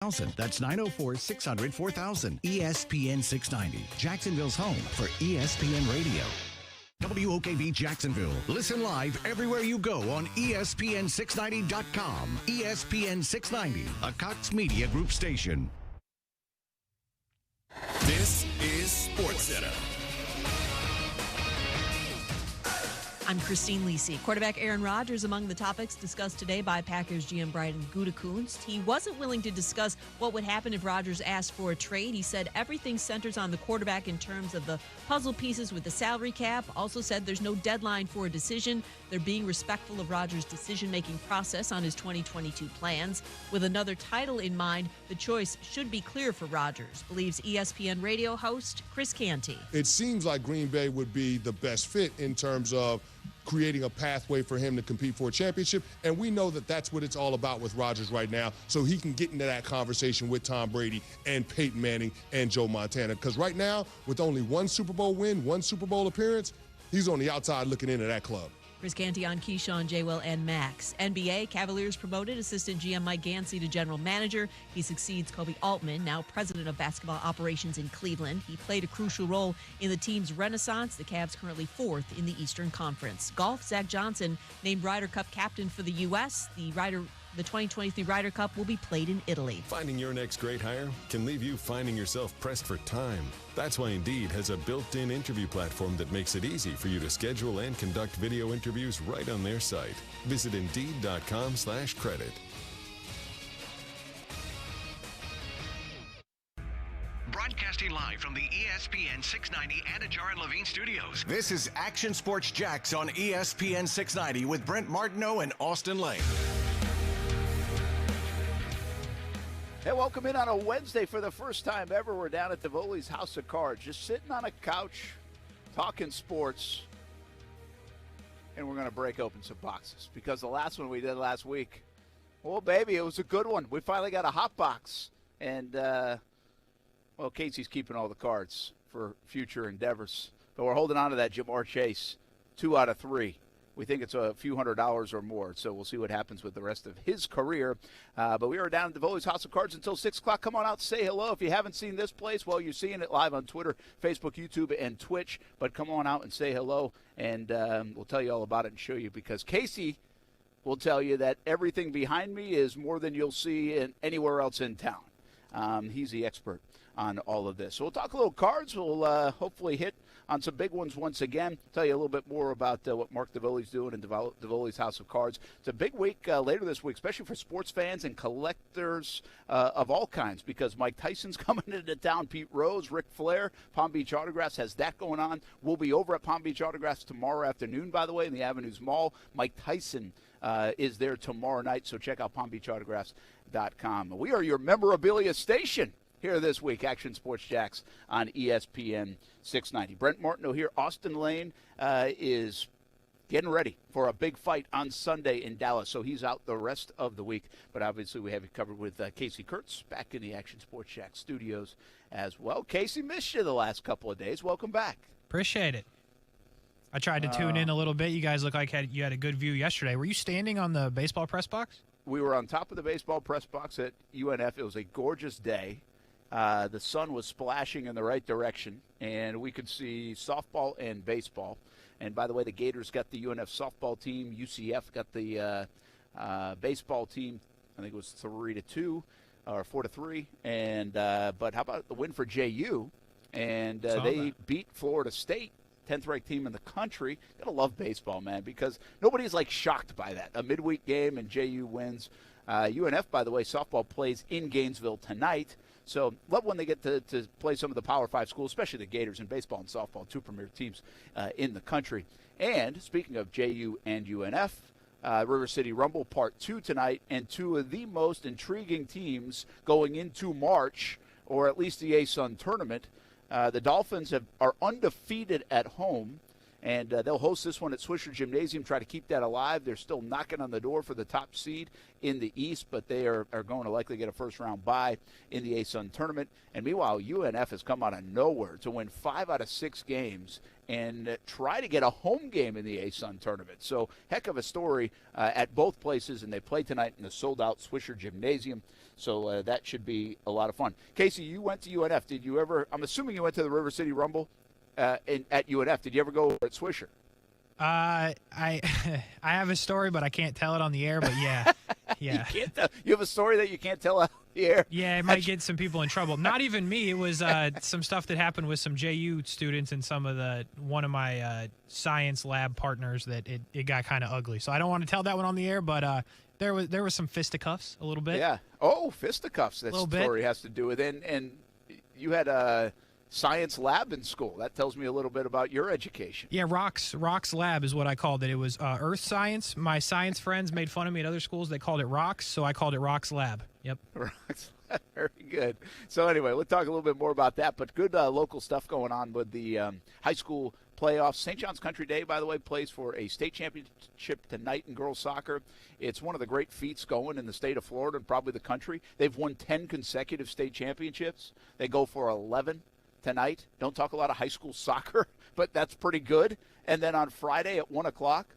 That's 904-600-4000. ESPN 690, Jacksonville's home for ESPN Radio. WOKV Jacksonville. Listen live everywhere you go on ESPN690.com. ESPN 690, a Cox Media Group station. This is SportsCenter. I'm Christine Lisi. Quarterback Aaron Rodgers among the topics discussed today by Packers GM Brian Gutekunst. He wasn't willing to discuss what would happen if Rodgers asked for a trade. He said everything centers on the quarterback in terms of the puzzle pieces with the salary cap. Also said there's no deadline for a decision. They're being respectful of Rodgers' decision-making process on his 2022 plans. With another title in mind, the choice should be clear for Rodgers, believes ESPN radio host Chris Canty. It seems like Green Bay would be the best fit in terms of creating a pathway for him to compete for a championship. And we know that that's what it's all about with Rodgers right now, so he can get into that conversation with Tom Brady and Peyton Manning and Joe Montana. Because right now, with only one Super Bowl win, one Super Bowl appearance, he's on the outside looking into that club. Chris Canty on Keyshawn, J-Will, and Max. NBA, Cavaliers promoted assistant GM Mike Gansey to general manager. He succeeds Kobe Altman, now president of basketball operations in Cleveland. He played a crucial role in the team's renaissance. The Cavs currently fourth in the Eastern Conference. Golf, Zach Johnson named Ryder Cup captain for the U.S. The 2023 Ryder Cup will be played in Italy. Finding your next great hire can leave you finding yourself pressed for time. That's why Indeed has a built-in interview platform that makes it easy for you to schedule and conduct video interviews right on their site. Visit Indeed.com/credit. Broadcasting live from the ESPN 690 Anajar and Levine studios. This is Action Sports Jacks on ESPN 690 with Brent Martineau and Austin Lane. Hey, welcome in on a Wednesday for the first time ever. We're down at DAVOLI'S House of Cards, just sitting on a couch, talking sports, and we're going to break open some boxes because the last one we did last week, well, baby, it was a good one. We finally got a hot box, and, well, Casey's keeping all the cards for future endeavors, but we're holding on to that Jamar Chase, 2 out of 3. We think it's a few $100s or more, so we'll see what happens with the rest of his career. But we are down at DAVOLI'S House of Cards until 6 o'clock. Come on out, say hello. If you haven't seen this place, well, you're seeing it live on Twitter, Facebook, YouTube, and Twitch. But come on out and say hello, and we'll tell you all about it and show you, because Casey will tell you that everything behind me is more than you'll see anywhere else in town. He's the expert on all of this. So we'll talk a little cards. We'll hopefully hit on some big ones once again. Tell you a little bit more about what Mark DAVOLI'S doing in DAVOLI'S House of Cards. It's a big week later this week, especially for sports fans and collectors of all kinds, because Mike Tyson's coming into town. Pete Rose, Ric Flair, Palm Beach Autographs has that going on. We'll be over at Palm Beach Autographs tomorrow afternoon, by the way, in the Avenues Mall. Mike Tyson is there tomorrow night, so check out PalmBeachAutographs.com. We are your memorabilia station here this week, Action Sports Jacks on ESPN 690. Brent Martineau here. Austin Lane is getting ready for a big fight on Sunday in Dallas, so he's out the rest of the week. But obviously we have it covered with Casey Kurtz back in the Action Sports Jacks studios as well. Casey, missed you the last couple of days. Welcome back. Appreciate it. I tried to tune in a little bit. You guys look like you had a good view yesterday. Were you standing on the baseball press box? We were on top of the baseball press box at UNF. It was a gorgeous day. The sun was splashing in the right direction, and we could see softball and baseball. And by the way, the Gators got the UNF softball team. UCF got the baseball team. I think it was 3-2 or 4-3. And but how about the win for JU? And they beat Florida State, 10th ranked team in the country. Gotta love baseball, man, because nobody's like shocked by that. A midweek game and JU wins. UNF, by the way, softball plays in Gainesville tonight. So love when they get to play some of the Power 5 schools, especially the Gators in baseball and softball, 2 premier teams in the country. And speaking of JU and UNF, River City Rumble Part 2 tonight, and 2 of the most intriguing teams going into March, or at least the A-Sun tournament. The Dolphins are undefeated at home, And they'll host this one at Swisher Gymnasium, try to keep that alive. They're still knocking on the door for the top seed in the East, but they are going to likely get a first-round bye in the ASUN tournament. And meanwhile, UNF has come out of nowhere to win 5 out of 6 games and try to get a home game in the ASUN tournament. So heck of a story at both places, and they play tonight in the sold-out Swisher Gymnasium. So that should be a lot of fun. Casey, you went to UNF. Did you ever – I'm assuming you went to the River City Rumble at UNF. Did you ever go at Swisher? I have a story, but I can't tell it on the air. But yeah. You have a story that you can't tell out the air? Yeah, it might get some people in trouble. Not even me. It was some stuff that happened with some JU students and one of my science lab partners that it got kind of ugly. So I don't want to tell that one on the air, but there was some fisticuffs a little bit. Yeah. Oh, fisticuffs. That story has to do with it. And you had a science lab in school. That tells me a little bit about your education. Yeah, Rocks Lab is what I called it. It was Earth Science. My science friends made fun of me at other schools. They called it Rocks, so I called it Rocks Lab. Yep. Rocks. Very good. So anyway, we'll talk a little bit more about that, but good local stuff going on with the high school playoffs. St. John's Country Day, by the way, plays for a state championship tonight in girls soccer. It's one of the great feats going in the state of Florida and probably the country. They've won 10 consecutive state championships. They go for 11 tonight. Don't talk a lot of high school soccer, but that's pretty good. And then on Friday at 1 o'clock,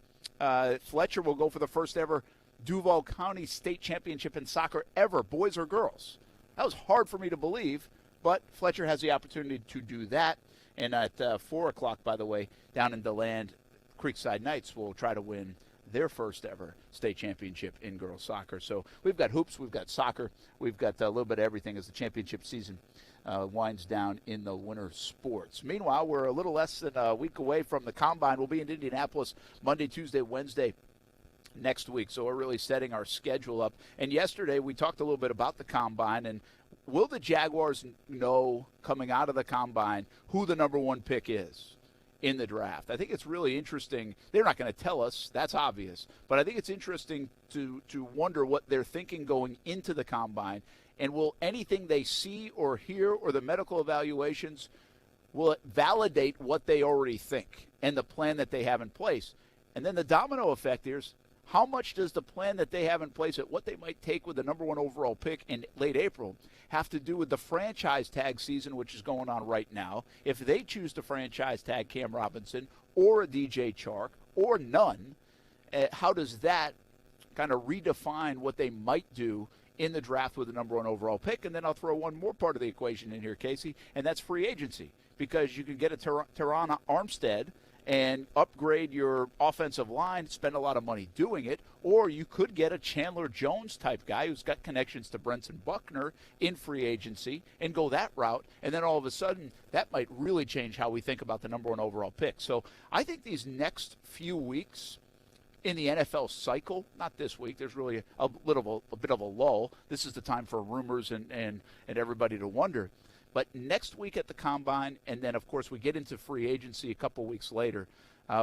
Fletcher will go for the first ever Duval County State Championship in soccer ever, boys or girls. That was hard for me to believe, but Fletcher has the opportunity to do that. And at 4 o'clock, by the way, down in DeLand, Creekside Knights will try to win their first ever state championship in girls soccer. So we've got hoops, we've got soccer, we've got a little bit of everything as the championship season winds down in the winter sports. Meanwhile, we're a little less than a week away from the Combine. We'll be in Indianapolis Monday, Tuesday, Wednesday next week, so we're really setting our schedule up. And yesterday we talked a little bit about the Combine, and will the Jaguars know coming out of the Combine who the number 1 pick is in the draft? I think it's really interesting. They're not going to tell us, that's obvious, but I think it's interesting to wonder what they're thinking going into the Combine. And will anything they see or hear or the medical evaluations, will it validate what they already think and the plan that they have in place? And then the domino effect is, how much does the plan that they have in place at what they might take with the number 1 overall pick in late April have to do with the franchise tag season, which is going on right now? If they choose to franchise tag Cam Robinson or a DJ Chark or none, how does that kind of redefine what they might do in the draft with the number 1 overall pick? And then I'll throw one more part of the equation in here, Casey, and that's free agency, because you can get a Teron Armstead and upgrade your offensive line, spend a lot of money doing it, or you could get a Chandler Jones type guy who's got connections to Brenton Buckner in free agency and go that route, and then all of a sudden that might really change how we think about the number 1 overall pick. So I think these next few weeks in the NFL cycle, not this week, there's really a bit of a lull. This is the time for rumors and everybody to wonder. But next week at the Combine, and then, of course, we get into free agency a couple weeks later.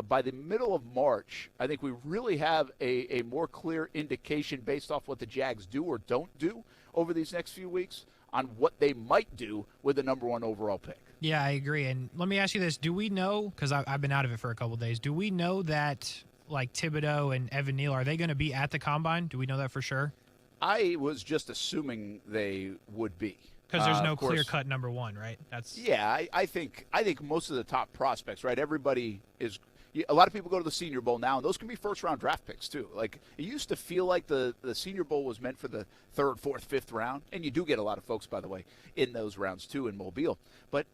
By the middle of March, I think we really have a more clear indication based off what the Jags do or don't do over these next few weeks on what they might do with the number 1 overall pick. Yeah, I agree. And let me ask you this. Do we know, because I've been out of it for a couple of days, do we know that, like, Thibodeau and Evan Neal, are they going to be at the Combine? Do we know that for sure? I was just assuming they would be. Because there's no clear-cut number 1, right? Yeah, I think most of the top prospects, right? Everybody is – a lot of people go to the Senior Bowl now, and those can be first-round draft picks too. Like, it used to feel like the Senior Bowl was meant for the 3rd, 4th, 5th round, and you do get a lot of folks, by the way, in those rounds too in Mobile. But,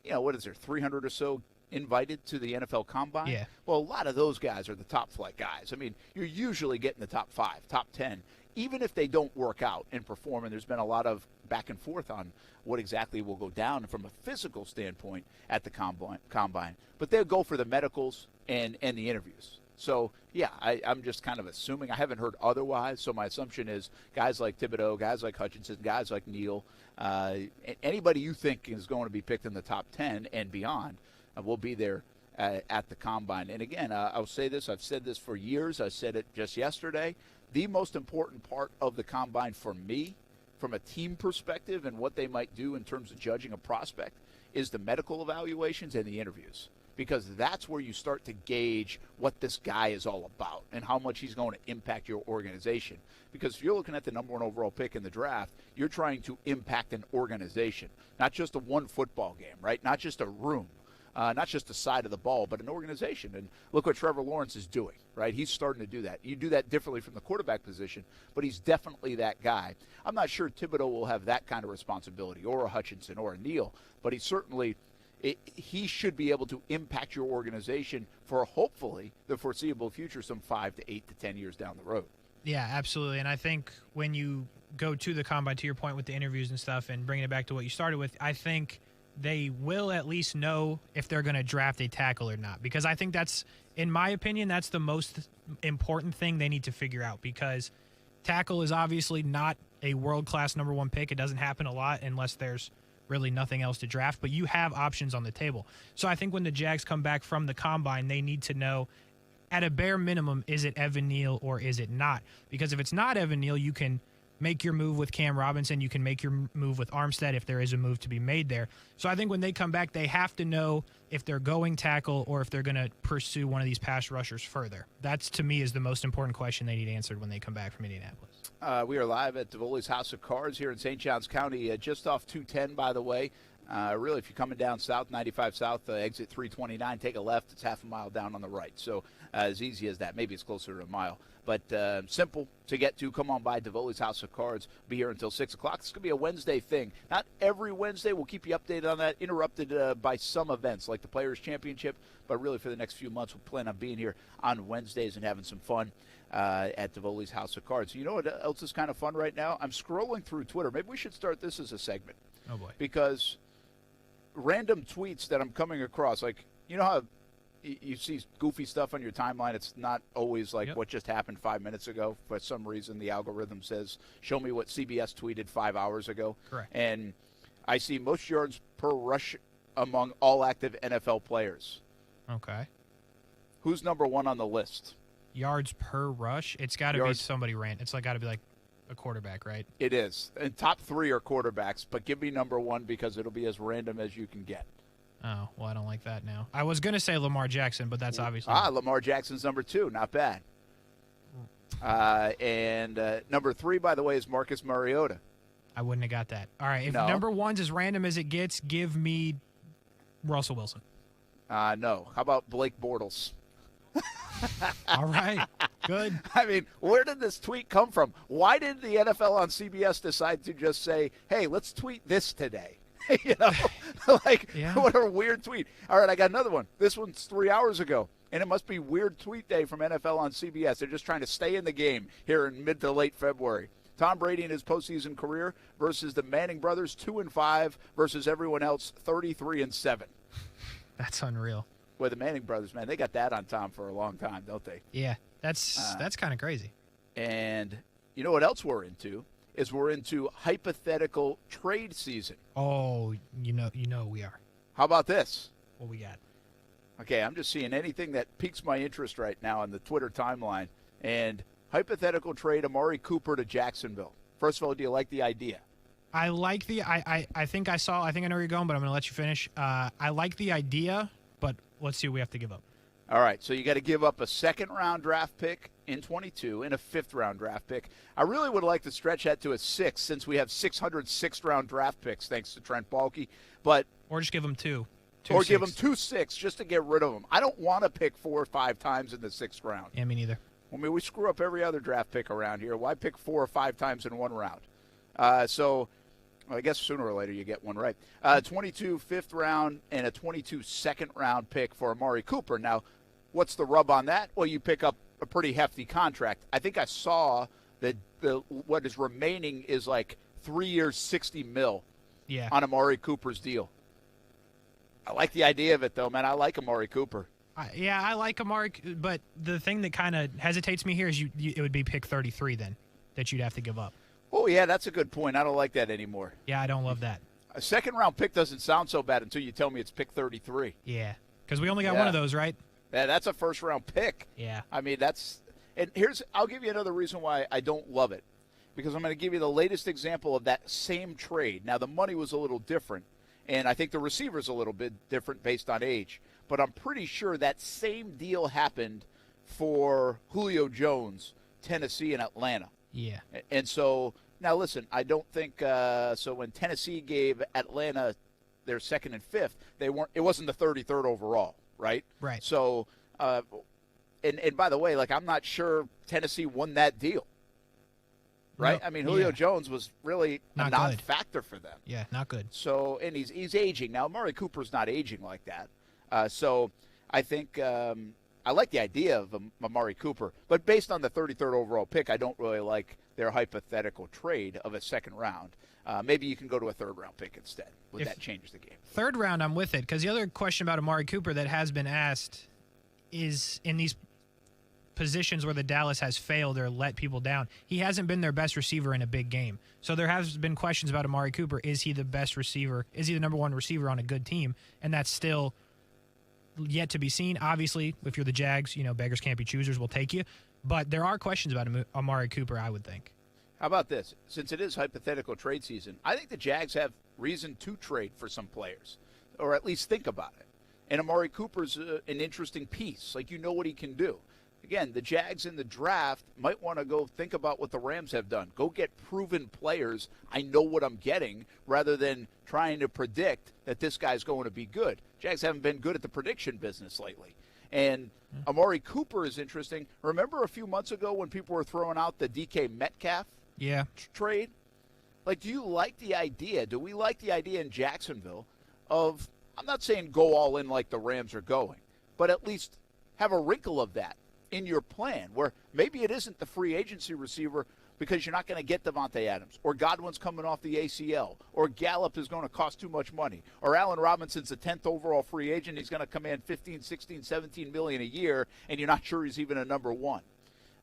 what is there, 300 or so invited to the NFL Combine? Yeah. Well, a lot of those guys are the top-flight guys. I mean, you're usually getting the top 5, top 10. Even if they don't work out and perform, and there's been a lot of back and forth on what exactly will go down from a physical standpoint at the Combine. But they'll go for the medicals and the interviews. So, yeah, I'm just kind of assuming. I haven't heard otherwise, so my assumption is guys like Thibodeau, guys like Hutchinson, guys like Neal, anybody you think is going to be picked in the top 10 and beyond will be there at the Combine. And, again, I'll say this. I've said this for years. I said it just yesterday. The most important part of the Combine for me, from a team perspective and what they might do in terms of judging a prospect, is the medical evaluations and the interviews. because that's where you start to gauge what this guy is all about and how much he's going to impact your organization. Because if you're looking at the number 1 overall pick in the draft, you're trying to impact an organization, not just a one football game, right? Not just a room. Not just the side of the ball, but an organization. And look what Trevor Lawrence is doing, right? He's starting to do that. You do that differently from the quarterback position, but he's definitely that guy. I'm not sure Thibodeau will have that kind of responsibility, or a Hutchinson, or a Neal, but he should be able to impact your organization for hopefully the foreseeable future, some 5 to 8 to 10 years down the road. Yeah, absolutely. And I think when you go to the combine, to your point with the interviews and stuff, and bringing it back to what you started with, I think they will at least know if they're going to draft a tackle or not. Because I think that's, in my opinion, that's the most important thing they need to figure out. Because tackle is obviously not a world-class number 1 pick. It doesn't happen a lot unless there's really nothing else to draft. But you have options on the table. So I think when the Jags come back from the combine, they need to know, at a bare minimum, is it Evan Neal or is it not? Because if it's not Evan Neal, you can make your move with Cam Robinson. You can make your move with Armstead if there is a move to be made there. So I think when they come back, they have to know if they're going tackle or if they're going to pursue one of these pass rushers further. That's, to me, is the most important question they need answered when they come back from Indianapolis. We are live at DAVOLI'S House of Cards here in St. Johns County, just off 210, by the way. Really, if you're coming down south, 95 south, exit 329, take a left. It's half a mile down on the right. So as easy as that. Maybe it's closer to a mile. But simple to get to. Come on by DAVOLI'S House of Cards. Be here until 6 o'clock. This is going to be a Wednesday thing. Not every Wednesday. We'll keep you updated on that. Interrupted by some events like the Players' Championship. But really, for the next few months, we'll plan on being here on Wednesdays and having some fun at DAVOLI'S House of Cards. You know what else is kind of fun right now? I'm scrolling through Twitter. Maybe we should start this as a segment. Oh, boy. Because random tweets that I'm coming across, like, you know how you see goofy stuff on your timeline? It's not always like what just happened 5 minutes ago. For some reason, the algorithm says, show me what CBS tweeted 5 hours ago. Correct. And I see most yards per rush among all active NFL players. Okay. Who's number 1 on the list? Yards per rush? It's got to be somebody It's got to be like a quarterback, right? It is. And top 3 are quarterbacks, but give me number 1 because it'll be as random as you can get. Oh, well, I don't like that now. I was going to say Lamar Jackson, but that's obviously... Lamar Jackson's number 2. Not bad. And number 3, by the way, is Marcus Mariota. I wouldn't have got that. All right, if number 1's as random as it gets, give me Russell Wilson. No. How about Blake Bortles? All right. Good. I mean, where did this tweet come from? Why did the NFL on CBS decide to just say, hey, let's tweet this today? You know, like, what a weird tweet. All right, I got another one. This one's 3 hours ago, and it must be weird tweet day from NFL on CBS. They're just trying to stay in the game here in mid to late February. Tom Brady in his postseason career versus the Manning brothers, 2-5, versus everyone else, 33-7. That's unreal. Well, the Manning brothers, man, they got that on Tom for a long time, don't they? Yeah, that's kind of crazy. And you know what else we're into? Is we're into hypothetical trade season. Oh, you know we are. How about this? What we got? Okay, I'm just seeing anything that piques my interest right now on the Twitter timeline. And hypothetical trade Amari Cooper to Jacksonville. First of all, do you like the idea? I like the I think I know where you're going, but I'm going to let you finish. I like the idea, but let's see what we have to give up. All right, so you got to give up a second-round draft pick in 22 and a fifth-round draft pick. I really would like to stretch that to a 6 since we have 600 sixth-round draft picks thanks to Trent Baalke. Or just give them two. Or give them 2 6 just to get rid of them. I don't want to pick 4 or 5 times in the 6th round. Yeah, me neither. I mean, we screw up every other draft pick around here. Why pick 4 or 5 times in one round? So I guess sooner or later you get one right. 22 fifth round and a 22 second round pick for Amari Cooper. Now, what's the rub on that? Well, you pick up a pretty hefty contract. I think I saw that what is remaining is like 3 years, $60 million on Amari Cooper's deal. I like the idea of it, though, man. I like Amari Cooper. I like Amari, but the thing that kind of hesitates me here is it would be pick 33 then that you'd have to give up. Oh, yeah, that's a good point. I don't like that anymore. Yeah, I don't love that. A second-round pick doesn't sound so bad until you tell me it's pick 33. Yeah, because we only got one of those, right? Yeah, that's a first-round pick. Yeah. I mean, I'll give you another reason why I don't love it, because I'm going to give you the latest example of that same trade. Now, the money was a little different, and I think the receiver's a little bit different based on age. but I'm pretty sure that same deal happened for Julio Jones, Tennessee, and Atlanta. Yeah. And so, now listen, I don't think so when Tennessee gave Atlanta their second and fifth, it wasn't the 33rd overall, right? Right. So, and by the way, like, I'm not sure Tennessee won that deal. Right? No, I mean, Julio Jones was really a non-factor for them. Yeah, not good. So, and he's aging. Now, Amari Cooper's not aging like that. So I think I like the idea of Amari Cooper. But based on the 33rd overall pick, I don't really like their hypothetical trade of a second round. Maybe you can go to a third-round pick instead. Would that change the game? Third round, I'm with it. Because the other question about Amari Cooper that has been asked is in these positions where the Dallas has failed or let people down, he hasn't been their best receiver in a big game. So there has been questions about Amari Cooper. Is he the best receiver? Is he the number one receiver on a good team? And that's still yet to be seen. Obviously, if you're the Jags, beggars can't be choosers. We'll take you. But there are questions about Amari Cooper, I would think. How about this? Since it is hypothetical trade season, I think the Jags have reason to trade for some players, or at least think about it. And Amari Cooper's an interesting piece. Like, what he can do. Again, the Jags in the draft might want to go think about what the Rams have done. Go get proven players. I know what I'm getting, rather than trying to predict that this guy's going to be good. Jags haven't been good at the prediction business lately. And Amari Cooper is interesting. Remember a few months ago when people were throwing out the DK Metcalf trade? Like, do you like the idea? Do we like the idea in Jacksonville of, I'm not saying go all in like the Rams are going, but at least have a wrinkle of that in your plan, where maybe it isn't the free agency receiver because you're not going to get Devontae Adams, or Godwin's coming off the ACL, or Gallup is going to cost too much money, or Allen Robinson's the 10th overall free agent. He's going to command 15, 16, 17 million a year, and you're not sure he's even a number one.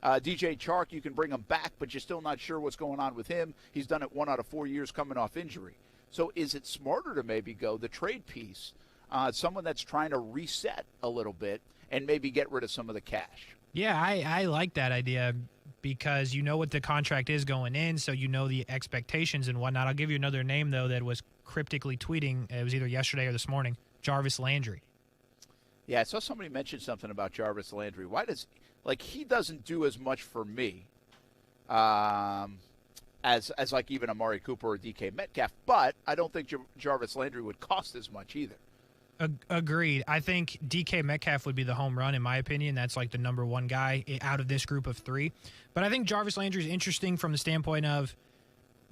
DJ Chark, you can bring him back, but you're still not sure what's going on with him. He's done it 1 out of 4 years coming off injury. So is it smarter to maybe go the trade piece, someone that's trying to reset a little bit and maybe get rid of some of the cash? Yeah, I like that idea because you know what the contract is going in, so you know the expectations and whatnot. I'll give you another name, though, that was cryptically tweeting. It was either yesterday or this morning, Jarvis Landry. Yeah, I saw somebody mention something about Jarvis Landry. Why does – like, he doesn't do as much for me as like even Amari Cooper or DK Metcalf, but I don't think Jarvis Landry would cost as much either. Agreed. I think DK Metcalf would be the home run, in my opinion. That's like the number one guy out of this group of three. But I think Jarvis Landry is interesting from the standpoint of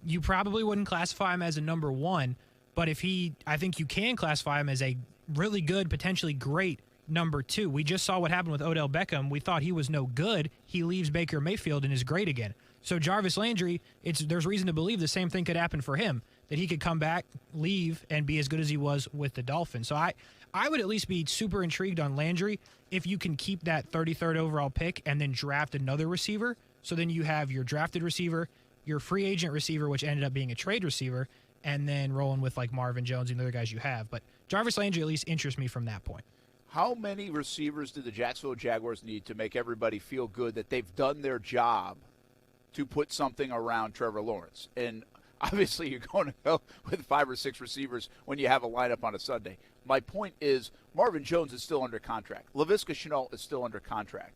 you probably wouldn't classify him as a number one, but I think you can classify him as a really good, potentially great number two. We just saw what happened with Odell Beckham. We thought he was no good. He leaves Baker Mayfield and is great again. So Jarvis Landry, there's reason to believe the same thing could happen for him, that he could come back, leave, and be as good as he was with the Dolphins. So I would at least be super intrigued on Landry if you can keep that 33rd overall pick and then draft another receiver. So then you have your drafted receiver, your free agent receiver, which ended up being a trade receiver, and then rolling with like Marvin Jones and the other guys you have. But Jarvis Landry at least interests me from that point. How many receivers do the Jacksonville Jaguars need to make everybody feel good that they've done their job to put something around Trevor Lawrence? And obviously you're going to go with 5 or 6 receivers when you have a lineup on a Sunday. My point is Marvin Jones is still under contract. Laviska Shenault is still under contract.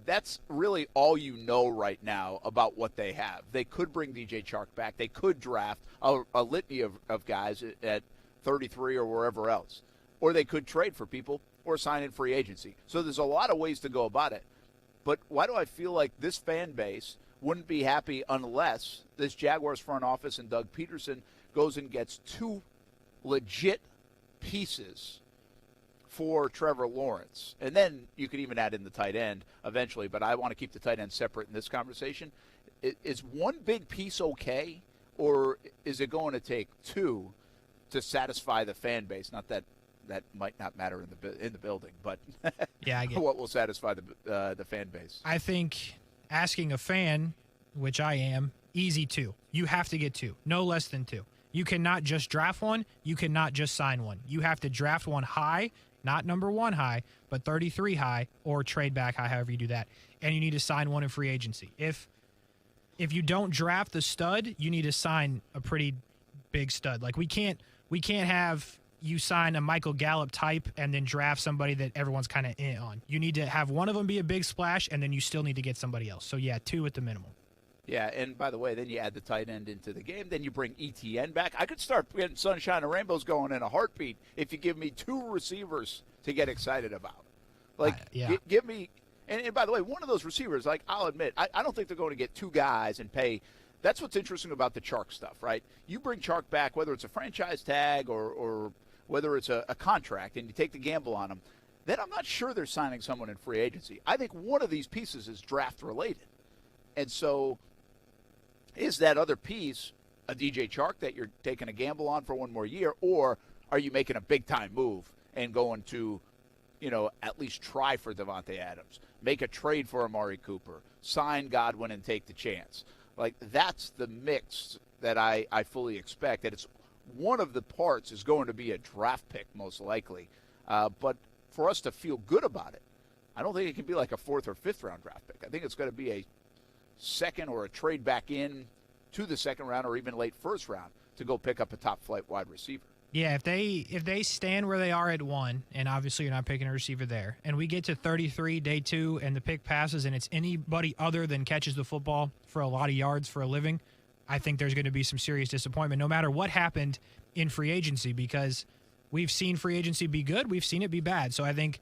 That's really all you know right now about what they have. They could bring DJ Chark back. They could draft a litany of guys at 33 or wherever else. Or they could trade for people or sign in free agency. So there's a lot of ways to go about it. But why do I feel like this fan base wouldn't be happy unless this Jaguars front office and Doug Peterson goes and gets 2 legit pieces for Trevor Lawrence? And then you could even add in the tight end eventually, but I want to keep the tight end separate in this conversation. Is one big piece okay, or is it going to take 2 to satisfy the fan base? Not that might not matter in the building, but yeah, I get what will satisfy the fan base? I think asking a fan, which I am, easy 2. You have to get 2, no less than 2. You cannot just draft one. You cannot just sign one. You have to draft one high, not number 1 high, but 33 high, or trade back high, however you do that. And you need to sign one in free agency. If you don't draft the stud, you need to sign a pretty big stud. Like we can't have you sign a Michael Gallup type and then draft somebody that everyone's kind of in on. You need to have one of them be a big splash, and then you still need to get somebody else. So, yeah, 2 at the minimum. Yeah, and by the way, then you add the tight end into the game. Then you bring ETN back. I could start getting sunshine and rainbows going in a heartbeat if you give me 2 receivers to get excited about. Like, give me – and by the way, one of those receivers, like I'll admit, I don't think they're going to get 2 guys and pay – that's what's interesting about the Chark stuff, right? You bring Chark back, whether it's a franchise tag or whether it's a contract, and you take the gamble on them, then I'm not sure they're signing someone in free agency. I think one of these pieces is draft-related. And so – is that other piece a DJ Chark that you're taking a gamble on for one more year, or are you making a big-time move and going to, at least try for Devontae Adams, make a trade for Amari Cooper, sign Godwin and take the chance? Like, that's the mix that I fully expect. That it's one of the parts is going to be a draft pick, most likely. But for us to feel good about it, I don't think it can be like a 4th or 5th round draft pick. I think it's going to be a second or a trade back in to the second round or even late first round to go pick up a top flight wide receiver. Yeah, if they stand where they are at 1, and obviously you're not picking a receiver there, and we get to 33 day 2 and the pick passes and it's anybody other than catches the football for a lot of yards for a living, I think there's going to be some serious disappointment no matter what happened in free agency, because we've seen free agency be good, we've seen it be bad. So I think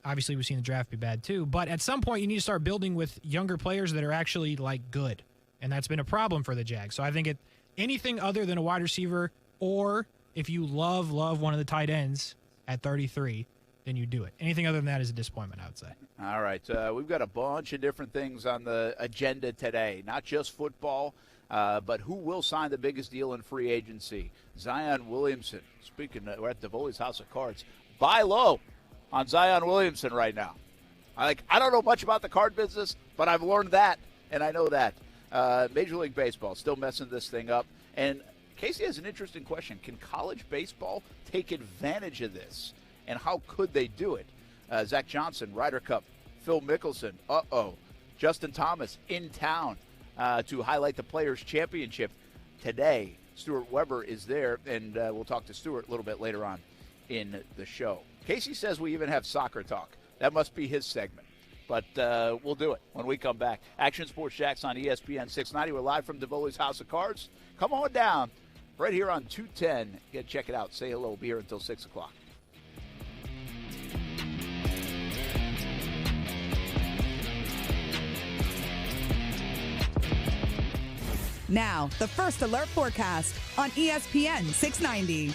obviously we've seen the draft be bad too, but at some point you need to start building with younger players that are actually like good, and that's been a problem for the Jags. So I think anything other than a wide receiver, or if you love one of the tight ends at 33, then you do it. Anything other than that is a disappointment, I would say. All right, we've got a bunch of different things on the agenda today, not just football, but who will sign the biggest deal in free agency? Zion Williamson. Speaking, we're at DAVOLI'S House of Cards. Buy low on Zion Williamson right now. I don't know much about the card business, but I've learned that, and I know that. Major League Baseball still messing this thing up. And Casey has an interesting question. Can college baseball take advantage of this? And how could they do it? Zach Johnson, Ryder Cup. Phil Mickelson, Justin Thomas in town to highlight the Players' Championship today. Stuart Weber is there, and we'll talk to Stuart a little bit later on in the show. Casey says we even have soccer talk. That must be his segment. But we'll do it when we come back. Action Sports Jacks on ESPN 690. We're live from DAVOLI'S House of Cards. Come on down right here on 210. Check it out. Say hello. We'll be here until 6 o'clock. Now, the First Alert Forecast on ESPN 690.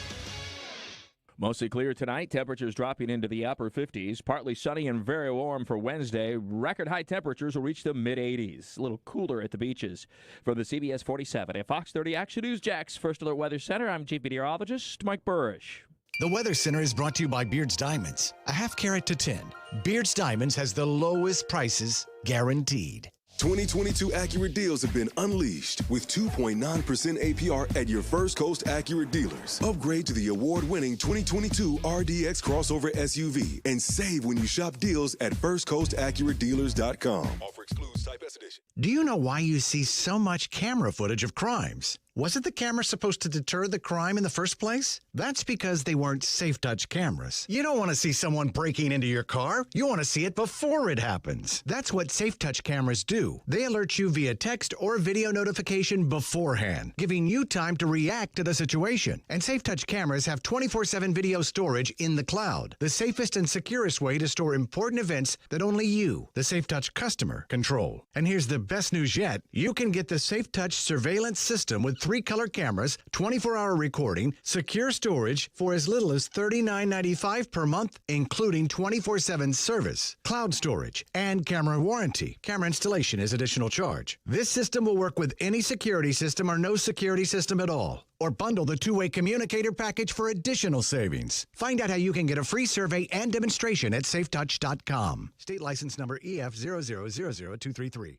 Mostly clear tonight. Temperatures dropping into the upper 50s. Partly sunny and very warm for Wednesday. Record high temperatures will reach the mid-80s. A little cooler at the beaches. From the CBS 47 and Fox 30 Action News Jax First Alert Weather Center, I'm Chief Meteorologist Mike Burrish. The Weather Center is brought to you by Beard's Diamonds. A half carat to 10. Beard's Diamonds has the lowest prices guaranteed. 2022 Acura deals have been unleashed with 2.9% APR at your First Coast Acura dealers. Upgrade to the award-winning 2022 RDX crossover SUV and save when you shop deals at firstcoastacuradealers.com. Offer excludes Type S edition. Do you know why you see so much camera footage of crimes? Wasn't the camera supposed to deter the crime in the first place? That's because they weren't safe touch cameras. You don't want to see someone breaking into your car. You want to see it before it happens. That's what safe touch cameras do. They alert you via text or video notification beforehand, giving you time to react to the situation. And safe touch cameras have 24/7 video storage in the cloud, the safest and securest way to store important events that only you, the safe touch customer, control. And here's the best news yet. You can get the safe touch surveillance system with 3-color cameras, 24-hour recording, secure storage for as little as $39.95 per month, including 24/7 service, cloud storage, and camera warranty. Camera installation is additional charge. This system will work with any security system or no security system at all. Or bundle the two-way communicator package for additional savings. Find out how you can get a free survey and demonstration at safetouch.com. State license number EF0000233.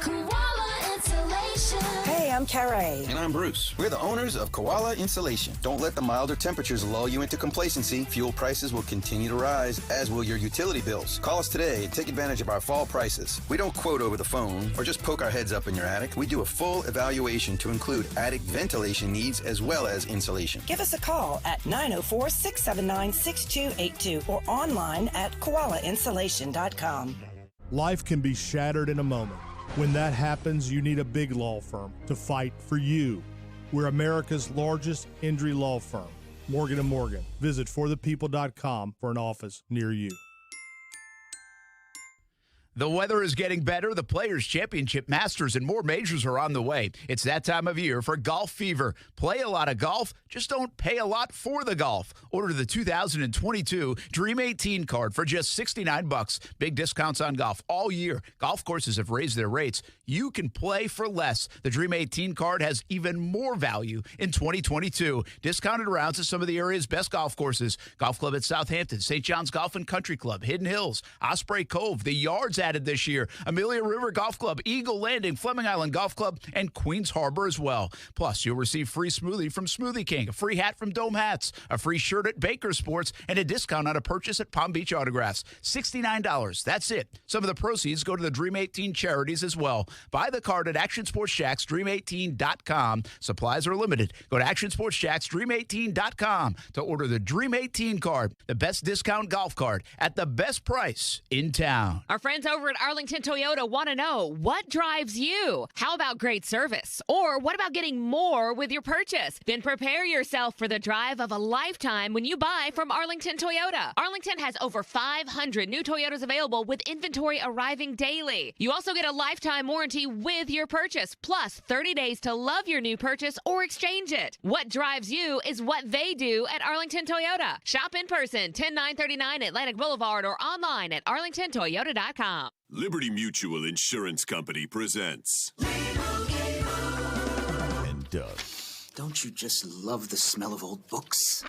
Koala insulation. Hey, I'm I'm Carrie. And I'm Bruce. We're the owners of Koala Insulation. Don't let the milder temperatures lull you into complacency. Fuel prices will continue to rise, as will your utility bills. Call us today and take advantage of our fall prices. We don't quote over the phone or just poke our heads up in your attic. We do a full evaluation to include attic ventilation needs as well as insulation. Give us a call at 904-679-6282 or online at koalainsulation.com. Life can be shattered in a moment. When that happens, you need a big law firm to fight for you. We're America's largest injury law firm, Morgan & Morgan. Visit forthepeople.com for an office near you. The weather is getting better. The Players' Championship, Masters, and more majors are on the way. It's that time of year for golf fever. Play a lot of golf, just don't pay a lot for the golf. Order the 2022 Dream 18 card for just $69. Big discounts on golf all year. Golf courses have raised their rates. You can play for less. The Dream 18 card has even more value in 2022. Discounted rounds at some of the area's best golf courses. Golf Club at Southampton, St. John's Golf and Country Club, Hidden Hills, Osprey Cove, the Yards added this year, Amelia River Golf Club, Eagle Landing, Fleming Island Golf Club, and Queens Harbor as well. Plus, you'll receive free smoothie from Smoothie King, a free hat from Dome Hats, a free shirt at Baker Sports, and a discount on a purchase at Palm Beach Autographs. $69. That's it. Some of the proceeds go to the Dream 18 charities as well. Buy the card at Action Sports Jax, Dream18.com. Supplies are limited. Go to Action Sports Jax, Dream18.com to order the Dream 18 card, the best discount golf card at the best price in town. Our friends over at Arlington Toyota want to know, what drives you? How about great service? Or what about getting more with your purchase? Then prepare yourself for the drive of a lifetime when you buy from Arlington Toyota. Arlington has over 500 new Toyotas available with inventory arriving daily. You also get a lifetime warranty with your purchase, plus 30 days to love your new purchase or exchange it. What drives you is what they do at Arlington Toyota. Shop in person, 10939 Atlantic Boulevard, or online at arlingtontoyota.com. Liberty Mutual Insurance Company presents. And Doug. Don't you just love the smell of old books?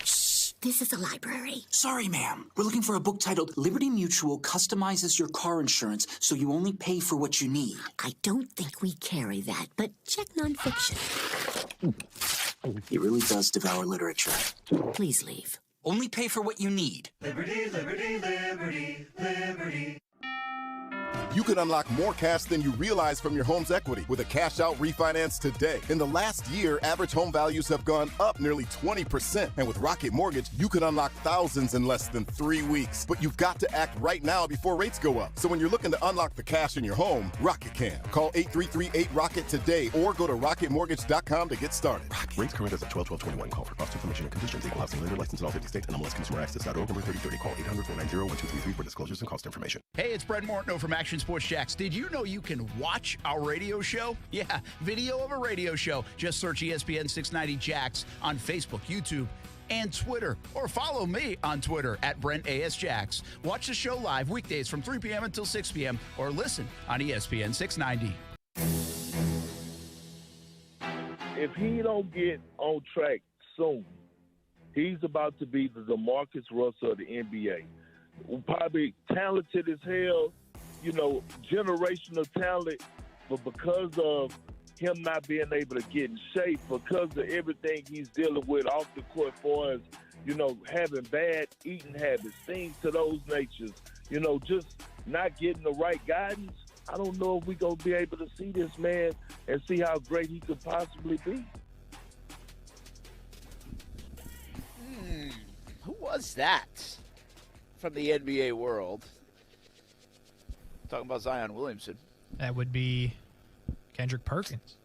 Shh, this is a library. Sorry, ma'am. We're looking for a book titled Liberty Mutual Customizes Your Car Insurance so you only pay for what you need. I don't think we carry that, but check nonfiction. He really does devour literature. Please leave. Only pay for what you need. Liberty, liberty, liberty, liberty. You can unlock more cash than you realize from your home's equity with a cash-out refinance today. In the last year, average home values have gone up nearly 20%. And with Rocket Mortgage, you can unlock thousands in less than 3 weeks. But you've got to act right now before rates go up. So when you're looking to unlock the cash in your home, Rocket can. Call 833-8ROCKET today or go to rocketmortgage.com to get started. Rates current as of 12/12/21. Call for cost information and conditions. Equal housing lender license in all 50 states. NMLSconsumeraccess.org. Number 3030. Call 800-490-1233 for disclosures and cost information. Hey, it's Brett Mortno from Action Sports Jax. Did you know you can watch our radio show? Yeah, video of a radio show. Just search ESPN 690 Jax on Facebook, YouTube, and Twitter. Or follow me on Twitter at Brent A.S. Jax. Watch the show live weekdays from 3 p.m. until 6 p.m. or listen on ESPN 690. If he don't get on track soon, he's about to be the DeMarcus Russell of the NBA. Probably talented as hell, you know, generational talent, but because of him not being able to get in shape, because of everything he's dealing with off the court for us, you know, having bad eating habits, things to those natures, you know, just not getting the right guidance, I don't know if we're going to be able to see this man and see how great he could possibly be. Who was that from the NBA world? Talking about Zion Williamson. That would be Kendrick Perkins.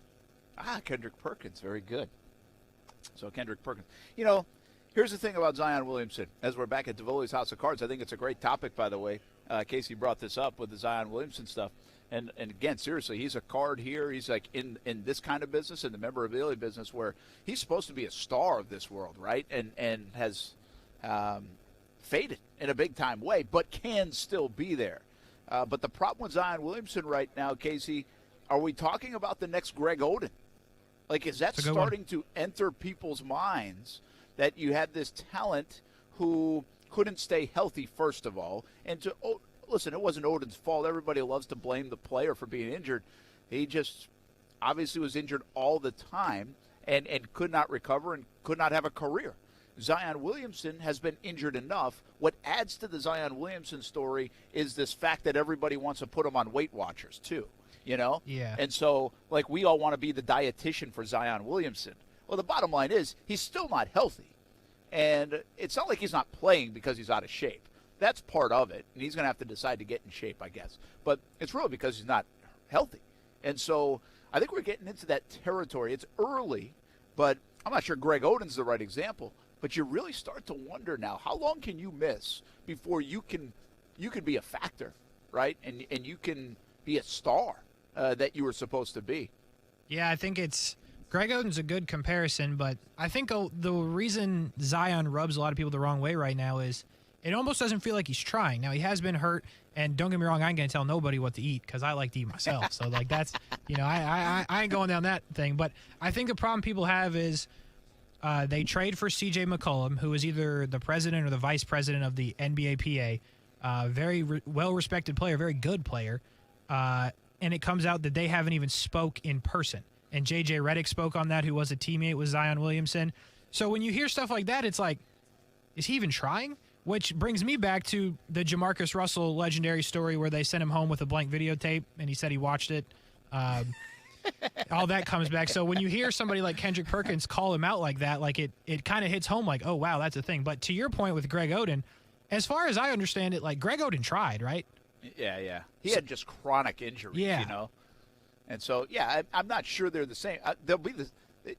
Kendrick Perkins. Very good. So Kendrick Perkins. You know, here's the thing about Zion Williamson. As we're back at DAVOLI'S House of Cards, I think it's a great topic, by the way. Casey brought this up with the Zion Williamson stuff. And again, seriously, he's a card here. He's like in this kind of business, in the memorabilia business, where he's supposed to be a star of this world, right? And has faded in a big-time way, but can still be there. But the problem with Zion Williamson right now, Casey, are we talking about the next Greg Oden? Like, is that starting to enter people's minds that you had this talent who couldn't stay healthy, first of all? And listen, it wasn't Oden's fault. Everybody loves to blame the player for being injured. He just obviously was injured all the time and could not recover and could not have a career. Zion Williamson has been injured enough. What adds to the Zion Williamson story is this fact that everybody wants to put him on Weight Watchers too, you know? Yeah. And so, like, we all want to be the dietitian for Zion Williamson. Well, the bottom line is he's still not healthy. And it's not like he's not playing because he's out of shape. That's part of it, and he's going to have to decide to get in shape, I guess. But it's really because he's not healthy. And so I think we're getting into that territory. It's early, but I'm not sure Greg Oden's the right example. But you really start to wonder now, how long can you miss before you can be a factor, right? And you can be a star that you were supposed to be. Yeah, I think Greg Oden's a good comparison, but I think the reason Zion rubs a lot of people the wrong way right now is it almost doesn't feel like he's trying. Now, he has been hurt, and don't get me wrong, I ain't going to tell nobody what to eat because I like to eat myself. So, like, that's, I ain't going down that thing. But I think the problem people have is they trade for C.J. McCollum, who is either the president or the vice president of the NBAPA, very well-respected player, very good player, and it comes out that they haven't even spoke in person. And J.J. Redick spoke on that, who was a teammate with Zion Williamson. So when you hear stuff like that, it's like, is he even trying? Which brings me back to the Jamarcus Russell legendary story where they sent him home with a blank videotape, and he said he watched it. All that comes back. So when you hear somebody like Kendrick Perkins call him out like that, like it kind of hits home like, oh, wow, that's a thing. But to your point with Greg Oden, as far as I understand it, like Greg Oden tried, right? Yeah. He had just chronic injuries, you know. And so, yeah, I'm not sure they're the same.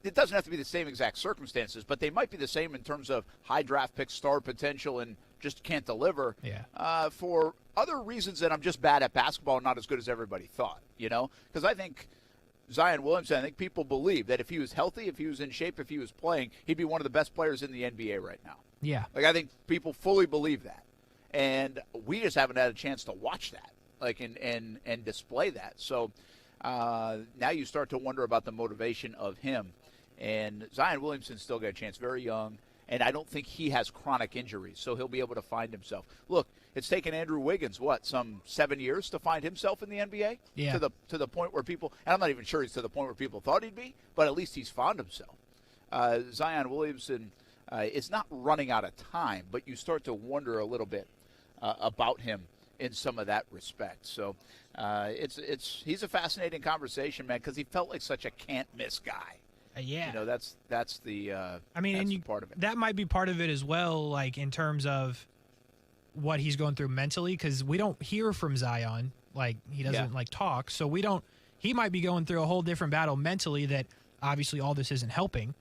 It doesn't have to be the same exact circumstances, but they might be the same in terms of high draft pick, star potential, and just can't deliver. Yeah. For other reasons that I'm just bad at basketball and not as good as everybody thought, you know? Because I think Zion Williamson, I think people believe that if he was healthy, if he was in shape, if he was playing, he'd be one of the best players in the NBA right now. Yeah. Like, I think people fully believe that. And we just haven't had a chance to watch that, like, and display that. So now you start to wonder about the motivation of him. And Zion Williamson's still got a chance, very young, and I don't think he has chronic injuries, so he'll be able to find himself. Look, it's taken Andrew Wiggins, some 7 years to find himself in the NBA? Yeah. To the point where people, and I'm not even sure he's to the point where people thought he'd be, but at least he's found himself. Zion Williamson is not running out of time, but you start to wonder a little bit about him in some of that respect. So he's a fascinating conversation, man, because he felt like such a can't-miss guy. Yeah. You know, that's the part of it. That might be part of it as well, like in terms of what he's going through mentally, because we don't hear from Zion. Like, he doesn't talk. So he might be going through a whole different battle mentally that obviously all this isn't helping.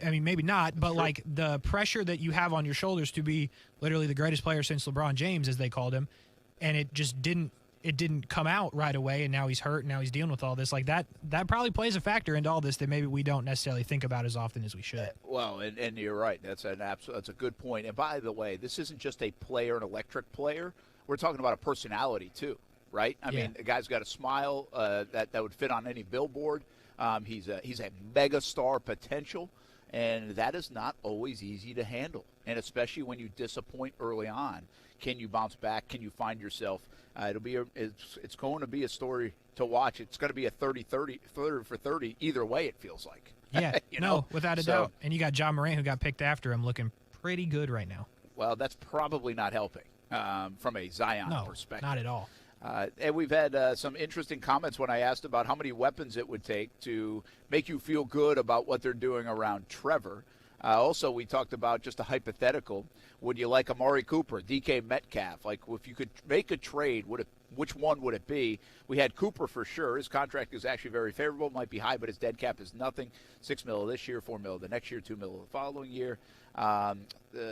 I mean, maybe not, but like the pressure that you have on your shoulders to be literally the greatest player since LeBron James, as they called him, and it just didn't come out right away, and now he's hurt, and now he's dealing with all this. Like, that probably plays a factor into all this that maybe we don't necessarily think about as often as we should. Well, and you're right. That's a good point. And by the way, this isn't just a player, an electric player. We're talking about a personality too, right? I mean, the guy's got a smile that would fit on any billboard. He's a mega star potential, and that is not always easy to handle. And especially when you disappoint early on, can you bounce back? Can you find yourself? It's going to be a story to watch. It's going to be a 30 for 30 either way, it feels like. Yeah, without a doubt. And you got John Morant, who got picked after him, looking pretty good right now. Well, that's probably not helping from a Zion perspective. Not at all. And we've had some interesting comments when I asked about how many weapons it would take to make you feel good about what they're doing around Trevor. Also, we talked about just a hypothetical. Would you like Amari Cooper, DK Metcalf? Like, if you could make a trade, which one would it be? We had Cooper for sure. His contract is actually very favorable. Might be high, but his dead cap is nothing. $6 million this year, $4 million the next year, $2 million the following year.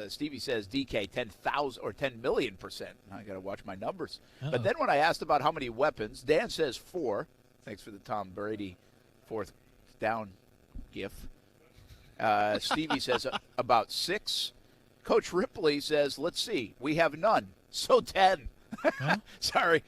Stevie says DK 10,000 or 10 million%. I got to watch my numbers. Uh-oh. But then when I asked about how many weapons, Dan says 4. Thanks for the Tom Brady fourth down gif. Stevie says about 6. Coach Ripley says, let's see, we have none. So 10. Huh? Sorry,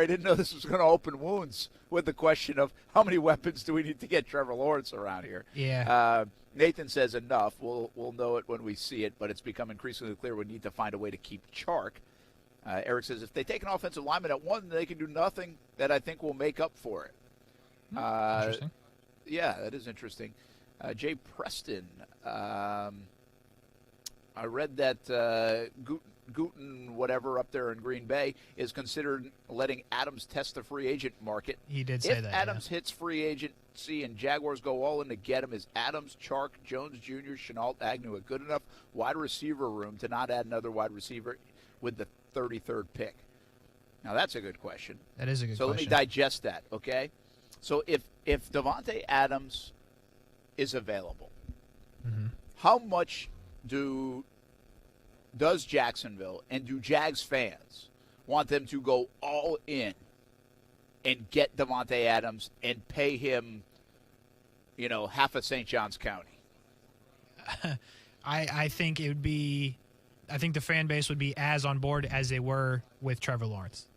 didn't know this was going to open wounds with the question of how many weapons do we need to get Trevor Lawrence around here. Yeah. Nathan says enough. We'll know it when we see it, but it's become increasingly clear we need to find a way to keep Chark. Eric says if they take an offensive lineman at 1, they can do nothing that I think will make up for it. Interesting. Yeah, that is interesting. Jay Preston, I read that Guten, whatever, up there in Green Bay, is considered letting Adams test the free agent market. He did say that. If Adams hits free agency and Jaguars go all in to get him, is Adams, Chark, Jones Jr., Chenault, Agnew a good enough wide receiver room to not add another wide receiver with the 33rd pick? Now, that's a good question. That is a good question. So let me digest that, okay? So if Davante Adams is available, how much does Jacksonville and do Jags fans want them to go all in and get Davante Adams and pay him, half of St. Johns County? I think it would be – I think the fan base would be as on board as they were with Trevor Lawrence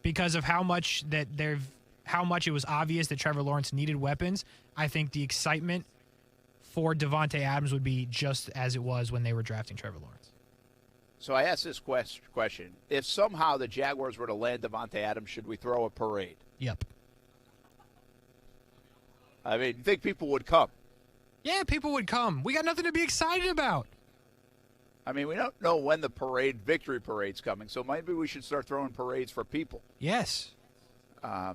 because of how much it was obvious that Trevor Lawrence needed weapons. I think the excitement for Davante Adams would be just as it was when they were drafting Trevor Lawrence. So I asked this question. If somehow the Jaguars were to land Davante Adams, should we throw a parade? Yep. I mean, you think people would come? Yeah, people would come. We got nothing to be excited about. I mean, we don't know when the victory parade's coming, so maybe we should start throwing parades for people. Yes.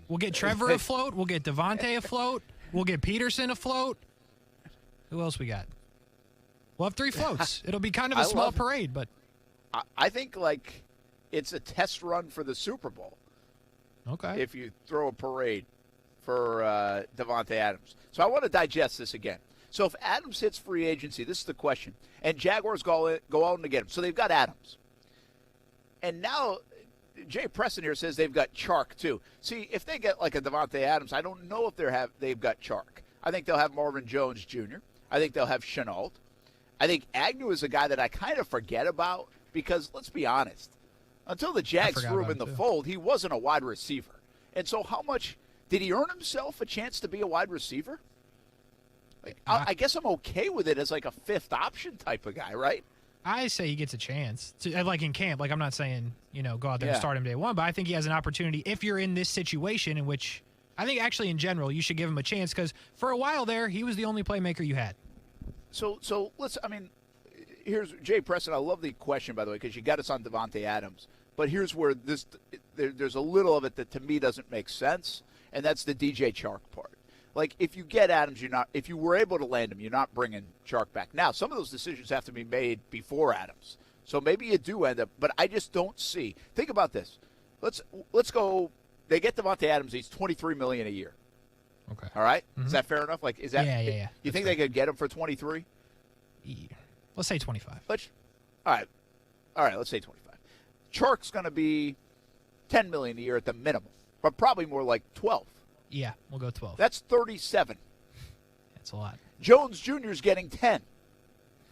We'll get Trevor afloat. We'll get Davante afloat. We'll get Peterson afloat. Who else we got? We'll have 3 floats. It'll be kind of a small parade, but I think it's a test run for the Super Bowl. Okay. If you throw a parade for Davante Adams. So I want to digest this again. So if Adams hits free agency, this is the question, and Jaguars go out and get him. So they've got Adams. And now Jay Preston here says they've got Chark too. See, if they get like a Davante Adams, I don't know if they've got Chark. I think they'll have Marvin Jones Jr. I think they'll have Chenault. I think Agnew is a guy that I kind of forget about because, let's be honest, until the Jags threw him in the fold, he wasn't a wide receiver. And so how much did he earn himself a chance to be a wide receiver? I guess I'm okay with it as like a fifth option type of guy, right? I say he gets a chance, like in camp. Like I'm not saying, go out there and start him day one, but I think he has an opportunity if you're in this situation in which I think actually in general you should give him a chance because for a while there he was the only playmaker you had. So here's Jay Preston. I love the question, by the way, because you got us on Davante Adams. But here's where there's a little of it that to me doesn't make sense, and that's the DJ Chark part. Like, if you get Adams, if you were able to land him, you're not bringing Chark back. Now, some of those decisions have to be made before Adams. So maybe you do end up, but I just don't see. Think about this. Let's go. They get Davante Adams. He's $23 million a year. Okay. All right? Is that fair enough? Like, is that? Yeah. You think they could get him for 23? Let's say 25. All right. Let's say 25. Chark's going to be $10 million a year at the minimum, but probably more like 12. Yeah, we'll go 12. That's 37. That's a lot. Jones Jr. is getting 10.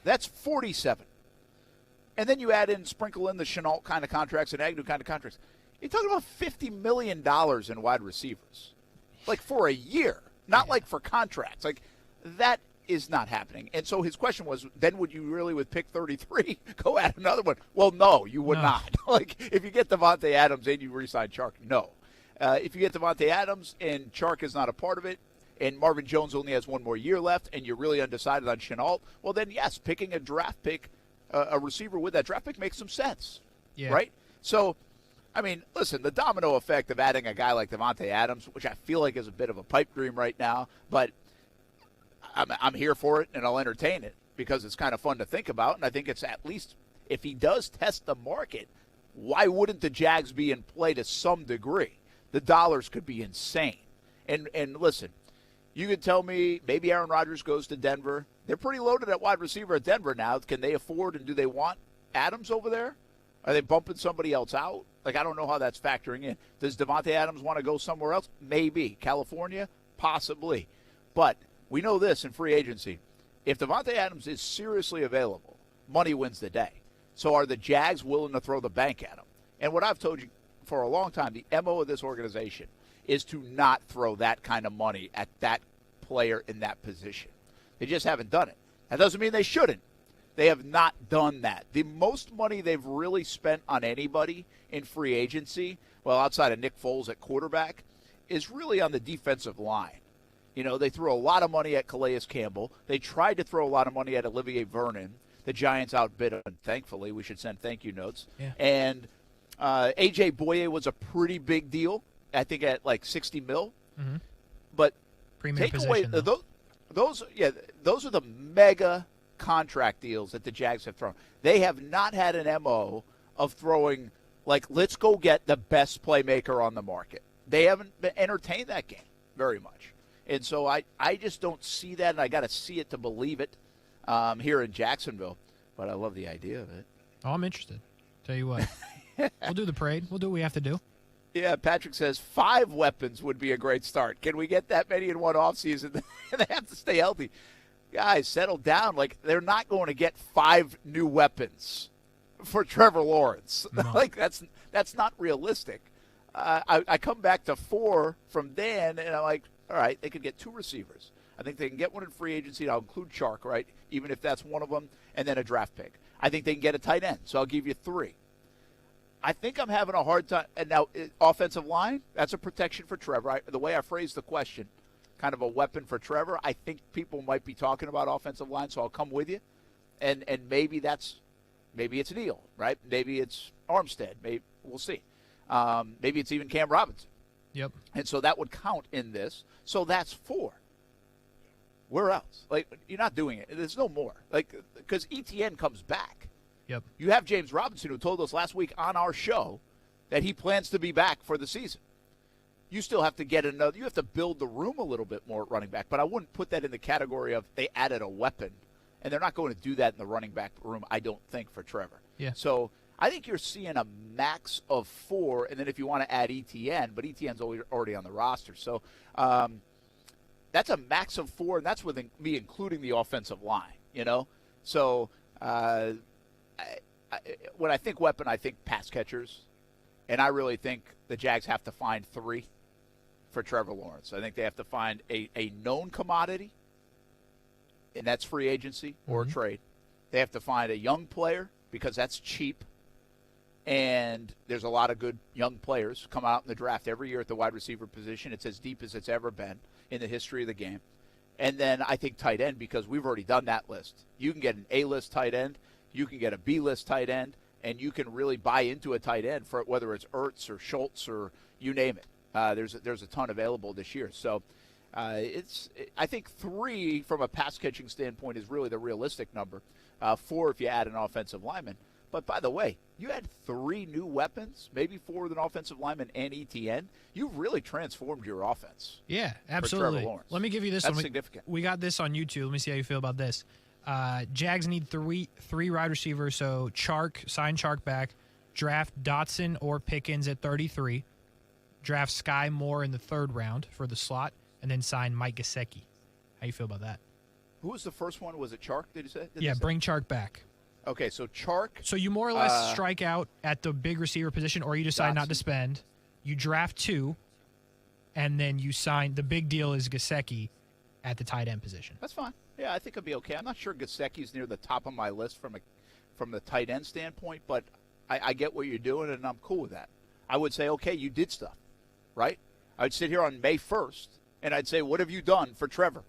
That's 47. And then you sprinkle in the Chenault kind of contracts and Agnew kind of contracts. You're talking about $50 million in wide receivers. Like for a year, not like for contracts. Like that is not happening. And so his question was, then would you really, with pick 33, go add another one? Well, no, you would not. Like if you get Davante Adams and you re-sign Chark, no. If you get Davante Adams and Chark is not a part of it, and Marvin Jones only has one more year left, and you're really undecided on Chenault, well then, yes, picking a draft pick, a receiver with that draft pick makes some sense, right? So, I mean, listen, the domino effect of adding a guy like Davante Adams, which I feel like is a bit of a pipe dream right now, but I'm here for it, and I'll entertain it because it's kind of fun to think about, and I think it's at least, if he does test the market, why wouldn't the Jags be in play to some degree? The dollars could be insane. And listen, you could tell me maybe Aaron Rodgers goes to Denver. They're pretty loaded at wide receiver at Denver now. Can they afford and do they want Adams over there? Are they bumping somebody else out? Like, I don't know how that's factoring in. Does Davante Adams want to go somewhere else? Maybe. California? Possibly. But we know this in free agency. If Davante Adams is seriously available, money wins the day. So are the Jags willing to throw the bank at him? And what I've told you for a long time, the MO of this organization is to not throw that kind of money at that player in that position. They just haven't done it. That doesn't mean they shouldn't. They have not done that. The most money they've really spent on anybody in free agency, well, outside of Nick Foles at quarterback, is really on the defensive line. You know, they threw a lot of money at Calais Campbell. They tried to throw a lot of money at Olivier Vernon. The Giants outbid him, thankfully. We should send thank you notes. Yeah. And A.J. Boye was a pretty big deal, I think at like $60 million. Mm-hmm. But Premier take away position, those are the mega contract deals that the Jags have thrown. They have not had an MO of throwing, like, let's go get the best playmaker on the market. They haven't entertained that game very much. And so I just don't see that, and I got to see it to believe it here in Jacksonville. But I love the idea of it. Oh, I'm interested. Tell you what. We'll do the parade. We'll do what we have to do. Yeah, Patrick says 5 weapons would be a great start. Can we get that many in one offseason? They have to stay healthy. Guys, settle down. Like, they're not going to get 5 new weapons for Trevor Lawrence. No. Like, that's not realistic. I come back to 4 from Dan, and I'm like, all right, they could get 2 receivers. I think they can get one in free agency. I'll include Chark, right, even if that's one of them, and then a draft pick. I think they can get a tight end, so I'll give you 3. I think I'm having a hard time. And now, offensive line, that's a protection for Trevor. The way I phrased the question, kind of a weapon for Trevor, I think people might be talking about offensive line, so I'll come with you. And maybe it's Neal, right? Maybe it's Armstead. Maybe we'll see. Maybe it's even Cam Robinson. Yep. And so that would count in this. So that's 4. Where else? Like, you're not doing it. There's no more. Like, because ETN comes back. Yep. You have James Robinson, who told us last week on our show that he plans to be back for the season. You still have to get another. You have to build the room a little bit more at running back. But I wouldn't put that in the category of they added a weapon. And they're not going to do that in the running back room, I don't think, for Trevor. Yeah. So I think you're seeing a max of 4, and then if you want to add ETN, but ETN's already on the roster. So that's a max of 4, and that's with me including the offensive line, you know? So when I think weapon, I think pass catchers, and I really think the Jags have to find 3 for Trevor Lawrence. I think they have to find a known commodity, and that's free agency or trade. They have to find a young player because that's cheap, and there's a lot of good young players come out in the draft every year at the wide receiver position. It's as deep as it's ever been in the history of the game. And then I think tight end, because we've already done that list. You can get an A-list tight end, you can get a B-list tight end, and you can really buy into a tight end for whether it's Ertz or Schultz or you name it. There's a ton available this year. So I think 3 from a pass-catching standpoint is really the realistic number. 4 if you add an offensive lineman. But, by the way, you had 3 new weapons, maybe 4 with an offensive lineman and ETN. You've really transformed your offense. Yeah, absolutely. For Trevor Lawrence. Let me give you this That's one. Significant. We got this on YouTube. Let me see how you feel about this. Jags need 3 wide receivers, so sign Chark back, draft Dotson or Pickens at 33, draft Sky Moore in the 3rd round for the slot, and then sign Mike Gesicki. How you feel about that? Who was the first one? Was it Chark, did you say? Bring Chark back. Okay, so Chark. So you more or less strike out at the big receiver position, or you decide not to spend. You draft 2, and then you sign. The big deal is Gesicki at the tight end position. That's fine. Yeah, I think it'll be okay. I'm not sure Gesicki's near the top of my list from the tight end standpoint, but I get what you're doing, and I'm cool with that. I would say, okay, you did stuff, right? I'd sit here on May 1st, and I'd say, what have you done for Trevor?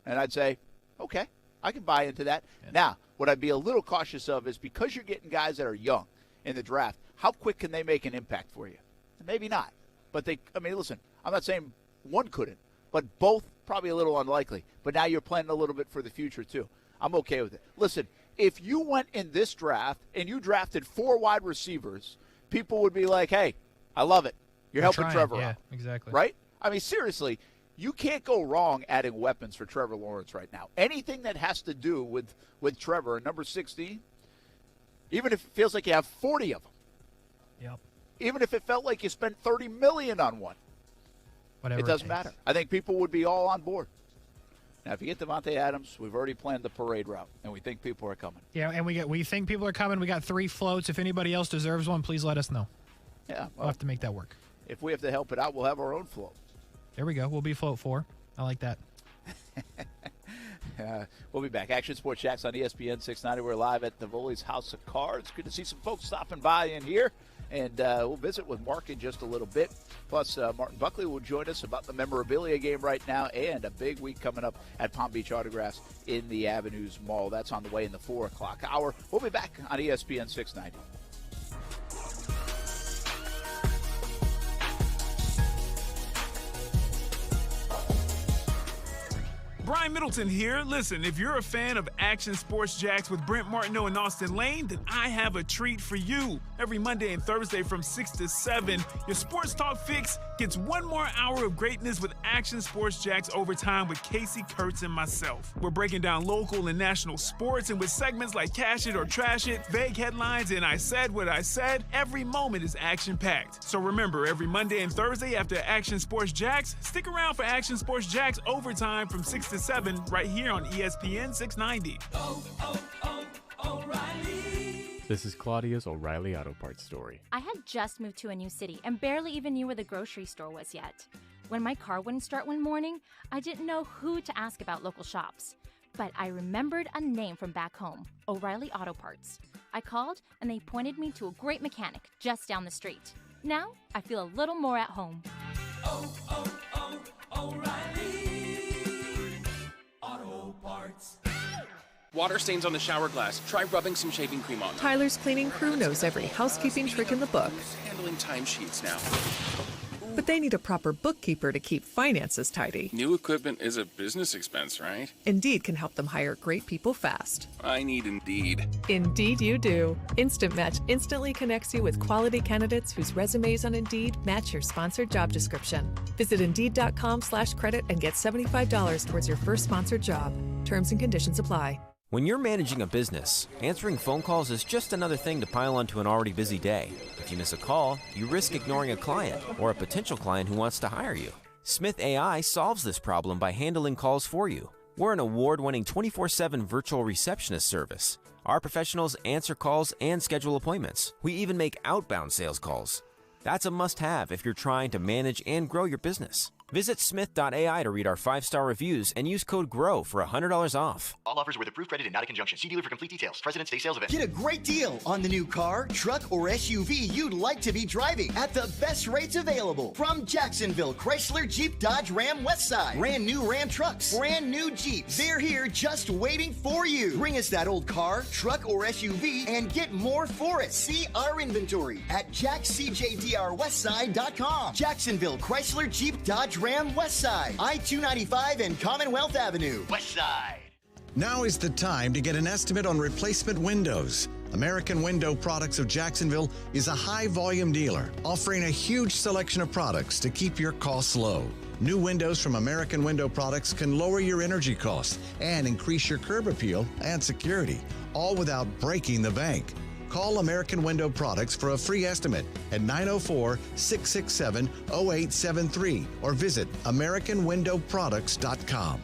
And I'd say, okay, I can buy into that. Yeah. Now, what I'd be a little cautious of is because you're getting guys that are young in the draft, how quick can they make an impact for you? Maybe not. But listen, I'm not saying one couldn't, but both probably a little unlikely. But now you're planning a little bit for the future, too. I'm okay with it. Listen, if you went in this draft and you drafted 4 wide receivers, people would be like, hey, I love it. You're helping Trevor out. Yeah, exactly. Right? I mean, seriously, you can't go wrong adding weapons for Trevor Lawrence right now. Anything that has to do with Trevor, number 16, even if it feels like you have 40 of them. Yep. Even if it felt like you spent $30 million on one. Whatever it doesn't matter. I think people would be all on board. Now, if you get Devontae Adams, we've already planned the parade route, and we think people are coming. Yeah, and we think people are coming. We got 3 floats. If anybody else deserves one, please let us know. Yeah. We'll have to make that work. If we have to help it out, we'll have our own float. There we go. We'll be float 4. I like that. We'll be back. Action Sports Jacks on ESPN 690. We're live at DAVOLI'S House of Cards. Good to see some folks stopping by in here. And we'll visit with Mark in just a little bit. Plus, Martin Buckley will join us about the memorabilia game right now and a big week coming up at Palm Beach Autographs in the Avenues Mall. That's on the way in the 4 o'clock hour. We'll be back on ESPN 690. Brian Middleton here. Listen, if you're a fan of Action Sports Jacks with Brent Martineau and Austin Lane, then I have a treat for you. Every Monday and Thursday from 6 to 7, your sports talk fix gets one more hour of greatness with Action Sports Jacks Overtime with Casey Kurtz and myself. We're breaking down local and national sports, and with segments like Cash It or Trash It, vague headlines, and I Said What I Said, every moment is action-packed. So remember, every Monday and Thursday after Action Sports Jacks, stick around for Action Sports Jacks Overtime from 6 to 7 right here on ESPN 690. O'Reilly. This is Claudia's O'Reilly Auto Parts story. I had just moved to a new city and barely even knew where the grocery store was yet. When my car wouldn't start one morning, I didn't know who to ask about local shops. But I remembered a name from back home, O'Reilly Auto Parts. I called and they pointed me to a great mechanic just down the street. Now I feel a little more at home. O'Reilly Auto Parts. Water stains on the shower glass. Try rubbing some shaving cream on them. Tyler's cleaning crew knows every housekeeping trick in the book. Handling timesheets now. But they need a proper bookkeeper to keep finances tidy. New equipment is a business expense, right? Indeed can help them hire great people fast. I need Indeed. Indeed you do. Instant Match instantly connects you with quality candidates whose resumes on Indeed match your sponsored job description. Visit Indeed.com/credit and get $75 towards your first sponsored job. Terms and conditions apply. When you're managing a business, answering phone calls is just another thing to pile onto an already busy day. If you miss a call, you risk ignoring a client or a potential client who wants to hire you. Smith AI solves this problem by handling calls for you. We're an award-winning 24/7 virtual receptionist service. Our professionals answer calls and schedule appointments. We even make outbound sales calls. That's a must-have if you're trying to manage and grow your business. Visit smith.ai to read our 5-star reviews and use code GROW for $100 off. All offers with approved credit and not a conjunction. See dealer for complete details. President's Day sales event. Get a great deal on the new car, truck, or SUV you'd like to be driving at the best rates available. From Jacksonville, Chrysler, Jeep, Dodge, Ram, Westside. Brand new Ram trucks. Brand new Jeeps. They're here just waiting for you. Bring us that old car, truck, or SUV and get more for it. See our inventory at jackcjdrwestside.com. Jacksonville, Chrysler, Jeep, Dodge, Ram, Westside. I-295 and Commonwealth Avenue. Westside. Now is the time to get an estimate on replacement windows. American Window Products of Jacksonville is a high-volume dealer offering a huge selection of products to keep your costs low. New windows from American Window Products can lower your energy costs and increase your curb appeal and security, all without breaking the bank. Call American Window Products for a free estimate at 904-667-0873 or visit AmericanWindowProducts.com.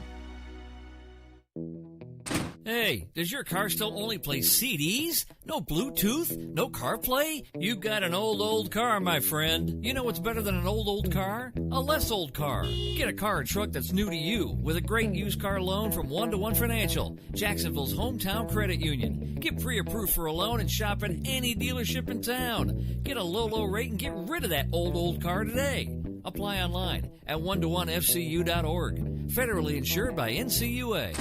Hey, does your car still only play CDs? No Bluetooth? No CarPlay? You got an old car, my friend. You know what's better than an old car? A less old car. Get a car or truck that's new to you with a great used car loan from 1-to-1 Financial, Jacksonville's hometown credit union. Get pre-approved for a loan and shop at any dealership in town. Get a low rate and get rid of that old car today. Apply online at 1to1fcu.org. Federally insured by NCUA.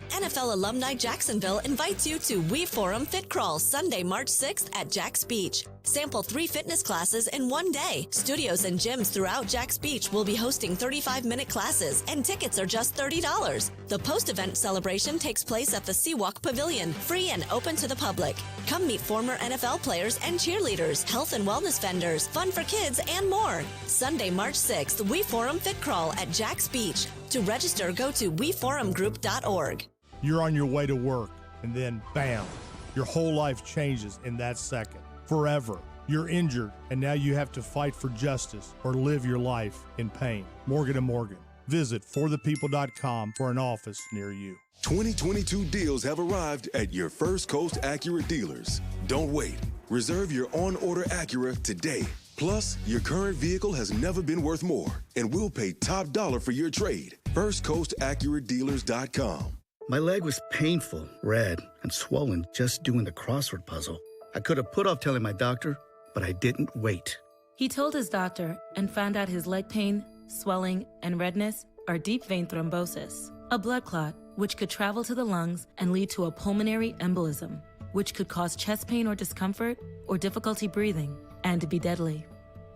NFL Alumni Jacksonville invites you to We Forum Fit Crawl Sunday, March 6th at Jack's Beach. Sample 3 fitness classes in one day. Studios and gyms throughout Jack's Beach will be hosting 35-minute classes, and tickets are just $30. The post-event celebration takes place at the Seawalk Pavilion, free and open to the public. Come meet former NFL players and cheerleaders, health and wellness vendors, fun for kids, and more. Sunday, March 6th, We Forum Fit Crawl at Jack's Beach. To register, go to weforumgroup.org. You're on your way to work, and then, bam, your whole life changes in that second. Forever. You're injured, and now you have to fight for justice or live your life in pain. Morgan & Morgan. Visit forthepeople.com for an office near you. 2022 deals have arrived at your First Coast Acura dealers. Don't wait. Reserve your on-order Acura today. Plus, your current vehicle has never been worth more, and we'll pay top dollar for your trade. FirstCoastAcuraDealers.com. My leg was painful, red, and swollen just doing the crossword puzzle. I could have put off telling my doctor, but I didn't wait. He told his doctor and found out his leg pain, swelling, and redness are deep vein thrombosis, a blood clot which could travel to the lungs and lead to a pulmonary embolism, which could cause chest pain or discomfort or difficulty breathing and be deadly.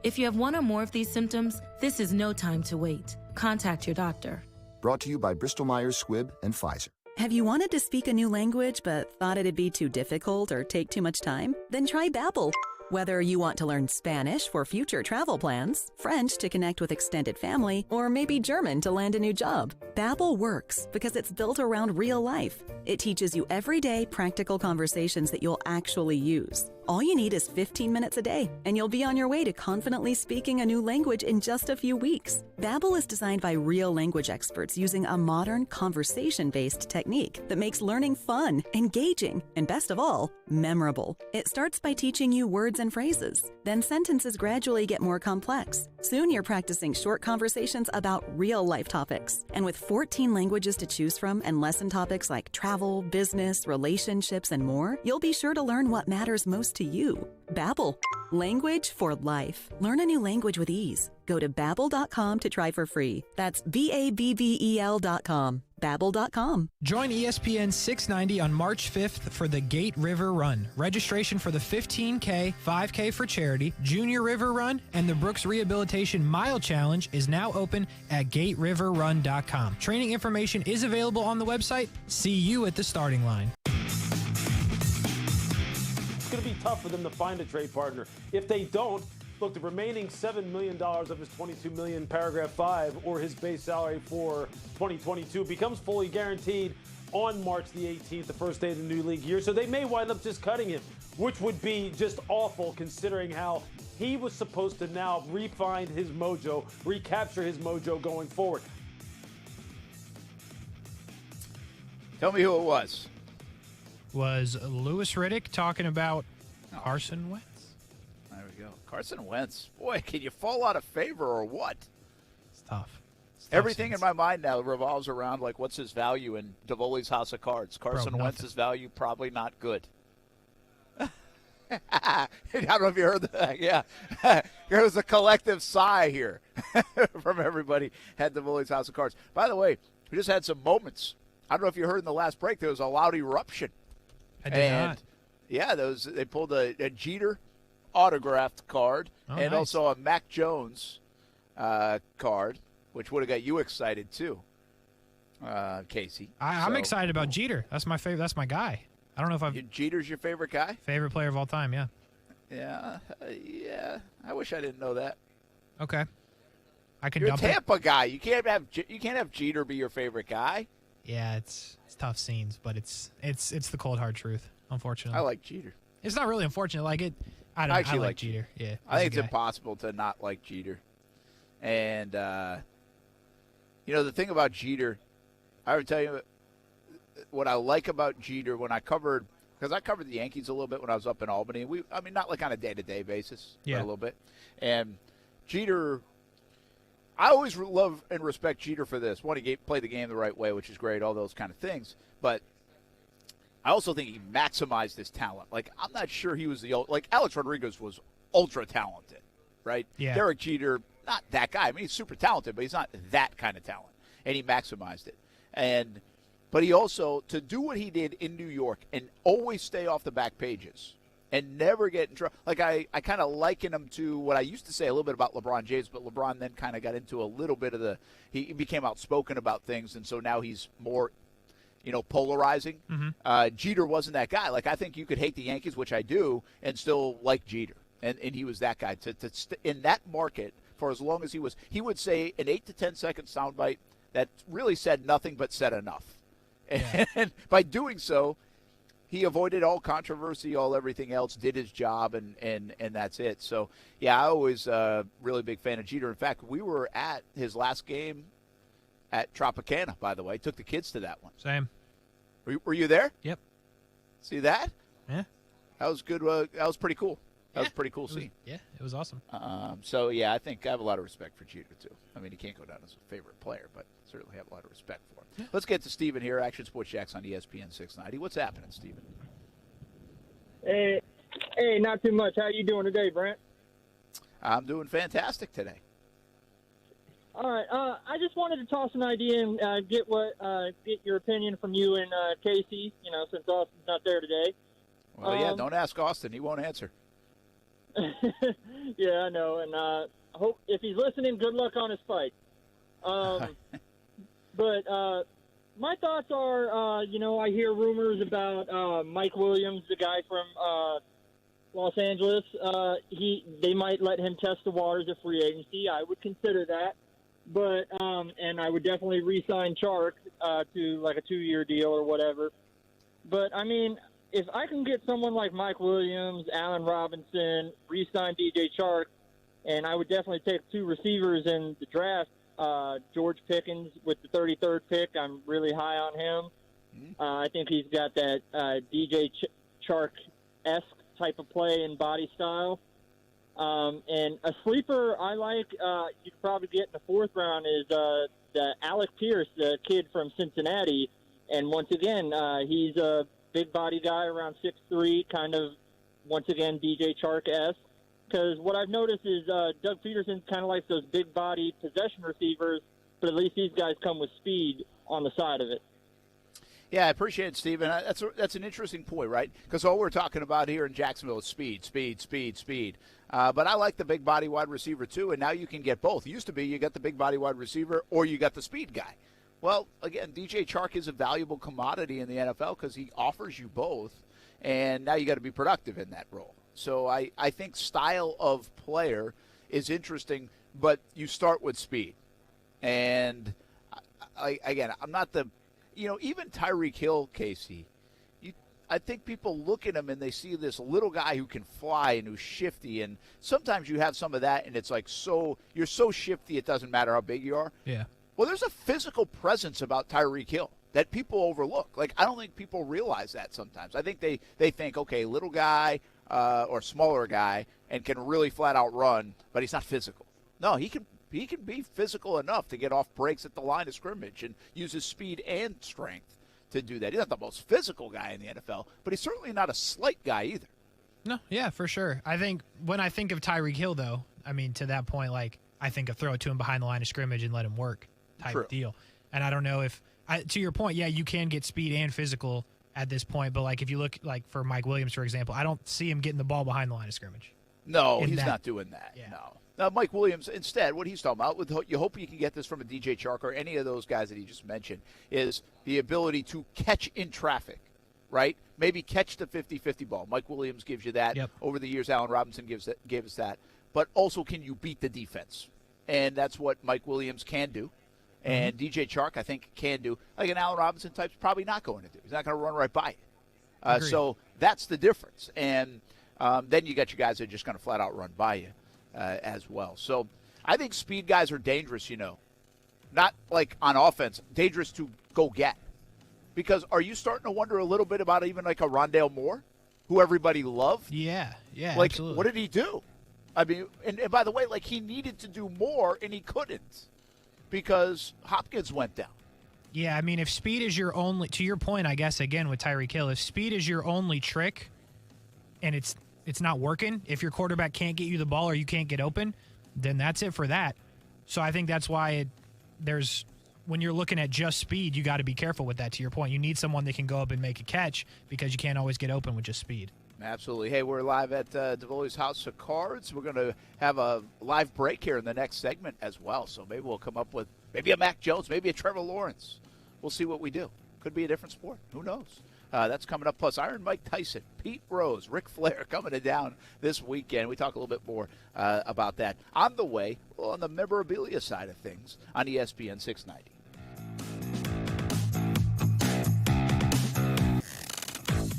If you have one or more of these symptoms, this is no time to wait. Contact your doctor. Brought to you by Bristol-Myers Squibb and Pfizer. Have you wanted to speak a new language but thought it'd be too difficult or take too much time? Then try Babbel. Whether you want to learn Spanish for future travel plans, French to connect with extended family, or maybe German to land a new job, Babbel works because it's built around real life. It teaches you everyday practical conversations that you'll actually use. All you need is 15 minutes a day, and you'll be on your way to confidently speaking a new language in just a few weeks. Babbel is designed by real language experts using a modern, conversation-based technique that makes learning fun, engaging, and best of all, memorable. It starts by teaching you words and phrases. Then sentences gradually get more complex. Soon you're practicing short conversations about real-life topics. And with 14 languages to choose from and lesson topics like travel, business, relationships, and more, you'll be sure to learn what matters most to you. Babbel, language for life. Learn a new language with ease. Go to Babbel.com to try for free. That's Babbel.com. Babbel.com. Join ESPN 690 on March 5th for the Gate River Run. Registration for the 15K, 5K for charity, Junior River Run, and the Brooks Rehabilitation Mile Challenge is now open at GateRiverRun.com. Training information is available on the website. See you at the starting line. It's going to be tough for them to find a trade partner. If they don't, look, the remaining $7 million of his $22 million paragraph 5 or his base salary for 2022 becomes fully guaranteed on March the 18th, the first day of the new league year. So they may wind up just cutting him, which would be just awful considering how he was supposed to now re-find his mojo, recapture his mojo going forward. Tell me who it was. Was Louis Riddick talking about Carson Wentz? There we go. Carson Wentz. Boy, can you fall out of favor or what? It's tough. Everything in my mind now revolves around, like, what's his value in DAVOLI'S House of Cards? Carson Wentz's value, probably not good. I don't know if you heard that. Yeah. There was a collective sigh here from everybody at DAVOLI'S House of Cards. By the way, we just had some moments. I don't know if you heard in the last break, there was a loud eruption. I did not. Yeah, they pulled a Jeter autographed card and nice. also a Mac Jones card, which would have got you excited too, Casey. I'm excited about Jeter. That's my favorite. That's my guy. I don't know if Jeter's your favorite guy? Favorite player of all time, yeah. Yeah, yeah. I wish I didn't know that. Okay. I can You're a dump Tampa guy. You can't have Jeter be your favorite guy. Yeah, it's tough scenes, but it's the cold hard truth, unfortunately. I like Jeter. It's not really unfortunate. Like it, I like Jeter. Yeah, I think it's impossible to not like Jeter. And the thing about Jeter, I would tell you what I like about Jeter when I covered the Yankees a little bit when I was up in Albany. Not like on a day-to-day basis, but a little bit. And Jeter, I always love and respect Jeter for this. One, he played the game the right way, which is great, all those kind of things. But I also think he maximized his talent. Like, I'm not sure he was Alex Rodriguez was ultra talented, right? Yeah. Derek Jeter, not that guy. I mean, he's super talented, but he's not that kind of talent. And he maximized it. But he also, to do what he did in New York and always stay off the back pages and never get in trouble. Like, I kind of liken him to what I used to say a little bit about LeBron James, but LeBron then kind of got into a little bit of he became outspoken about things, and so now he's more, polarizing. Mm-hmm. Jeter wasn't that guy. Like, I think you could hate the Yankees, which I do, and still like Jeter. And he was that guy. In that market, for as long as he would say an 8 to 10 second soundbite that really said nothing but said enough. Yeah. And by doing so, he avoided all controversy, all everything else, did his job, and that's it. So, yeah, I always really big fan of Jeter. In fact, we were at his last game at Tropicana, by the way. Took the kids to that one. Same. Were you there? Yep. See that? Yeah. That was good. That was pretty cool. That was a pretty cool scene. Yeah, it was awesome. So, yeah, I think I have a lot of respect for Jeter, too. I mean, he can't go down as a favorite player, but certainly have a lot of respect for him. Yeah. Let's get to Steven here, Action Sports Jacks on ESPN 690. What's happening, Steven? Hey, not too much. How you doing today, Brent? I'm doing fantastic today. All right. I just wanted to toss an idea and get your opinion from you and Casey, since Austin's not there today. Well, yeah, don't ask Austin. He won't answer. Yeah, I know. And I hope if he's listening, good luck on his fight. But my thoughts are, I hear rumors about Mike Williams, the guy from Los Angeles. They might let him test the waters of free agency. I would consider that. But and I would definitely re-sign Chark to like a 2-year deal or whatever. But, I mean, if I can get someone like Mike Williams, Allen Robinson, re-sign DJ Chark, and I would definitely take 2 receivers in the draft, George Pickens with the 33rd pick. I'm really high on him. I think he's got that DJ Chark-esque type of play and body style. And a sleeper I like, you could probably get in the 4th round, is the Alec Pierce, the kid from Cincinnati. And once again, he's a big body guy around 6'3", kind of, once again, DJ Chark-esque. Because what I've noticed is Doug Peterson's kind of like those big body possession receivers, but at least these guys come with speed on the side of it. Yeah, I appreciate it, Steve. And that's an interesting point, right? Because all we're talking about here in Jacksonville is speed. But I like the big body wide receiver, too, and now you can get both. It used to be you got the big body wide receiver or you got the speed guy. Well, again, DJ Chark is a valuable commodity in the NFL because he offers you both, and now you got to be productive in that role. So I think style of player is interesting, but you start with speed. And, I'm not the – even Tyreek Hill, Casey, I think people look at him and they see this little guy who can fly and who's shifty, and sometimes you have some of that, and it's like you're so shifty it doesn't matter how big you are. Yeah. Well, there's a physical presence about Tyreek Hill that people overlook. Like, I don't think people realize that sometimes. I think they think, okay, little guy or smaller guy and can really flat out run, but he's not physical. No, he can be physical enough to get off breaks at the line of scrimmage and use his speed and strength to do that. He's not the most physical guy in the NFL, but he's certainly not a slight guy either. No, yeah, for sure. I think when I think of Tyreek Hill, though, I mean, to that point, like, I think of throw it to him behind the line of scrimmage and let him work type deal. And I don't know if, to your point, yeah, you can get speed and physical at this point, but, like, if you look, like, for Mike Williams, for example, I don't see him getting the ball behind the line of scrimmage. No, he's not doing that, no. Now, Mike Williams, instead, what he's talking about, you hope you can get this from a DJ Chark or any of those guys that he just mentioned, is the ability to catch in traffic, right? Maybe catch the 50-50 ball. Mike Williams gives you that. Yep. Over the years, Allen Robinson gives us that. But also, can you beat the defense? And that's what Mike Williams can do. And DJ Chark, I think, can do. Like an Allen Robinson type's probably not going to do. He's not going to run right by you. So that's the difference. And then you got your guys that are just going to flat out run by you. As well. So I think speed guys are dangerous, not like on offense, dangerous to go get. Because are you starting to wonder a little bit about even like a Rondale Moore, who everybody loved? Yeah, like, absolutely. What did he do? I mean, and by the way, like, he needed to do more and he couldn't because Hopkins went down. Yeah, I mean, if speed is your only, to your point, I guess, again, with Tyreek Hill, if speed is your only trick and it's not working, if your quarterback can't get you the ball or you can't get open, then that's it for that. So I think that's why when you're looking at just speed, you got to be careful with that, to your point. You need someone that can go up and make a catch because you can't always get open with just speed. Absolutely. Hey, we're live at DAVOLI'S House of Cards. We're going to have a live break here in the next segment as well. So maybe we'll come up with maybe a Mac Jones, maybe a Trevor Lawrence. We'll see what we do. Could be a different sport. Who knows? That's coming up. Plus, Iron Mike Tyson, Pete Rose, Ric Flair coming down this weekend. We talk a little bit more about that on the way, on the memorabilia side of things on ESPN 690.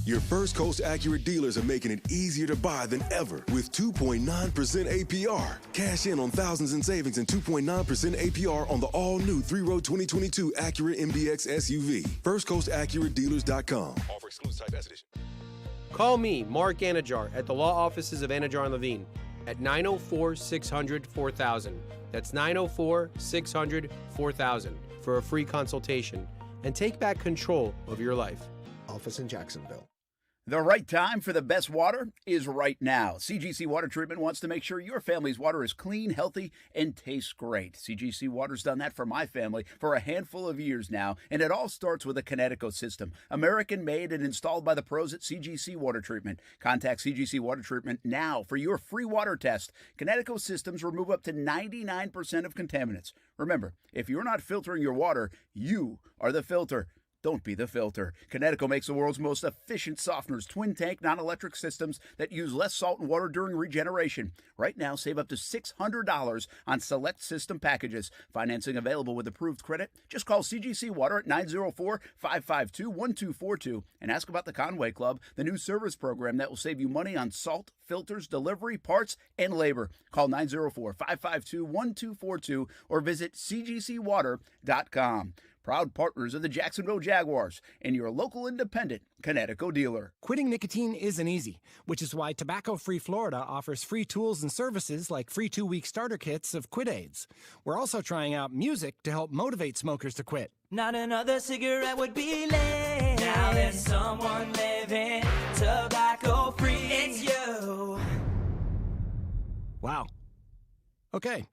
Your First Coast Accurate dealers are making it easier to buy than ever with 2.9% APR. Cash in on thousands in savings and 2.9% APR on the all-new 3-row 2022 Accurate MDX SUV. FirstCoastAccurateDealers.com. Offer exclusive type S edition. Call me, Mark Anajar, at the law offices of Anajar & Levine at 904-600-4000. That's 904-600-4000 for a free consultation and take back control of your life. Office in Jacksonville. The right time for the best water is right now. CGC Water Treatment wants to make sure your family's water is clean, healthy, and tastes great. CGC Water's done that for my family for a handful of years now, and it all starts with a Connecticut system. American-made and installed by the pros at CGC Water Treatment. Contact CGC Water Treatment now for your free water test. Connecticut systems remove up to 99% of contaminants. Remember, if you're not filtering your water, you are the filter. Don't be the filter. Connecticut makes the world's most efficient softeners, twin-tank, non-electric systems that use less salt and water during regeneration. Right now, save up to $600 on select system packages. Financing available with approved credit. Just call CGC Water at 904-552-1242 and ask about the Conway Club, the new service program that will save you money on salt, filters, delivery, parts, and labor. Call 904-552-1242 or visit cgcwater.com. Proud partners of the Jacksonville Jaguars and your local independent Connecticut dealer. Quitting nicotine isn't easy, which is why Tobacco Free Florida offers free tools and services like free 2-week starter kits of quit aids. We're also trying out music to help motivate smokers to quit. Not another cigarette would be lame. Now there's someone living tobacco free. It's you. Wow. Okay.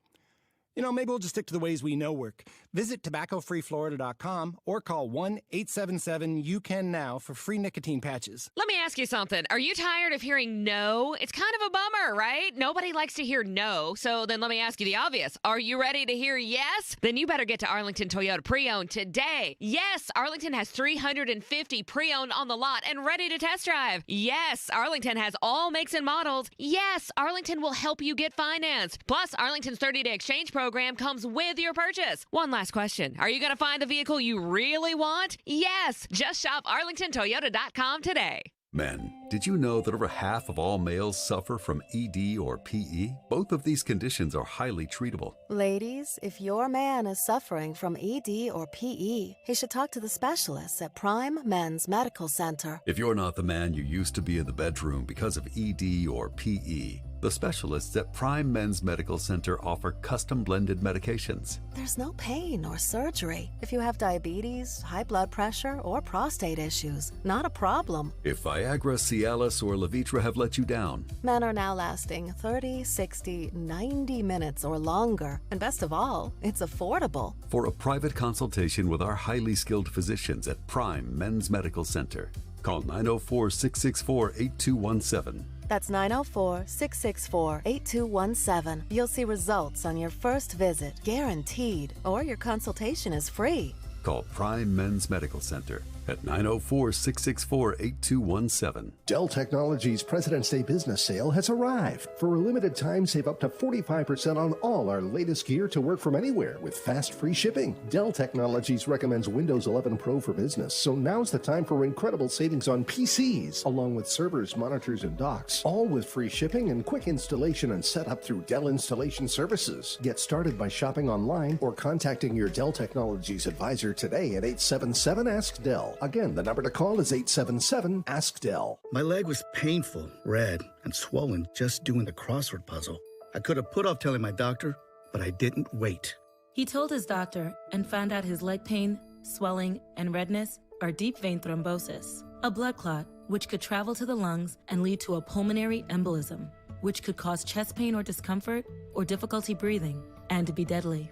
Maybe we'll just stick to the ways we know work. Visit tobaccofreeflorida.com or call 1-877-YOU-CAN-NOW for free nicotine patches. Let me ask you something. Are you tired of hearing no? It's kind of a bummer, right? Nobody likes to hear no. So then let me ask you the obvious. Are you ready to hear yes? Then you better get to Arlington Toyota Pre-Owned today. Yes, Arlington has 350 pre-owned on the lot and ready to test drive. Yes, Arlington has all makes and models. Yes, Arlington will help you get financed. Plus, Arlington's 30-day exchange program comes with your purchase. One last question. Are you going to find the vehicle you really want? Yes. Just shop arlingtontoyota.com today. Men, did you know that over half of all males suffer from ED or PE? Both of these conditions are highly treatable. Ladies, if your man is suffering from ED or PE, he should talk to the specialists at Prime Men's Medical Center. If you're not the man you used to be in the bedroom because of ED or PE, the specialists at Prime Men's Medical Center offer custom-blended medications. There's no pain or surgery. If you have diabetes, high blood pressure, or prostate issues, not a problem. If Viagra, Cialis, or Levitra have let you down, Men are now lasting 30, 60, 90 minutes or longer. And best of all, it's affordable. for a private consultation with our highly skilled physicians at Prime Men's Medical Center, call 904-664-8217. That's 904-664-8217. You'll see results on your first visit, guaranteed, or your consultation is free. Call Prime Men's Medical Center at 904-664-8217. Dell Technologies President's Day business sale has arrived. For a limited time, save up to 45% on all our latest gear to work from anywhere with fast free shipping. Dell Technologies recommends Windows 11 Pro for business, so now's the time for incredible savings on PCs, along with servers, monitors, and docks, all with free shipping and quick installation and setup through Dell Installation Services. Get started by shopping online or contacting your Dell Technologies advisor today at 877-ASK-DELL. Again, the number to call is 877-ASK-DELL. My leg was painful, red, and swollen just doing the crossword puzzle. I could have put off telling my doctor, but I didn't wait. He told his doctor and found out his leg pain, swelling, and redness are deep vein thrombosis, a blood clot which could travel to the lungs and lead to a pulmonary embolism, which could cause chest pain or discomfort or difficulty breathing and be deadly.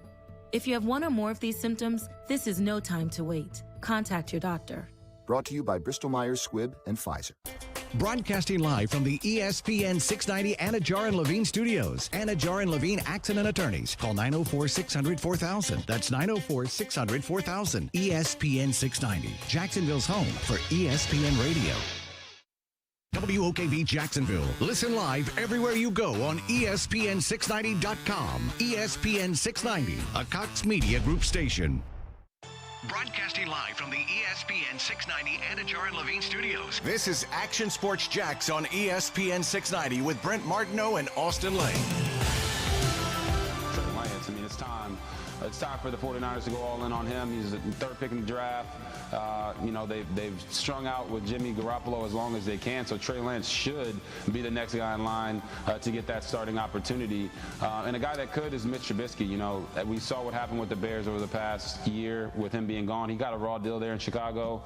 If you have one or more of these symptoms, this is no time to wait. Contact your doctor. Brought to you by Bristol-Myers Squibb and Pfizer. Broadcasting live from the ESPN 690 Anajar and Levine studios. Anajar and Levine Accident Attorneys. Call 904-600-4000. That's 904-600-4000. ESPN 690. Jacksonville's home for ESPN Radio. WOKV Jacksonville. Listen live everywhere you go on ESPN690.com. ESPN 690, a Cox Media Group station. Broadcasting live from the ESPN 690 Anajar and Levine studios. This is Action Sports Jacks on ESPN 690 with Brent Martineau and Austin Lane. Lance, it's time it's time for the 49ers to go all in on him. He's the third pick in the draft. They've strung out with Jimmy Garoppolo as long as they can, so Trey Lance should be the next guy in line to get that starting opportunity. And a guy that could is Mitch Trubisky. We saw what happened with the Bears over the past year with him being gone. He got a raw deal there in Chicago,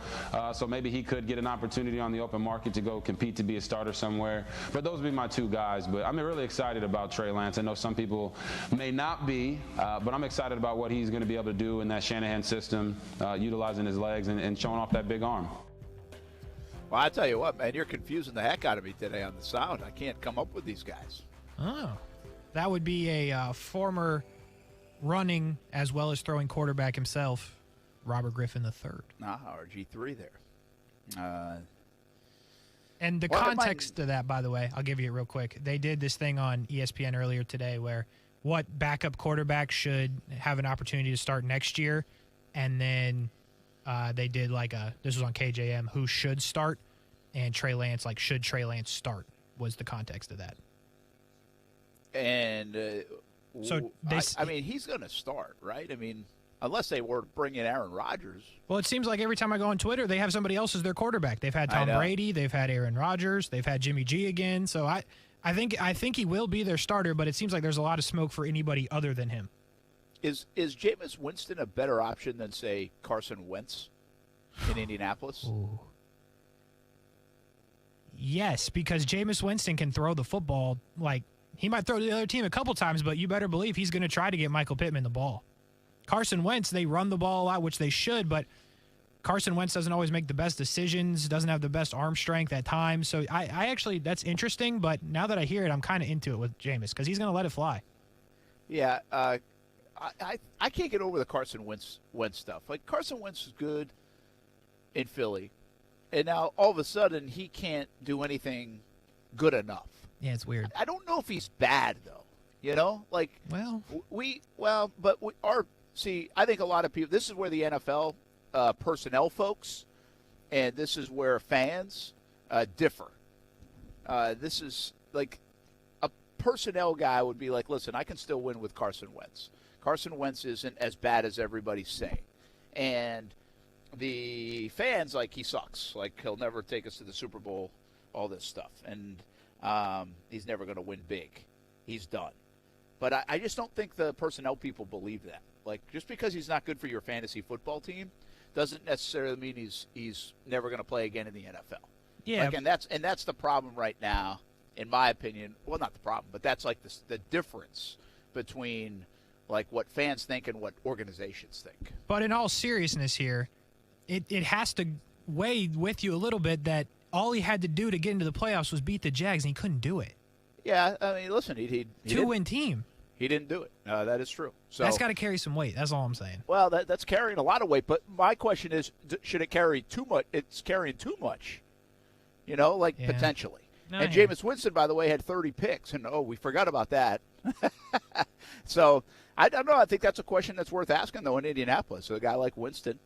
so maybe he could get an opportunity on the open market to go compete to be a starter somewhere. But those would be my two guys. But I'm really excited about Trey Lance. I know some people may not be, but I'm excited about what he's going to be able to do in that Shanahan system, utilizing his legs and showing off that big arm. Well, I tell you what, man, you're confusing the heck out of me today on the sound. I can't come up with these guys. Oh, that would be a former running as well as throwing quarterback himself, Robert Griffin III. RG3 there. And the context to that, by the way, I'll give you it real quick. They did this thing on ESPN earlier today where what backup quarterback should have an opportunity to start next year, and then they did this was on KJM, who should start, and Trey Lance, should Trey Lance start was the context of that. And he's going to start, right? I mean, unless they were to bring in Aaron Rodgers. Well, it seems like every time I go on Twitter, they have somebody else as their quarterback. They've had Tom Brady, they've had Aaron Rodgers, they've had Jimmy G again. So I think he will be their starter, but it seems like there's a lot of smoke for anybody other than him. Is Jameis Winston a better option than, say, Carson Wentz in Indianapolis? Ooh. Yes, because Jameis Winston can throw the football. He might throw to the other team a couple times, but you better believe he's going to try to get Michael Pittman the ball. Carson Wentz, they run the ball a lot, which they should, but Carson Wentz doesn't always make the best decisions, doesn't have the best arm strength at times. So I actually, that's interesting, but now that I hear it, I'm kind of into it with Jameis because he's going to let it fly. Yeah, I can't get over the Carson Wentz stuff. Carson Wentz is good in Philly, and now all of a sudden he can't do anything good enough. Yeah, it's weird. I don't know if he's bad though. I think a lot of people. This is where the NFL personnel folks, and this is where fans differ. This is a personnel guy would be like, listen, I can still win with Carson Wentz. Carson Wentz isn't as bad as everybody's saying. And the fans, he sucks. He'll never take us to the Super Bowl, all this stuff. And he's never going to win big. He's done. But I just don't think the personnel people believe that. Just because he's not good for your fantasy football team doesn't necessarily mean he's never going to play again in the NFL. Yeah. And that's the problem right now, in my opinion. Well, not the problem, but that's the difference between what fans think and what organizations think. But in all seriousness here, it has to weigh with you a little bit that all he had to do to get into the playoffs was beat the Jags, and he couldn't do it. Yeah, I mean, listen, he two-win team. He didn't do it. That is true. So that's got to carry some weight. That's all I'm saying. Well, that's carrying a lot of weight. But my question is, should it carry too much? It's carrying too much, potentially. And Jameis Winston, by the way, had 30 picks. And, we forgot about that. So, I don't know. I think that's a question that's worth asking, though, in Indianapolis. So a guy like Winston,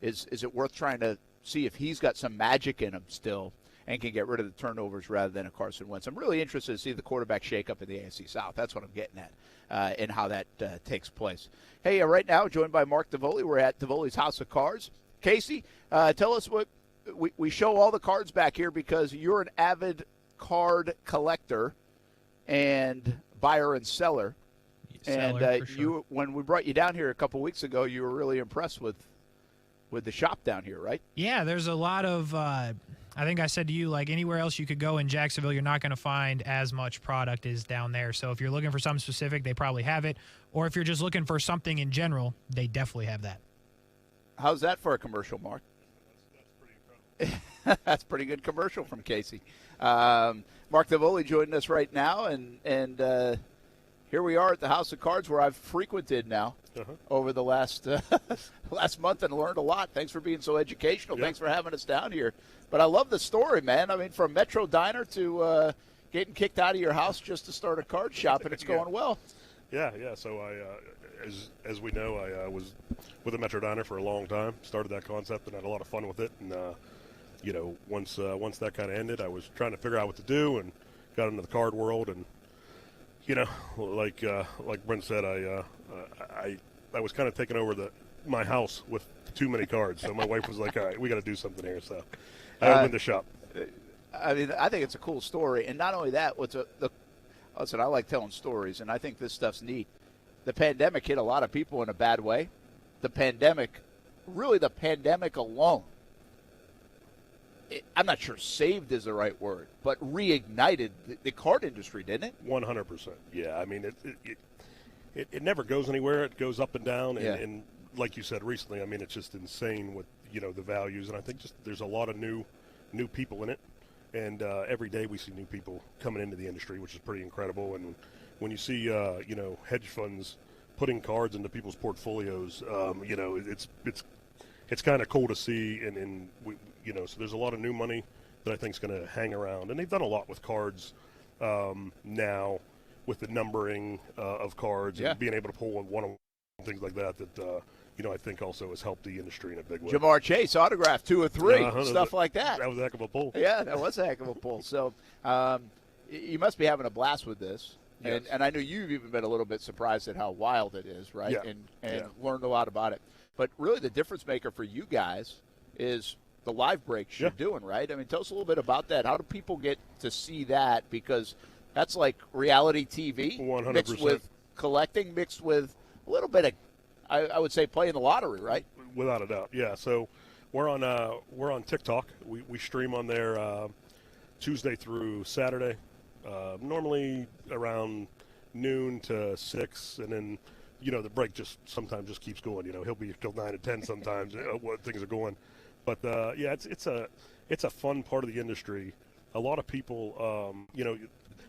is it worth trying to see if he's got some magic in him still and can get rid of the turnovers rather than a Carson Wentz? I'm really interested to see the quarterback shakeup in the AFC South. That's what I'm getting at, and how that takes place. Hey, right now, joined by Mark DeVoli. We're at DeVoli's House of Cards. Casey, tell us what we show all the cards back here because you're an avid card collector and buyer and seller. And sure. When we brought you down here a couple weeks ago, you were really impressed with the shop down here, right? Yeah, there's a lot of I think I said to you, anywhere else you could go in Jacksonville, you're not going to find as much product as down there. So if you're looking for something specific, they probably have it. Or if you're just looking for something in general, they definitely have that. How's that for a commercial, Mark? That's pretty incredible. That's a pretty good commercial from Casey. Mark DeVoli joining us right now, and here we are at the House of Cards where I've frequented now over the last month and learned a lot. Thanks for being so educational. Thanks for having us down here. But I love the story, man. I mean, from Metro Diner to getting kicked out of your house just to start a card shop, and it's going well. Yeah. So as we know, I was with the Metro Diner for a long time. Started that concept and had a lot of fun with it. And once that kind of ended, I was trying to figure out what to do and got into the card world. And like Brent said, I was kind of taking over my house with too many cards. So my wife was like, all right, we got to do something here. So I opened the shop. I mean, I think it's a cool story. And not only that, listen, I like telling stories, and I think this stuff's neat. The pandemic hit a lot of people in a bad way. The pandemic alone, I'm not sure saved is the right word, but reignited the card industry, didn't it? 100%. Yeah, I mean, it never goes anywhere. It goes up and down, and like you said recently, I mean, it's just insane with, the values, and I think just there's a lot of new people in it, and every day we see new people coming into the industry, which is pretty incredible. And when you see, hedge funds putting cards into people's portfolios, it's kind of cool to see, and so there's a lot of new money that I think is going to hang around, and they've done a lot with cards now with the numbering of cards and being able to pull one things like that. I think also has helped the industry in a big way. Jamar Chase autograph 2 of 3, stuff like that. That was a heck of a pull. Yeah, that was a heck of a pull. So you must be having a blast with this. Yes. And I know you've even been a little bit surprised at how wild it is, right? Yeah. And learned a lot about it. But really the difference maker for you guys is the live breaks you're doing, right? I mean, tell us a little bit about that. How do people get to see that? Because that's like reality TV 100%. Mixed with collecting, mixed with a little bit of, I would say, playing the lottery, right? Without a doubt, yeah. So we're on TikTok. We stream on there Tuesday through Saturday, normally around noon to 6, and then the break sometimes just keeps going. He'll be till 9 to 10 sometimes. What things are going, but it's a fun part of the industry. A lot of people,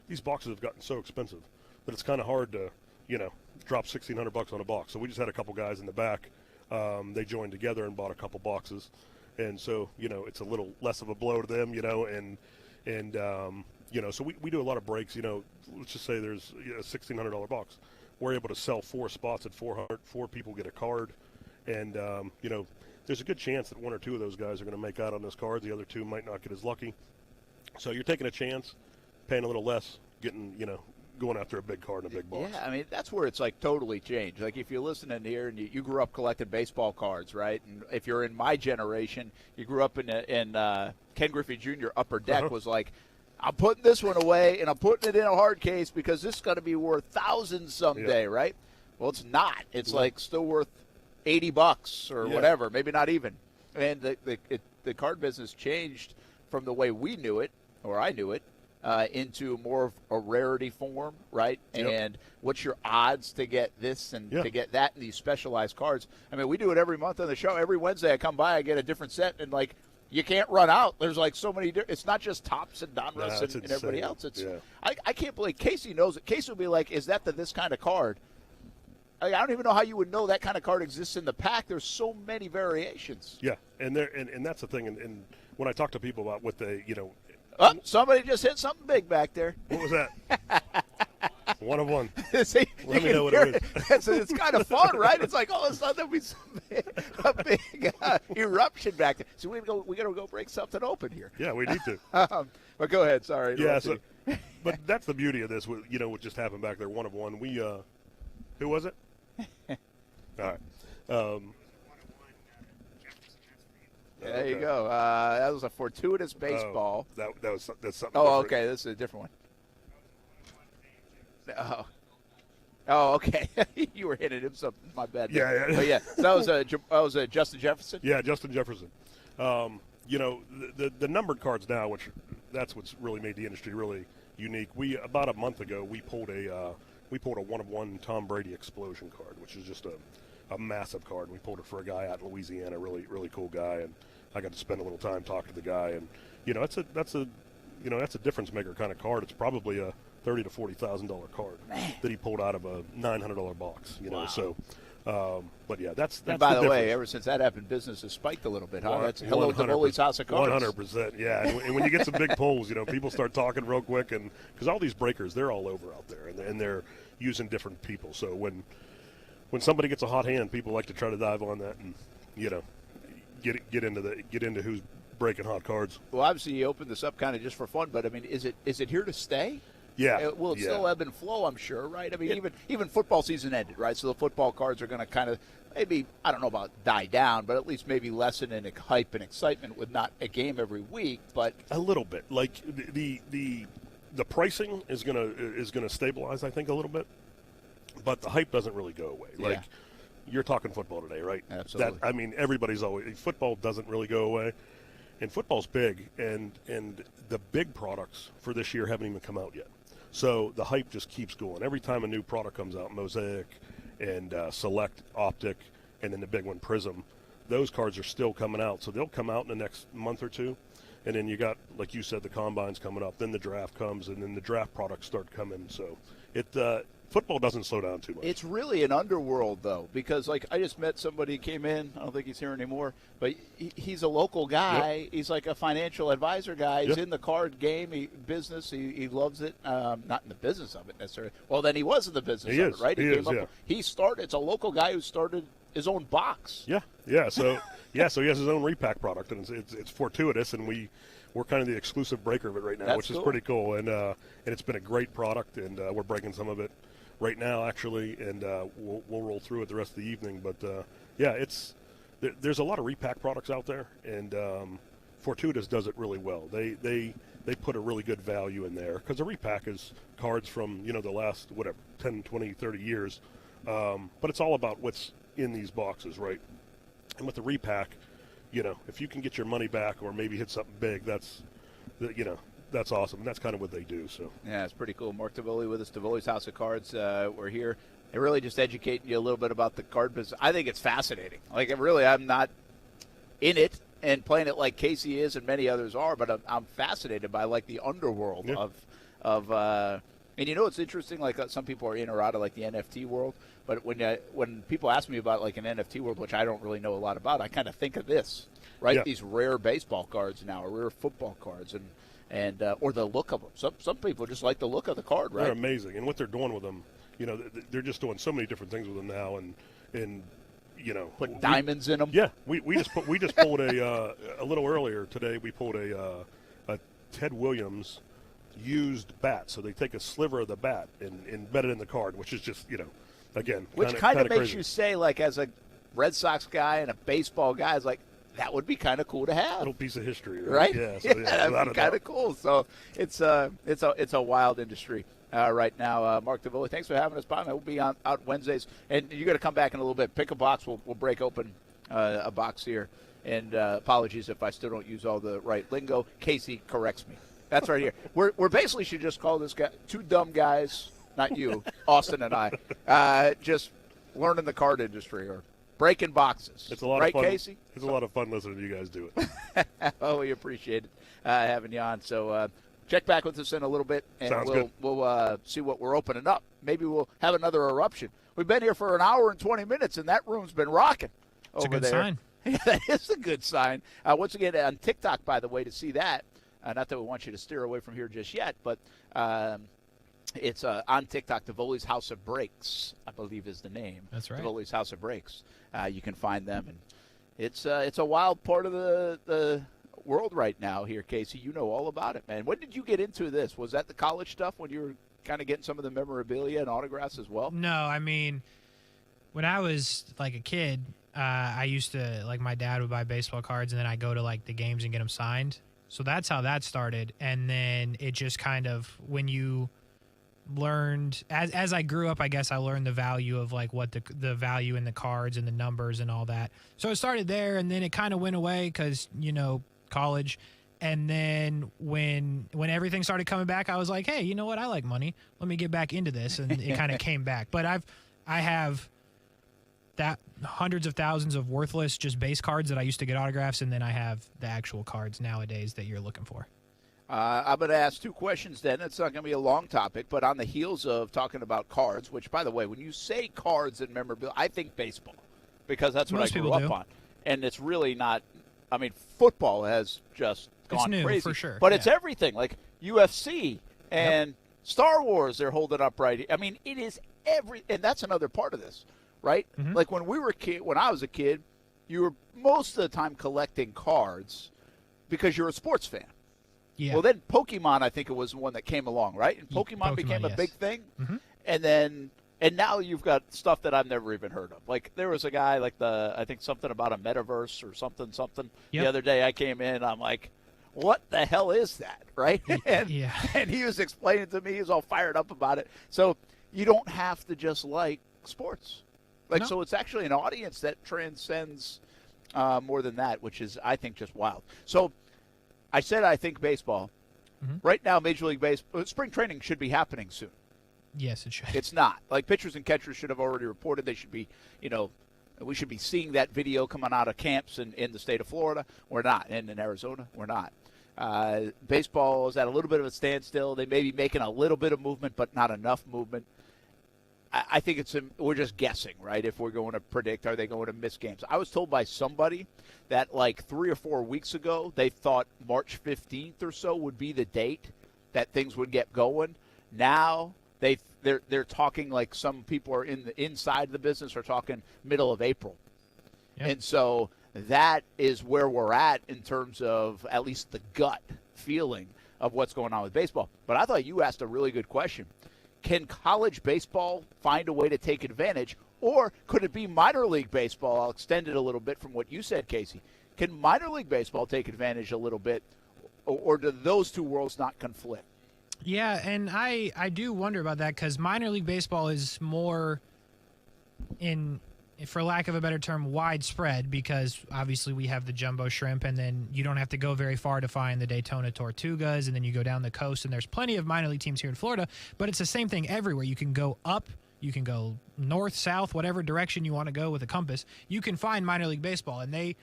these boxes have gotten so expensive that it's kind of hard to drop $1,600 on a box. So we just had a couple guys in the back. They joined together and bought a couple boxes, and so it's a little less of a blow to them, so we do a lot of breaks. Let's just say there's a $1,600 box. We're able to sell 4 spots at $400. 4 people get a card, and there's a good chance that 1 or 2 of those guys are going to make out on those cards. The other 2 might not get as lucky. So you're taking a chance, paying a little less, getting going after a big card in a big box. Yeah, I mean, that's where it's like totally changed. Like if you're listening here and you grew up collecting baseball cards, right? And if you're in my generation, you grew up in Ken Griffey Jr. Upper Deck was like, I'm putting this one away and I'm putting it in a hard case because this is going to be worth thousands someday, right? Well, it's not. It's like still worth $80 or whatever, maybe not even. And the card business changed from the way we knew it, or I knew it, into more of a rarity form, right? Yep. And what's your odds to get this and to get that in these specialized cards? I mean, we do it every month on the show. Every Wednesday I come by, I get a different set, and you can't run out. There's so many. It's not just Topps and Donruss and everybody else. I can't believe Casey knows it. Casey will be like, "Is that this kind of card?" I don't even know how you would know that kind of card exists in the pack. There's so many variations. Yeah, and that's the thing. And when I talk to people about what they, somebody just hit something big back there. What was that? 1 of 1. See, Let me know what it is. It's kind of fun, right? It's like, all of a sudden there'll be a big eruption back there. So we got to go break something open here. Yeah, we need to. But go ahead. Sorry. Yeah, but that's the beauty of this. What just happened back there. 1 of 1. We, who was it? All right. There you go. That was a fortuitous baseball. That's something. Oh, different. okay. This is a different one. Oh, okay. You were hitting him something. My bad. Yeah. But yeah. So that was Justin Jefferson. Yeah, Justin Jefferson. The numbered cards now, that's what's really made the industry really unique. About a month ago we pulled a 1 of 1 Tom Brady explosion card, which is just a massive card. We pulled it for a guy out in Louisiana, really really cool guy, and I got to spend a little time talking to the guy, and that's a difference maker kind of card. It's probably a $30,000 to $40,000 card that he pulled out of a $900 box. Wow. So. But yeah, that's and by the way, difference. ever since that happened, business has spiked a little bit. Huh? That's hello to DAVOLI'S House of Cards. 100%. Yeah, and when you get some big pulls, people start talking real quick, and because all these breakers, they're all over out there, and they're using different people. So when somebody gets a hot hand, people like to try to dive on that and get into who's breaking hot cards. Well, obviously you opened this up kind of just for fun, but I mean, is it here to stay? Yeah. It will still ebb and flow, I'm sure, right? I mean, even football season ended, right? So the football cards are going to kind of maybe, I don't know about die down, but at least maybe lessen in hype and excitement with not a game every week. But a little bit. Like the pricing is gonna stabilize, I think, a little bit. But the hype doesn't really go away. Like you're talking football today, right? Absolutely. I mean, everybody's always football doesn't really go away. And football's big, and the big products for this year haven't even come out yet. So the hype just keeps going. Every time a new product comes out, Mosaic and Select Optic, and then the big one, Prism, those cards are still coming out. So they'll come out in the next month or two. And then you got, like you said, the Combine's coming up. Then the draft comes, and then the draft products start coming. So football doesn't slow down too much. It's really an underworld, though, because, like, I just met somebody who came in. I don't think he's here anymore, but he's a local guy. Yep. He's like a financial advisor guy. He's in the card game, business. He loves it. Not in the business of it necessarily. Well, then he was in the business of it, right? He started. It's a local guy who started his own box. Yeah. So he has his own repack product, and it's fortuitous, and we're kind of the exclusive breaker of it right now, which is pretty cool. And it's been a great product, and we're breaking some of it right now, actually, and we'll roll through it the rest of the evening. But there's a lot of repack products out there, and Fortuitous does it really well. They put a really good value in there because the repack is cards from the last 10, 20, 30 years, but it's all about what's in these boxes, right? And with the repack, if you can get your money back or maybe hit something big, that's awesome. And that's kind of what they do. So yeah, it's pretty cool. Mark Davoli with us, Davoli's House of Cards. We're here and really just educating you a little bit about the card business. I think it's fascinating. Like, I'm not in it and playing it like Casey is and many others are, but I'm fascinated by like the underworld of and it's interesting. Like some people are in or out of like the NFT world, but when people ask me about like an NFT world, which I don't really know a lot about, I kind of think of this, right? These rare baseball cards now, or rare football cards, and or the look of them. Some people just like the look of the card, right? They're amazing, and what they're doing with them, they're just doing so many different things with them now, and put diamonds in them. Yeah, we just pulled a little earlier today. We pulled a Ted Williams used bat, so they take a sliver of the bat and embed it in the card, which is just again, which kind of makes crazy. You say, like, as a Red Sox guy and a baseball guy, it's like, that would be kind of cool to have. A little piece of history, right? Yeah, so, that'd be kind of cool. So it's a wild industry right now. Mark Davoli, thanks for having us by. We'll be out Wednesdays, and you're going to come back in a little bit. Pick a box. We'll break open a box here. And apologies if I still don't use all the right lingo. Casey corrects me. That's right here. We're basically should just call this guy two dumb guys, not you, Austin and I, just learning the card industry or breaking boxes. It's a lot of fun, Casey? It's a lot of fun listening to you guys do it. Oh, we appreciate it having you on. So check back with us in a little bit, and we'll see what we're opening up. Maybe we'll have another eruption. We've been here for an hour and 20 minutes, and that room's been rocking over there. It's a good sign. Yeah, that is a good sign. Once again, on TikTok, by the way, to see that. Not that we want you to steer away from here just yet, but it's on TikTok. Davoli's House of Breaks, I believe, is the name. That's right. Davoli's House of Breaks. You can find them, and it's a wild part of the world right now here, Casey. You know all about it, man. When did you get into this? Was that the college stuff when you were kind of getting some of the memorabilia and autographs as well? No, I mean, when I was like a kid, I used to, like, my dad would buy baseball cards, and then I'd go to like the games and get them signed. So that's how that started. And then it just kind of, when you learned, as I grew up, I guess I learned the value of like what the value in the cards and the numbers and all that. So it started there, and then it kind of went away because, college. And then when everything started coming back, I was like, hey, you know what? I like money. Let me get back into this. And it kind of came back. But I have that hundreds of thousands of worthless just base cards that I used to get autographs, and then I have the actual cards nowadays that you're looking for. I'm going to ask two questions then. It's not going to be a long topic, but on the heels of talking about cards, which, by the way, when you say cards and memorabilia, I think baseball, because that's what I grew up on. And it's really not – I mean, football has just gone crazy. It's for sure. But it's everything, like UFC and Star Wars they're holding up right here. I mean, it is and that's another part of this. Right? Mm-hmm. Like when I was a kid, you were most of the time collecting cards because you're a sports fan. Yeah. Well, then Pokemon, I think it was the one that came along, right? And Pokemon became a big thing. Mm-hmm. And now you've got stuff that I've never even heard of. Like there was a guy I think something about a metaverse or something. Yep. The other day I came in, I'm like, what the hell is that, right? And he was explaining to me, he was all fired up about it. So you don't have to just like sports. So it's actually an audience that transcends more than that, which is, I think, just wild. So I said I think baseball. Mm-hmm. Right now, Major League Baseball, spring training should be happening soon. Yes, it should. It's not. Like, pitchers and catchers should have already reported. They should be, we should be seeing that video coming out of camps in the state of Florida. We're not. And in Arizona, we're not. Baseball is at a little bit of a standstill. They may be making a little bit of movement, but not enough movement. I think we're just guessing, right, if we're going to predict, are they going to miss games? I was told by somebody that like 3 or 4 weeks ago, they thought March 15th or so would be the date that things would get going. Now they're talking like some people are inside the business are talking middle of April. Yep. And so that is where we're at in terms of at least the gut feeling of what's going on with baseball. But I thought you asked a really good question. Can college baseball find a way to take advantage, or could it be minor league baseball? I'll extend it a little bit from what you said, Casey. Can minor league baseball take advantage a little bit, or do those two worlds not conflict? Yeah, and I do wonder about that because minor league baseball is more for lack of a better term, widespread because obviously we have the jumbo shrimp and then you don't have to go very far to find the Daytona Tortugas and then you go down the coast and there's plenty of minor league teams here in Florida, but it's the same thing everywhere. You can go up, you can go north, south, whatever direction you want to go with a compass. You can find minor league baseball and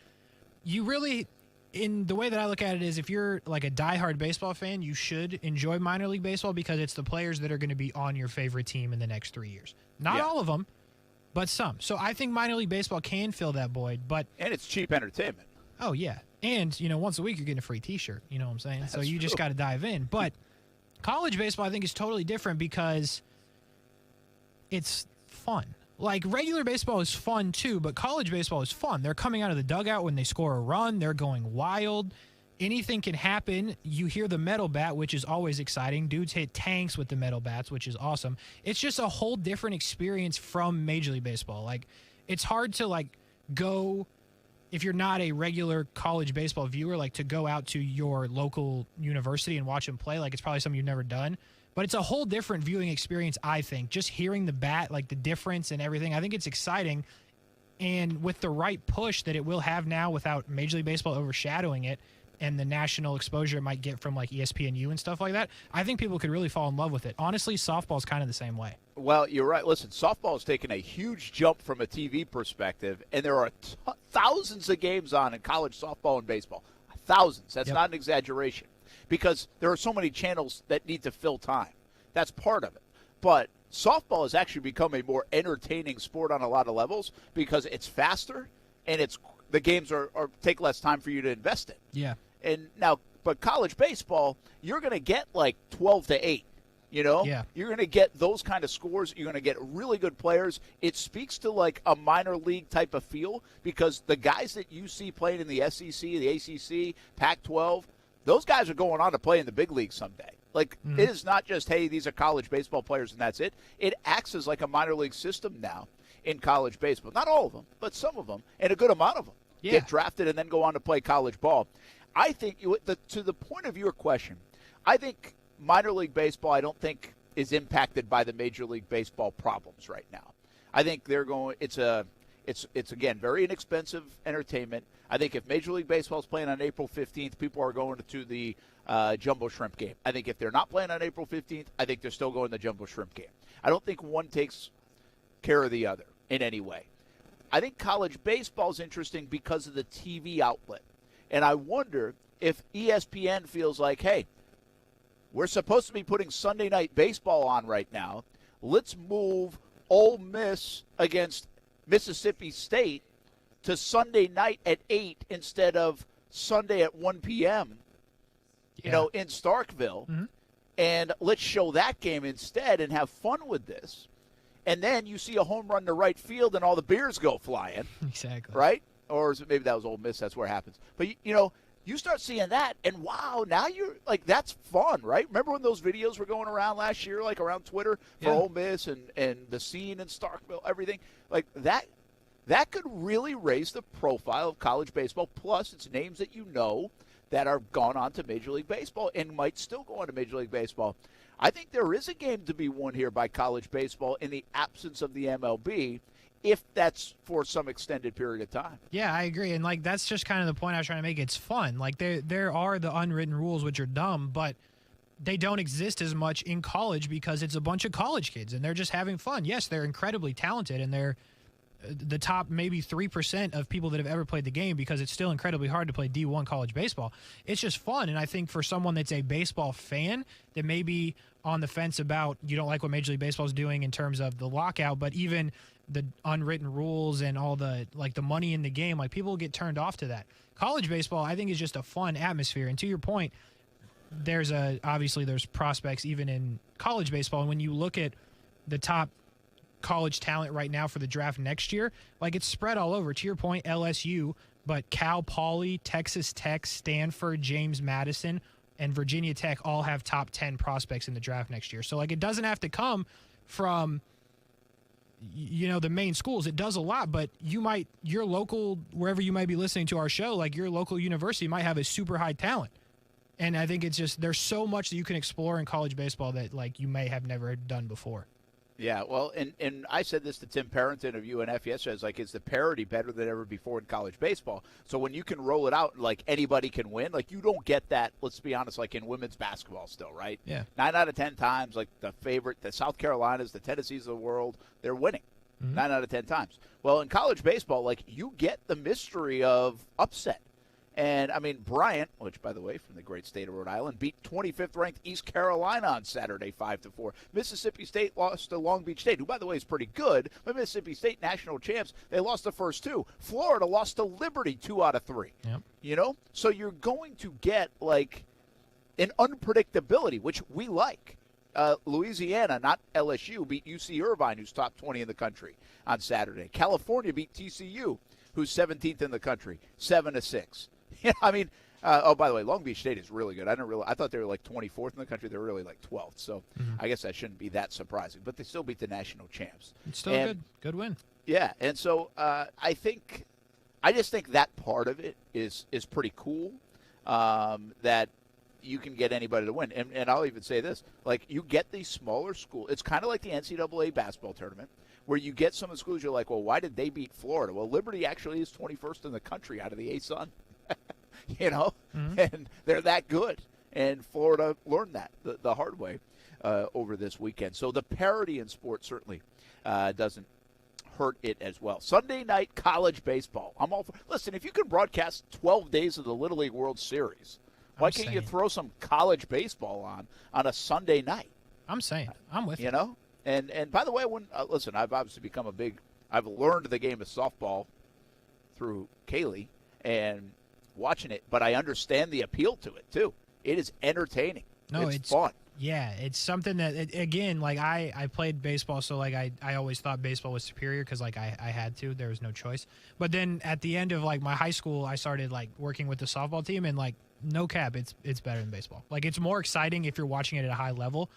you really, in the way that I look at it is if you're like a diehard baseball fan, you should enjoy minor league baseball because it's the players that are going to be on your favorite team in the next 3 years. Not all of them, but some. So I think minor league baseball can fill that void, and it's cheap entertainment. Oh yeah, and once a week you're getting a free T-shirt. You know what I'm saying? That's so you just got to dive in. But college baseball I think is totally different because it's fun. Like regular baseball is fun too, but college baseball is fun. They're coming out of the dugout when they score a run. They're going wild. Anything can happen. You hear the metal bat, which is always exciting. Dudes hit tanks with the metal bats, which is awesome. It's just a whole different experience from Major League Baseball. Like, it's hard to, go, if you're not a regular college baseball viewer, to go out to your local university and watch them play. It's probably something you've never done. But it's a whole different viewing experience, I think. Just hearing the bat, the difference and everything, I think it's exciting. And with the right push that it will have now without Major League Baseball overshadowing it, and the national exposure it might get from ESPNU and stuff like that, I think people could really fall in love with it. Honestly, softball's kind of the same way. Well, you're right. Listen, softball has taken a huge jump from a TV perspective, and there are thousands of games on in college softball and baseball. Thousands. That's not an exaggeration because there are so many channels that need to fill time. That's part of it. But softball has actually become a more entertaining sport on a lot of levels because it's faster and the games take less time for you to invest in. Yeah. And now, but college baseball, you're going to get 12-8. Yeah. You're going to get those kind of scores. You're going to get really good players. It speaks to a minor league type of feel because the guys that you see playing in the SEC, the ACC, Pac-12, those guys are going on to play in the big league someday. It is not just, hey, these are college baseball players and that's it. It acts as a minor league system now in college baseball. Not all of them, but some of them, and a good amount of them get drafted and then go on to play college ball. I think, to the point of your question, I think minor league baseball, I don't think is impacted by the Major League Baseball problems right now. I think they're going. It's again very inexpensive entertainment. I think if Major League Baseball is playing on April 15th, people are going to the Jumbo Shrimp game. I think if they're not playing on April 15th, I think they're still going to the Jumbo Shrimp game. I don't think one takes care of the other in any way. I think college baseball is interesting because of the TV outlet. And I wonder if ESPN feels like, hey, we're supposed to be putting Sunday night baseball on right now. Let's move Ole Miss against Mississippi State to Sunday night at 8 instead of Sunday at 1 p.m., in Starkville. Mm-hmm. And let's show that game instead and have fun with this. And then you see a home run to right field and all the beers go flying. Exactly. Right? Or maybe that was Ole Miss. That's where it happens. But, You start seeing that, and wow, now you're like, that's fun, right? Remember when those videos were going around last year, like around Twitter for Ole Miss and the scene in Starkville, everything like that? That could really raise the profile of college baseball. Plus, it's names that you know that are gone on to Major League Baseball and might still go on to Major League Baseball. I think there is a game to be won here by college baseball in the absence of the MLB, if that's for some extended period of time. Yeah, I agree. And, like, that's just kind of the point I was trying to make. It's fun. Like, there are the unwritten rules, which are dumb, but they don't exist as much in college because it's a bunch of college kids, and they're just having fun. Yes, they're incredibly talented, and they're the top maybe 3% of people that have ever played the game because it's still incredibly hard to play D1 college baseball. It's just fun, and I think for someone that's a baseball fan that may be on the fence about you don't like what Major League Baseball is doing in terms of the lockout, but even the unwritten rules and all the like the money in the game, like people get turned off to that. College baseball, I think, is just a fun atmosphere. And to your point, obviously there's prospects even in college baseball. And when you look at the top college talent right now for the draft next year, like it's spread all over. To your point, LSU, but Cal Poly, Texas Tech, Stanford, James Madison, and Virginia Tech all have top 10 prospects in the draft next year. So like it doesn't have to come from the main schools. It does a lot, but your local, wherever you might be listening to our show, like your local university might have a super high talent. And I think it's just, there's so much that you can explore in college baseball that like you may have never done before. Yeah, well, and I said this to Tim Parrington of UNF yesterday. It's like, is the parity better than ever before in college baseball? So when you can roll it out, like anybody can win, like you don't get that, let's be honest, like in women's basketball still, right? Yeah. 9 out of 10 times, like the favorite, the South Carolinas, the Tennessees of the world, they're winning. 9 out of 10 times. Well, in college baseball, like you get the mystery of upset. And, I mean, Bryant, which, by the way, from the great state of Rhode Island, beat 25th-ranked East Carolina on Saturday 5-4. Mississippi State lost to Long Beach State, who, by the way, is pretty good. But Mississippi State, national champs, they lost the first 2. Florida lost to Liberty 2 out of 3. Yep. So you're going to get, like, an unpredictability, which we like. Louisiana, not LSU, beat UC Irvine, who's top 20 in the country on Saturday. California beat TCU, who's 17th in the country, 7-6. I mean, by the way, Long Beach State is really good. I thought they were like 24th in the country. They're really like 12th. So I guess that shouldn't be that surprising. But they still beat the national champs. It's still a good win. Yeah, and so I just think that part of it is pretty cool, that you can get anybody to win. And I'll even say this, like you get these smaller schools. It's kind of like the NCAA basketball tournament where you get some of the schools you're like, well, why did they beat Florida? Well, Liberty actually is 21st in the country out of the ASUN. And they're that good. And Florida learned that the hard way over this weekend. So the parity in sports certainly doesn't hurt it as well. Sunday night college baseball. I'm all for. Listen, if you can broadcast 12 days of the Little League World Series, why can't you throw some college baseball on a Sunday night? I'm saying. I'm with you. And by the way, listen, I've obviously become I've learned the game of softball through Kaylee and watching it, but I understand the appeal to it too. It is entertaining. No, it's fun. Yeah, it's something that, again, like I played baseball, so like I always thought baseball was superior because like I had to. There was no choice. But then at the end of like my high school, I started like working with the softball team, and like no cap, it's better than baseball. Like it's more exciting if you're watching it at a high level.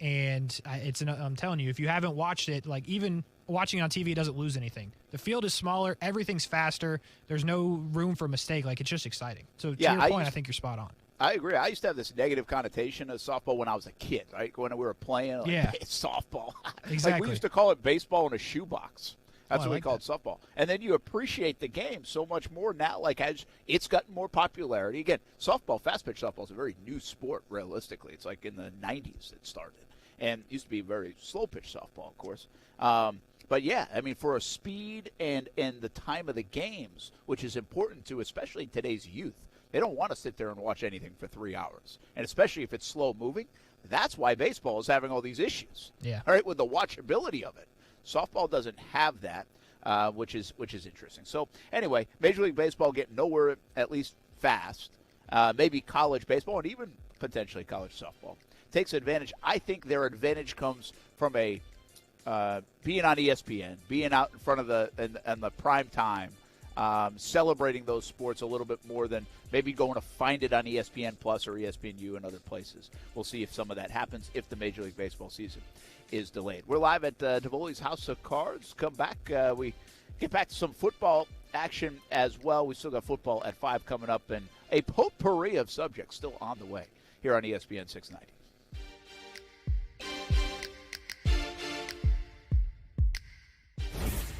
And I'm telling you, if you haven't watched it, like even watching it on TV, it doesn't lose anything. The field is smaller, everything's faster. There's no room for mistake. Like it's just exciting. So to your point, I think you're spot on. I agree. I used to have this negative connotation of softball when I was a kid, right? When we were playing, like, hey, it's softball. Exactly. Like we used to call it baseball in a shoebox. That's what we like called softball. And then you appreciate the game so much more now, like as it's gotten more popularity. Again, softball, fast pitch softball is a very new sport, realistically. It's like in the 90s it started. And it used to be very slow pitch softball, of course. But, yeah, I mean, for a speed and the time of the games, which is important to especially today's youth, they don't want to sit there and watch anything for 3 hours. And especially if it's slow moving, that's why baseball is having all these issues. Yeah. All right, with the watchability of it. Softball doesn't have that, which is interesting. So, anyway, Major League Baseball getting nowhere, at least fast. Maybe college baseball and even potentially college softball takes advantage. I think their advantage comes from being on ESPN, being out in front of the prime time, celebrating those sports a little bit more than maybe going to find it on ESPN Plus or ESPNU and other places. We'll see if some of that happens if the Major League Baseball season is delayed. We're live at DAVOLI'S House of Cards. Come back. We get back to some football action as well. We still got football at 5 coming up, and a potpourri of subjects still on the way here on ESPN 690.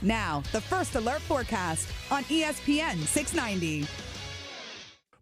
Now, the First Alert forecast on ESPN 690.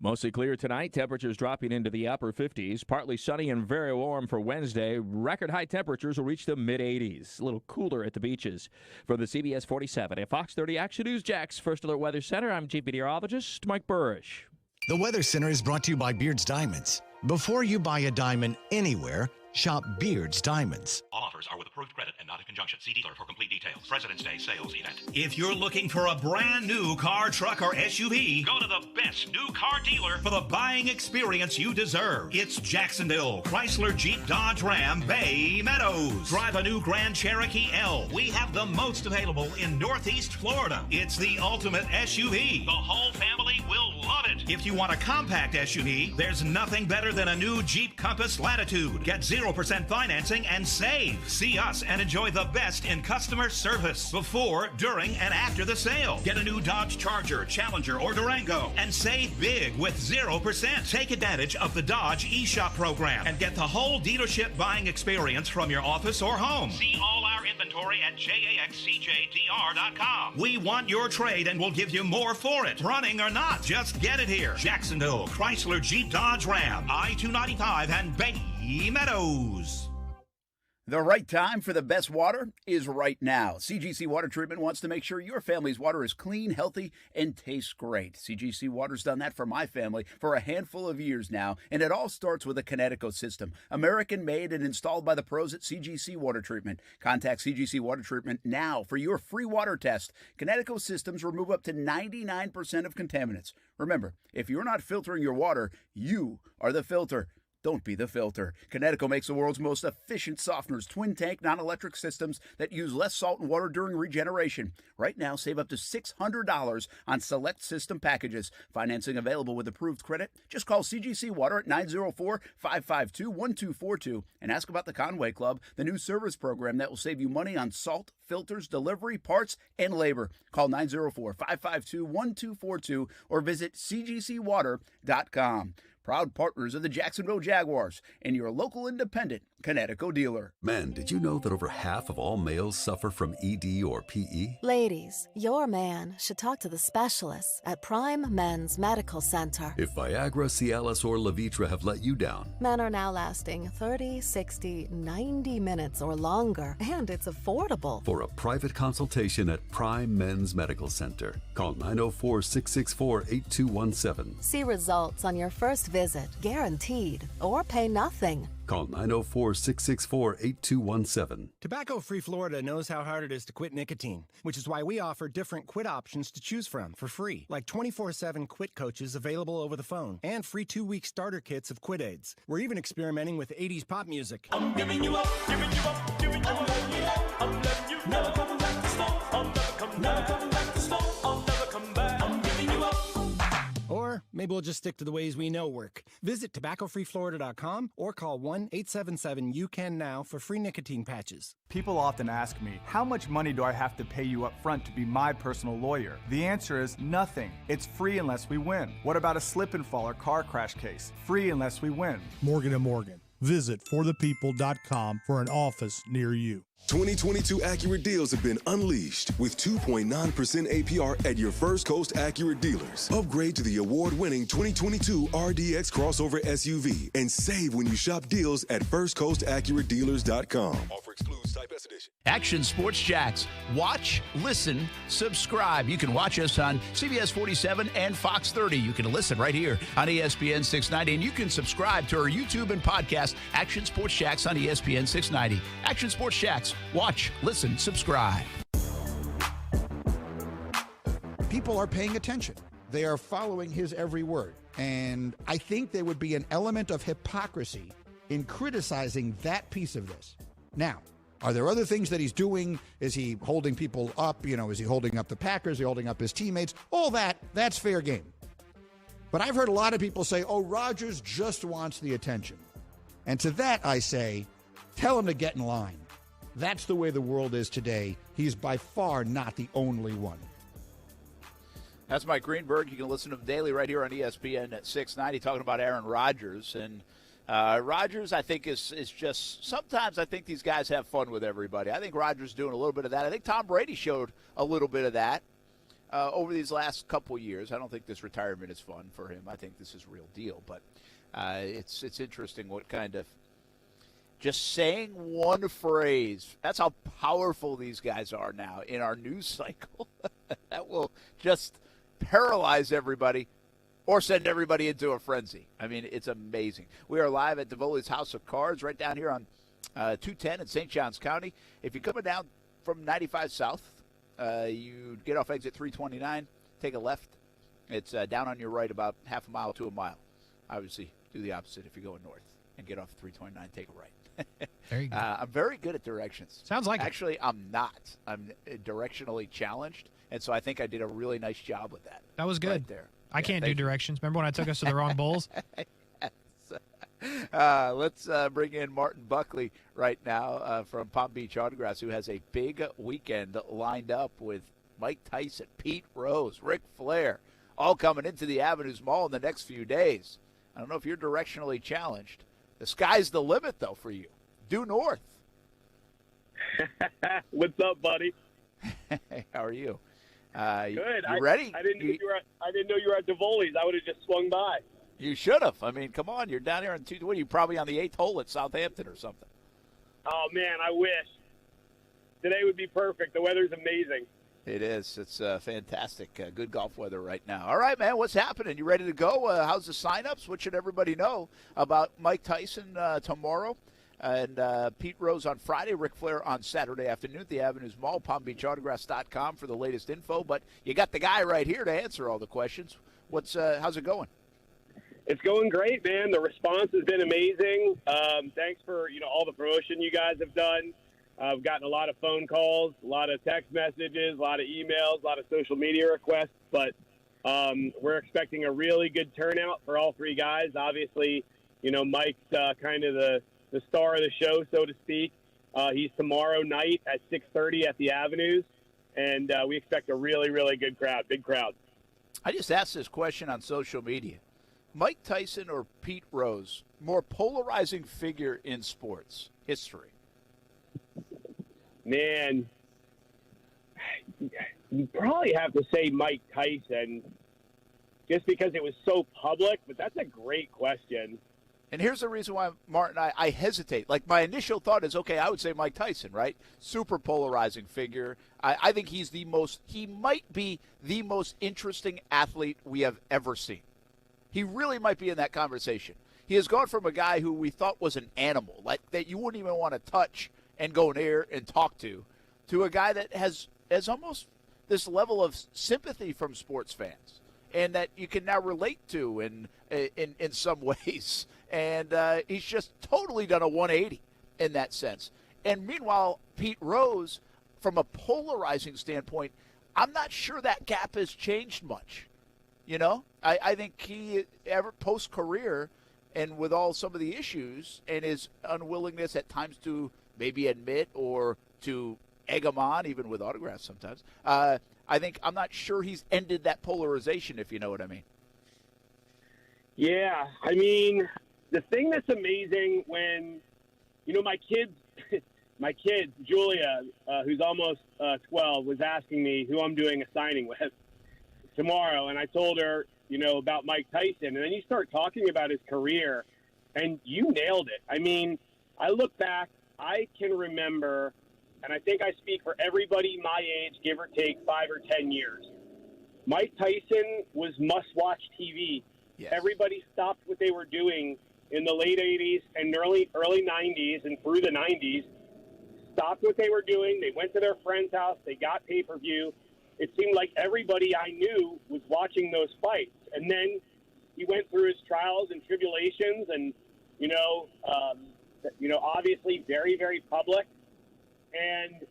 Mostly clear tonight. Temperatures dropping into the upper 50s. Partly sunny and very warm for Wednesday. Record high temperatures will reach the mid-80s. A little cooler at the beaches. For the CBS 47 at Fox 30 Action News Jax First Alert Weather Center, I'm Chief Meteorologist Mike Burrish. The Weather Center is brought to you by Beard's Diamonds. Before you buy a diamond anywhere, shop Beard's Diamonds. All offers are with approved credit and not in conjunction. See dealer for complete details. President's Day sales event. If you're looking for a brand new car, truck, or SUV, Go to the best new car dealer for the buying experience you deserve. It's Jacksonville, Chrysler Jeep Dodge Ram Bay Meadows. Drive a new Grand Cherokee L. We have the most available in Northeast Florida. It's the ultimate SUV. The whole family will love it. If you want a compact SUV, there's nothing better than a new Jeep Compass Latitude. Get 0% financing and save. See us and enjoy the best in customer service before, during, and after the sale. Get a new Dodge Charger, Challenger, or Durango and save big with 0%. Take advantage of the Dodge eShop program and get the whole dealership buying experience from your office or home. See all our inventory at jaxcjdr.com. We want your trade and we'll give you more for it. Running or not, just get it here. Jacksonville, Chrysler Jeep Dodge Ram, I-295 and Bay Meadows. The right time for the best water is right now. CGC Water Treatment wants to make sure your family's water is clean, healthy, and tastes great. CGC Water's done that for my family for a handful of years now, and it all starts with a Connecticut system. American-made and installed by the pros at CGC Water Treatment. Contact CGC Water Treatment now for your free water test. Connecticut systems remove up to 99% of contaminants. Remember, if you're not filtering your water, you are the filter. Don't be the filter. Connecticut makes the world's most efficient softeners, twin-tank, non-electric systems that use less salt and water during regeneration. Right now, save up to $600 on select system packages. Financing available with approved credit. Just call CGC Water at 904-552-1242 and ask about the Conway Club, the new service program that will save you money on salt, filters, delivery, parts, and labor. Call 904-552-1242 or visit cgcwater.com. Proud partners of the Jacksonville Jaguars and your local independent Connecticut dealer. Men, did you know that over half of all males suffer from ED or PE? Ladies, your man should talk to the specialists at Prime Men's Medical Center. If Viagra, Cialis, or Levitra have let you down, Men are now lasting 30, 60, 90 minutes or longer, and it's affordable. for a private consultation at Prime Men's Medical Center, call 904-664-8217. See results on your first visit, guaranteed, or pay nothing. Call 904-664-8217. Tobacco-Free Florida knows how hard it is to quit nicotine, which is why we offer different quit options to choose from for free, like 24/7 quit coaches available over the phone and free 2-week starter kits of quit aids. We're even experimenting with 80s pop music. I'm giving you up, giving you up, giving you up. I'm letting you never coming back to store. I'll never come back, never coming back to store. I'll never come back. I'm giving you up. Or maybe we'll just stick to the ways we know work. Visit tobaccofreeflorida.com or call 1-877-YOU-CAN-NOW for free nicotine patches. People often ask me, how much money do I have to pay you up front to be my personal lawyer? The answer is nothing. It's free unless we win. What about a slip and fall or car crash case? Free unless we win. Morgan & Morgan. Visit forthepeople.com for an office near you. 2022 Acura deals have been unleashed with 2.9% APR at your First Coast Acura dealers. Upgrade to the award-winning 2022 RDX crossover SUV and save when you shop deals at firstcoastacuradealers.com. Offer excludes Type S edition. Action Sports Jax. Watch, listen, subscribe. You can watch us on CBS 47 and Fox 30. You can listen right here on ESPN 690. And you can subscribe to our YouTube and podcast, Action Sports Jax on ESPN 690. Action Sports Jax. Watch, listen, subscribe. People are paying attention. They are following his every word. And I think there would be an element of hypocrisy in criticizing that piece of this. Now, Are there other things that he's doing? Is he holding people up? Is he holding up the Packers? Is he holding up his teammates? All that's fair game. But I've heard a lot of people say, Rodgers just wants the attention. And to that I say, tell him to get in line. That's the way the world is today. He's by far not the only one. That's Mike Greenberg. You can listen to him daily right here on ESPN at 690 talking about Aaron Rodgers. And Rodgers, I think, is just – sometimes I think these guys have fun with everybody. I think Rodgers is doing a little bit of that. I think Tom Brady showed a little bit of that over these last couple years. I don't think this retirement is fun for him. I think this is a real deal. But it's interesting what kind of – just saying one phrase. That's how powerful these guys are now in our news cycle. That will just – paralyze everybody or send everybody into a frenzy. I mean, it's amazing. We are live at DAVOLI'S House of Cards right down here on 210 in St. Johns County. If you're coming down from 95 South, you get off exit 329, take a left. It's down on your right about half a mile to a mile. Obviously, do the opposite if you're going north and get off 329, take a right. There you go. I'm very good at directions. Sounds like Actually, I'm not. I'm directionally challenged. And so I think I did a really nice job with that. That was good. Right there. I can't do directions. Remember when I took us to the wrong bowls? Yes. Let's bring in Martin Buckley right now from Palm Beach Autographs, who has a big weekend lined up with Mike Tyson, Pete Rose, Ric Flair, all coming into the Avenues Mall in the next few days. I don't know if you're directionally challenged. The sky's the limit, though, for you. Due north. What's up, buddy? Hey, how are you? Good. You ready? I didn't know you were at DAVOLI'S. I would have just swung by. You should have. I mean, come on. You're down here on two. What are you, probably on the 8th hole at Southampton or something? Oh, man, I wish. Today would be perfect. The weather's amazing. It is. It's fantastic. Good golf weather right now. All right, man. What's happening? You ready to go? How's the sign-ups? What should everybody know about Mike Tyson tomorrow? And Pete Rose on Friday, Ric Flair on Saturday afternoon at the Avenues Mall, PalmBeachAutographs.com for the latest info. But you got the guy right here to answer all the questions. How's it going? It's going great, man. The response has been amazing. Thanks for all the promotion you guys have done. I've gotten a lot of phone calls, a lot of text messages, a lot of emails, a lot of social media requests. But we're expecting a really good turnout for all three guys. Obviously, Mike's kind of the star of the show, so to speak. He's tomorrow night at 6:30 at the Avenues, and we expect a really, really good crowd, big crowd. I just asked this question on social media. Mike Tyson or Pete Rose, more polarizing figure in sports history? Man, you probably have to say Mike Tyson just because it was so public, but that's a great question. And here's the reason why, Martin, I hesitate. Like, my initial thought is, okay, I would say Mike Tyson, right? Super polarizing figure. I think he might be the most interesting athlete we have ever seen. He really might be in that conversation. He has gone from a guy who we thought was an animal, like that you wouldn't even want to touch and go near and talk to a guy that has almost this level of sympathy from sports fans and that you can now relate to in some ways. And he's just totally done a 180 in that sense. And meanwhile, Pete Rose, from a polarizing standpoint, I'm not sure that gap has changed much. I think he, ever post-career and with all some of the issues and his unwillingness at times to maybe admit or to egg him on, even with autographs sometimes, I'm not sure he's ended that polarization, if you know what I mean. Yeah, I mean, the thing that's amazing when, my kids, Julia, who's almost 12, was asking me who I'm doing a signing with tomorrow, and I told her, about Mike Tyson, and then you start talking about his career, and you nailed it. I mean, I look back, I can remember, and I think I speak for everybody my age, give or take 5 or 10 years. Mike Tyson was must-watch TV. Yes. Everybody stopped what they were doing in the late 80s and early 90s and through the 90s, stopped what they were doing. They went to their friend's house. They got pay-per-view. It seemed like everybody I knew was watching those fights. And then he went through his trials and tribulations and, obviously very, very public. And,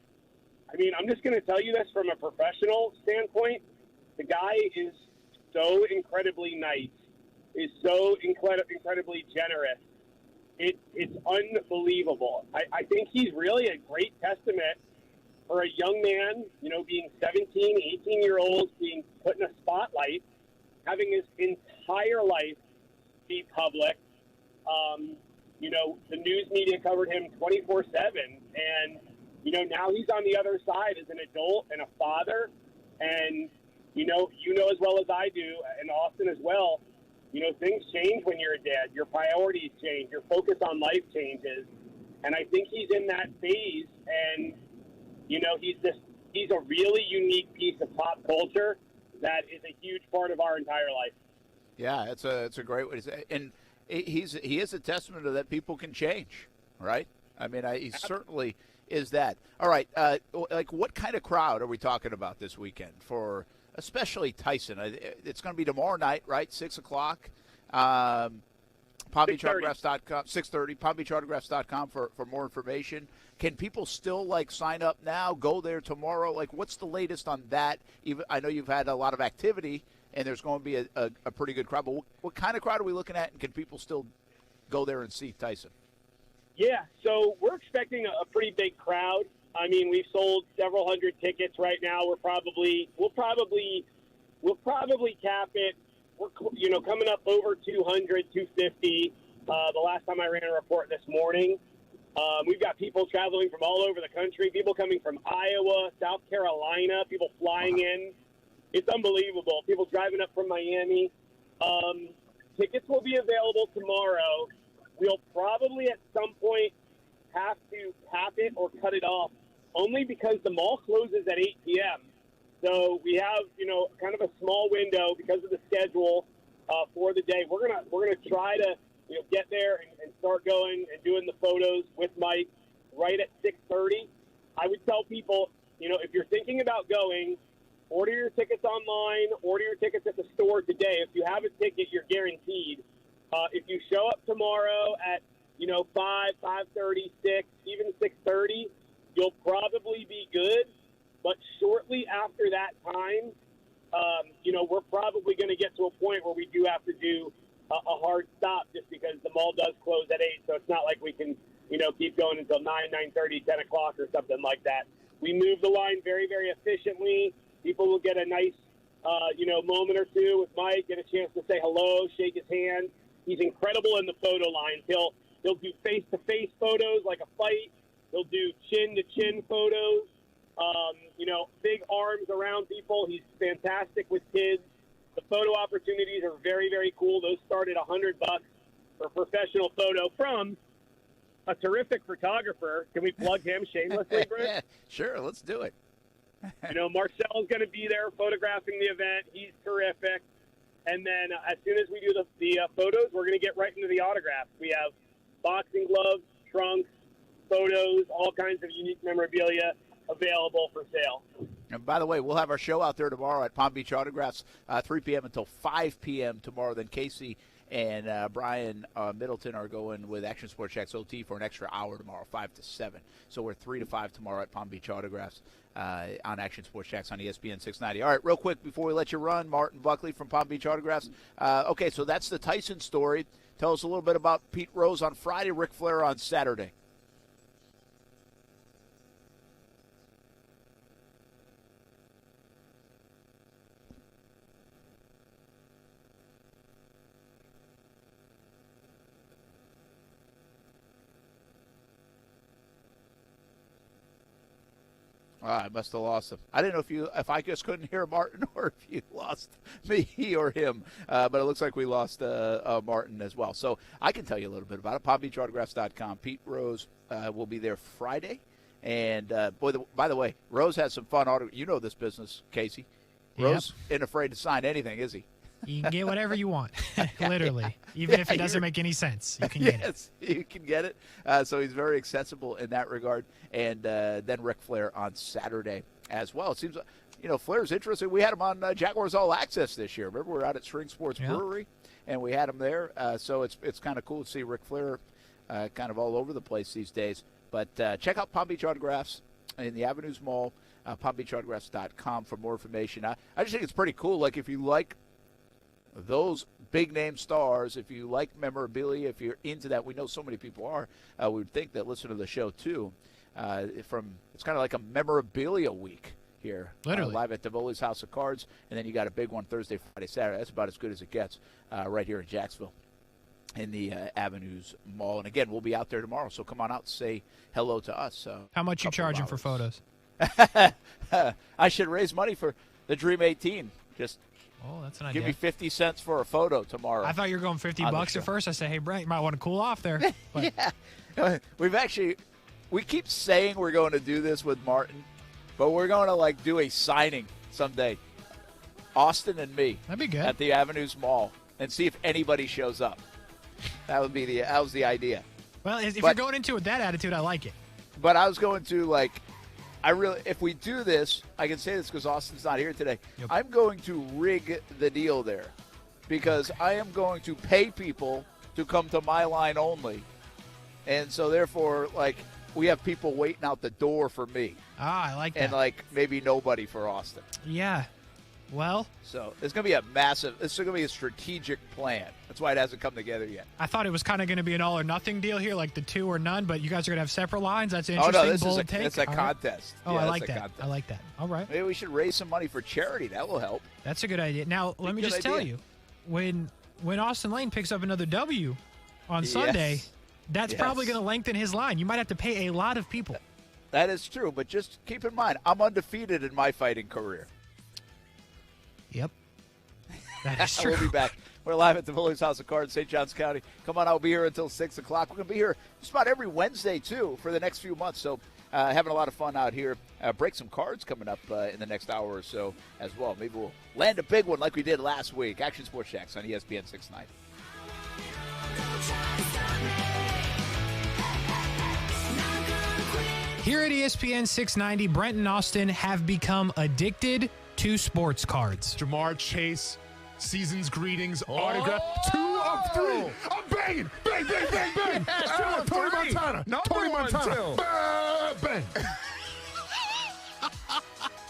I mean, I'm just going to tell you this from a professional standpoint. The guy is so incredibly nice, is so incredibly generous. It's unbelievable. I think he's really a great testament for a young man, being 17, 18-year-old, being put in a spotlight, having his entire life be public. The news media covered him 24/7, and now he's on the other side as an adult and a father, and you know as well as I do, and Austin as well. Things change when you're a dad. Your priorities change. Your focus on life changes, and I think he's in that phase. And he's a really unique piece of pop culture that is a huge part of our entire life. Yeah, it's a great way to say, and he is a testament to that people can change, right? I mean, he certainly is that. All right, what kind of crowd are we talking about this weekend for, especially Tyson? It's going to be tomorrow night, right? 6 o'clock. PalmBeachAutographs.com, 6:30. PalmBeachAutographs.com for more information. Can people still sign up now? Go there tomorrow? What's the latest on that? Even I know you've had a lot of activity, and there's going to be a pretty good crowd. But what kind of crowd are we looking at? And can people still go there and see Tyson? Yeah, so we're expecting a pretty big crowd. I mean, we've sold several hundred tickets right now. We'll probably cap it. We're coming up over 200, 250. The last time I ran a report this morning, we've got people traveling from all over the country. People coming from Iowa, South Carolina. People flying in. It's unbelievable. People driving up from Miami. Tickets will be available tomorrow. We'll probably at some point have to cap it or cut it off, only because the mall closes at 8 p.m. So we have, kind of a small window because of the schedule for the day. We're gonna try to, get there and start going and doing the photos with Mike right at 6:30. I would tell people, if you're thinking about going, order your tickets online, order your tickets at the store today. If you have a ticket, you're guaranteed. If you show up tomorrow at 5, 5:30, 6, even 6:30, you'll probably be good. But shortly after that time, we're probably going to get to a point where we do have to do a hard stop, just because the mall does close at 8. So it's not like we can, keep going until 9, 9:30, 10 o'clock or something like that. We move the line very, very efficiently. People will get a nice, moment or two with Mike, get a chance to say hello, shake his hand. He's incredible in the photo lines. He'll do face-to-face photos like a fight. He'll do chin-to-chin photos. Big arms around people. He's fantastic with kids. The photo opportunities are very, very cool. Those start at $100 for a professional photo from a terrific photographer. Can we plug him shamelessly, Bruce? Sure, let's do it. Marcel's going to be there photographing the event. He's terrific. And then as soon as we do the photos, we're going to get right into the autographs. We have boxing gloves, trunks, photos, all kinds of unique memorabilia available for sale. And by the way, we'll have our show out there tomorrow at Palm Beach Autographs, 3 p.m. until 5 p.m. tomorrow. Then Casey and Brian Middleton are going with Action Sports Jacks OT for an extra hour tomorrow, 5 to 7. So we're 3 to 5 tomorrow at Palm Beach Autographs on Action Sports Jacks on ESPN 690. All right, real quick before we let you run, Martin Buckley from Palm Beach Autographs. Okay, so that's the Tyson story. Tell us a little bit about Pete Rose on Friday, Ric Flair on Saturday. I must have lost him. I didn't know if I just couldn't hear Martin or if you lost me or him. But it looks like we lost Martin as well. So I can tell you a little bit about it. PalmBeachAutographs.com. Pete Rose will be there Friday. And, by the way, Rose has some fun autographs. You know this business, Casey. Rose isn't afraid to sign anything, is he? You can get whatever you want, literally. Even if it doesn't make any sense, you can get it. Yes, you can get it. So he's very accessible in that regard. And then Ric Flair on Saturday as well. It seems, Flair's interesting. We had him on Jaguars All Access this year. Remember, we were out at String Sports Brewery, and we had him there. So it's kind of cool to see Ric Flair kind of all over the place these days. But check out Palm Beach Autographs in the Avenues Mall, PalmBeachAutographs.com for more information. I just think it's pretty cool. Like, if you like those big-name stars, if you like memorabilia, if you're into that, we know so many people are, we would think that listen to the show, too. It's kind of like a memorabilia week here, literally live at DAVOLI'S House of Cards, and then you got a big one Thursday, Friday, Saturday. That's about as good as it gets right here in Jacksonville in the Avenues Mall. And again, we'll be out there tomorrow, so come on out, say hello to us. How much you charging for photos? I should raise money for the Dream 18. Just that's an idea. Give me 50 cents for a photo tomorrow. I thought you were going $50 at first. I said, hey, Brent, you might want to cool off there. But. Yeah. We keep saying we're going to do this with Martin, but we're going to do a signing someday. Austin and me. That'd be good. At the Avenues Mall, and see if anybody shows up. That was the idea. Well, if you're going into it with that attitude, I like it. But I was going to if we do this, I can say this because Austin's not here today. Yep. I'm going to rig the deal there because I am going to pay people to come to my line only. And so therefore, we have people waiting out the door for me. I like that. And maybe nobody for Austin. Yeah. Well. So it's going to be it's going to be a strategic plan. That's why it hasn't come together yet. I thought it was kind of going to be an all or nothing deal here, like the two or none, but you guys are going to have separate lines. That's an interesting, bold take. It's a contest. Oh, yeah, I like that. I like that. All right. Maybe we should raise some money for charity. That will help. That's a good idea. Now, let me just tell you, when Austin Lane picks up another W on Sunday, that's probably going to lengthen his line. You might have to pay a lot of people. That is true, but just keep in mind, I'm undefeated in my fighting career. Yep. That is true. We'll be back. We're live at the DAVOLI'S House of Cards, St. Johns County. Come on, I'll be here until 6 o'clock. We're going to be here just about every Wednesday, too, for the next few months. So having a lot of fun out here. Break some cards coming up in the next hour or so as well. Maybe we'll land a big one like we did last week. Action Sports Shacks on ESPN 690. Here at ESPN 690, Brent and Austin have become addicted to sports cards. Jamar Chase, season's greetings, autograph, 2 of 3. I'm banging, bang, bang, bang, bang. Tony Montana, Tony Montana, bang.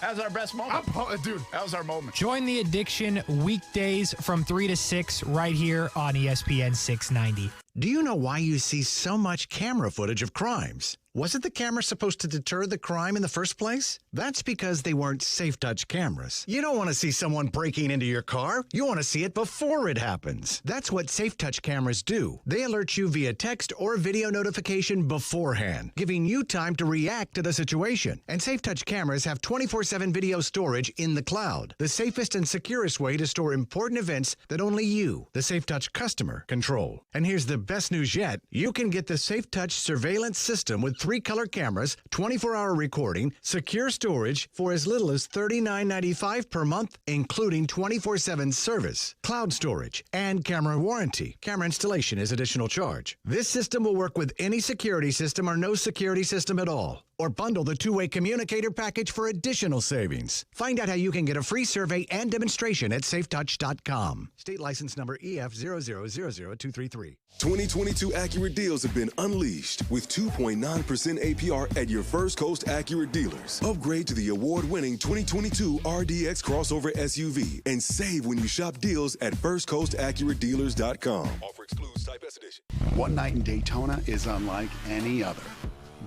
That was our best moment. Dude, that was our moment. Join the addiction weekdays from 3 to 6 right here on ESPN 690. Do you know why you see so much camera footage of crimes? Wasn't the camera supposed to deter the crime in the first place? That's because they weren't safe touch cameras. You don't want to see someone breaking into your car. You want to see it before it happens. That's what safe touch cameras do. They alert you via text or video notification beforehand, giving you time to react to the situation. And safe touch cameras have 24/7 video storage in the cloud, the safest and securest way to store important events that only you, the safe touch customer, control. And here's the best news yet. You can get the safe touch surveillance system with 3-color cameras, 24-hour recording, secure storage for as little as $39.95 per month, including 24/7 service, cloud storage, and camera warranty. Camera installation is additional charge. This system will work with any security system or no security system at all. Or bundle the 2-way communicator package for additional savings. Find out how you can get a free survey and demonstration at safetouch.com. State license number EF0000233. 2022 Accurate deals have been unleashed with 2.9% APR at your First Coast Accurate dealers. Upgrade to the award-winning 2022 RDX crossover SUV and save when you shop deals at firstcoastaccuratedealers.com. Offer excludes Type S edition. One night in Daytona is unlike any other.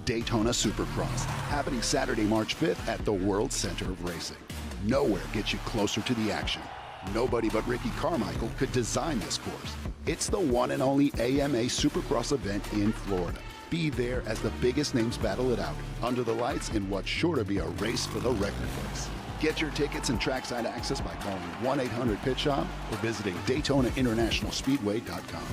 Daytona Supercross, happening Saturday, March 5th at the World Center of Racing. Nowhere gets you closer to the action. Nobody but Ricky Carmichael could design this course. It's the one and only AMA Supercross event in Florida. Be there as the biggest names battle it out, under the lights in what's sure to be a race for the record books. Get your tickets and trackside access by calling 1-800-PIT-SHOP or visiting DaytonaInternationalSpeedway.com.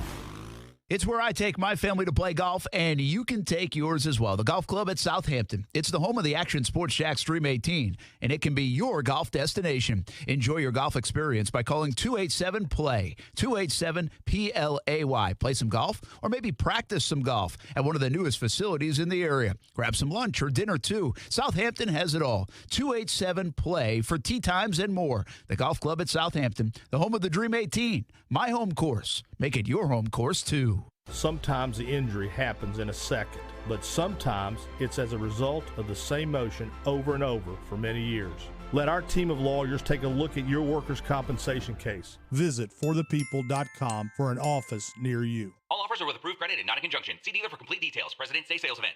It's where I take my family to play golf, and you can take yours as well. The Golf Club at Southampton. It's the home of the Action Sports Shacks Dream 18, and it can be your golf destination. Enjoy your golf experience by calling 287-PLAY, 287-PLAY. Play some golf or maybe practice some golf at one of the newest facilities in the area. Grab some lunch or dinner, too. Southampton has it all. 287-PLAY for tee times and more. The Golf Club at Southampton, the home of the Dream 18, my home course. Make it your home course, too. Sometimes the injury happens in a second, but sometimes it's as a result of the same motion over and over for many years. Let our team of lawyers take a look at your workers' compensation case. Visit forthepeople.com for an office near you. All offers are with approved credit and not in conjunction. See dealer for complete details. President's Day sales event.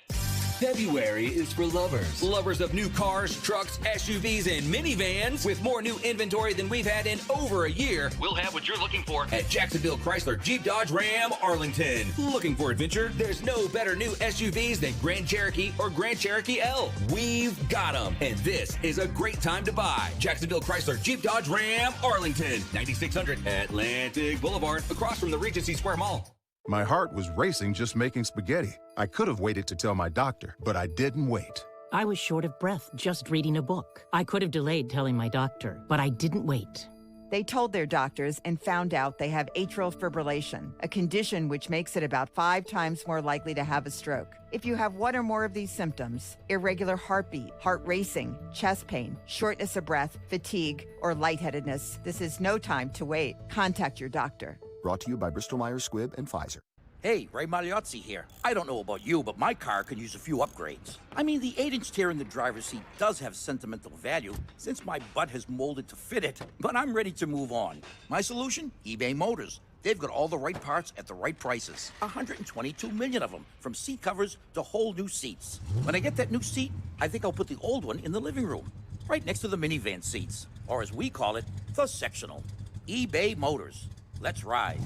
February is for lovers. Lovers of new cars, trucks, SUVs, and minivans. With more new inventory than we've had in over a year, We'll have what you're looking for at Jacksonville Chrysler Jeep Dodge Ram Arlington. Looking for adventure? There's no better new SUVs than Grand Cherokee or Grand Cherokee L. We've got them, and this is a great time to buy. Jacksonville Chrysler Jeep Dodge Ram Arlington, 9600 Atlantic Boulevard, across from the Regency Square Mall. My heart was racing just making spaghetti. I could have waited to tell my doctor, but I didn't wait. I was short of breath just reading a book. I could have delayed telling my doctor, but I didn't wait. They told their doctors and found out they have atrial fibrillation, a condition which makes it about 5 times more likely to have a stroke. If you have one or more of these symptoms, irregular heartbeat, heart racing, chest pain, shortness of breath, fatigue, or lightheadedness, this is no time to wait. Contact your doctor. Brought to you by Bristol-Myers Squibb and Pfizer. Hey, Ray Magliozzi here. I don't know about you, but my car could use a few upgrades. I mean, the 8-inch tear in the driver's seat does have sentimental value since my butt has molded to fit it, but I'm ready to move on. My solution? eBay Motors. They've got all the right parts at the right prices. 122 million of them, from seat covers to whole new seats. When I get that new seat, I think I'll put the old one in the living room, right next to the minivan seats, or as we call it, the sectional. eBay Motors. Let's ride.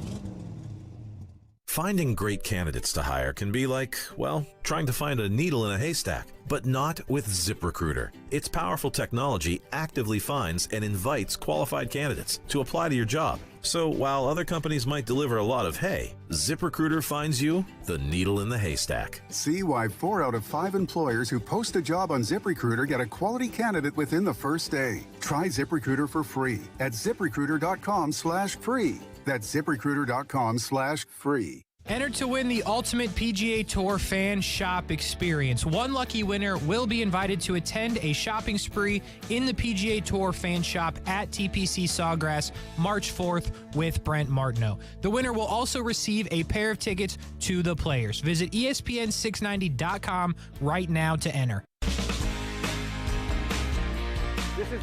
Finding great candidates to hire can be like, well, trying to find a needle in a haystack, but not with ZipRecruiter. Its powerful technology actively finds and invites qualified candidates to apply to your job. So while other companies might deliver a lot of hay, ZipRecruiter finds you the needle in the haystack. See why 4 out of 5 employers who post a job on ZipRecruiter get a quality candidate within the first day. Try ZipRecruiter for free at ZipRecruiter.com/free. That's ZipRecruiter.com/free. Enter to win the ultimate PGA Tour fan shop experience. One lucky winner will be invited to attend a shopping spree in the PGA Tour fan shop at TPC Sawgrass March 4th with Brent Martineau. The winner will also receive a pair of tickets to the Players. Visit ESPN690.com right now to enter. This is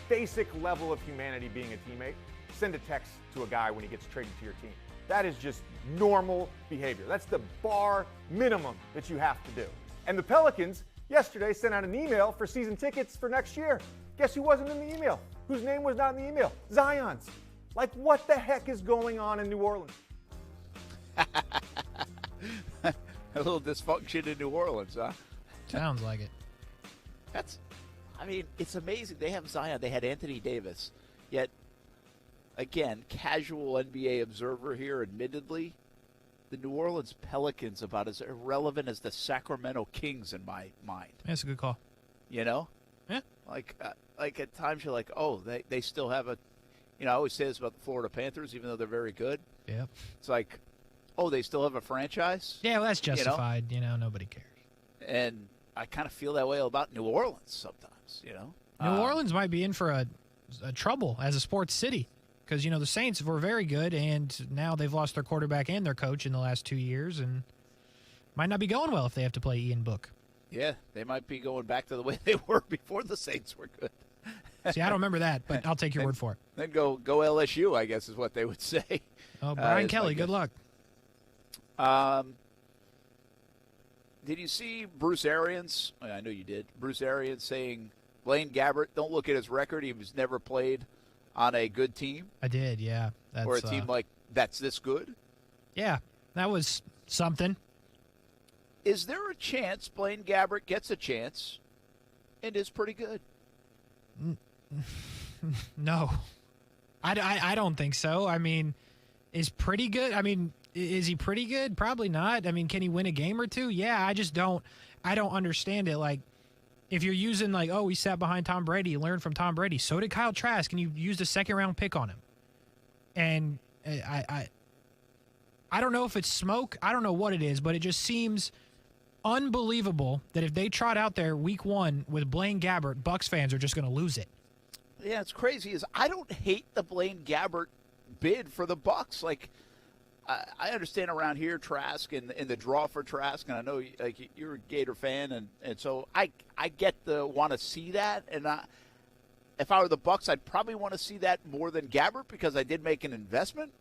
basic level of humanity being a teammate. Send a text to a guy when he gets traded to your team. That is just normal behavior. That's the bar minimum that you have to do. And the Pelicans yesterday sent out an email for season tickets for next year. Guess who wasn't in the email? Whose name was not in the email? Zion's. Like, what the heck is going on in New Orleans? A little dysfunction in New Orleans, huh? Sounds like it. It's amazing. They have Zion. They had Anthony Davis. Yet, again, casual NBA observer here, admittedly, the New Orleans Pelicans about as irrelevant as the Sacramento Kings in my mind. That's a good call. You know? Yeah. Like at times you're like, oh, they still have a, I always say this about the Florida Panthers, even though they're very good. Yep. It's like, oh, they still have a franchise? Yeah, well, that's justified. Nobody cares. And I kind of feel that way about New Orleans sometimes, New Orleans might be in for a trouble as a sports city. Because, the Saints were very good, and now they've lost their quarterback and their coach in the last 2 years, and might not be going well if they have to play Ian Book. Yeah, they might be going back to the way they were before the Saints were good. See, I don't remember that, but I'll take your word for it. Then go LSU, I guess is what they would say. Oh, Brian Kelly, good luck. Did you see Bruce Arians? I know you did. Bruce Arians saying, Blaine Gabbert, don't look at his record. He was never played on a good team? I did, yeah. Or a team like that's this good? Yeah, that was something. Is there a chance Blaine Gabbert gets a chance and is pretty good? No. I don't think so. Is pretty good? Is he pretty good? Probably not. Can he win a game or two? Yeah, I don't understand it. Like, if you're using he sat behind Tom Brady, you learned from Tom Brady. So did Kyle Trask, and you used a second-round pick on him. And I don't know if it's smoke. I don't know what it is, but it just seems unbelievable that if they trot out there week 1 with Blaine Gabbert, Bucs fans are just going to lose it. Yeah, it's crazy. I don't hate the Blaine Gabbert bid for the Bucs. Like, I understand around here Trask and the draw for Trask, and I know like you're a Gator fan, and so I get the want to see that, and if I were the Bucs, I'd probably want to see that more than Gabbert because I did make an investment.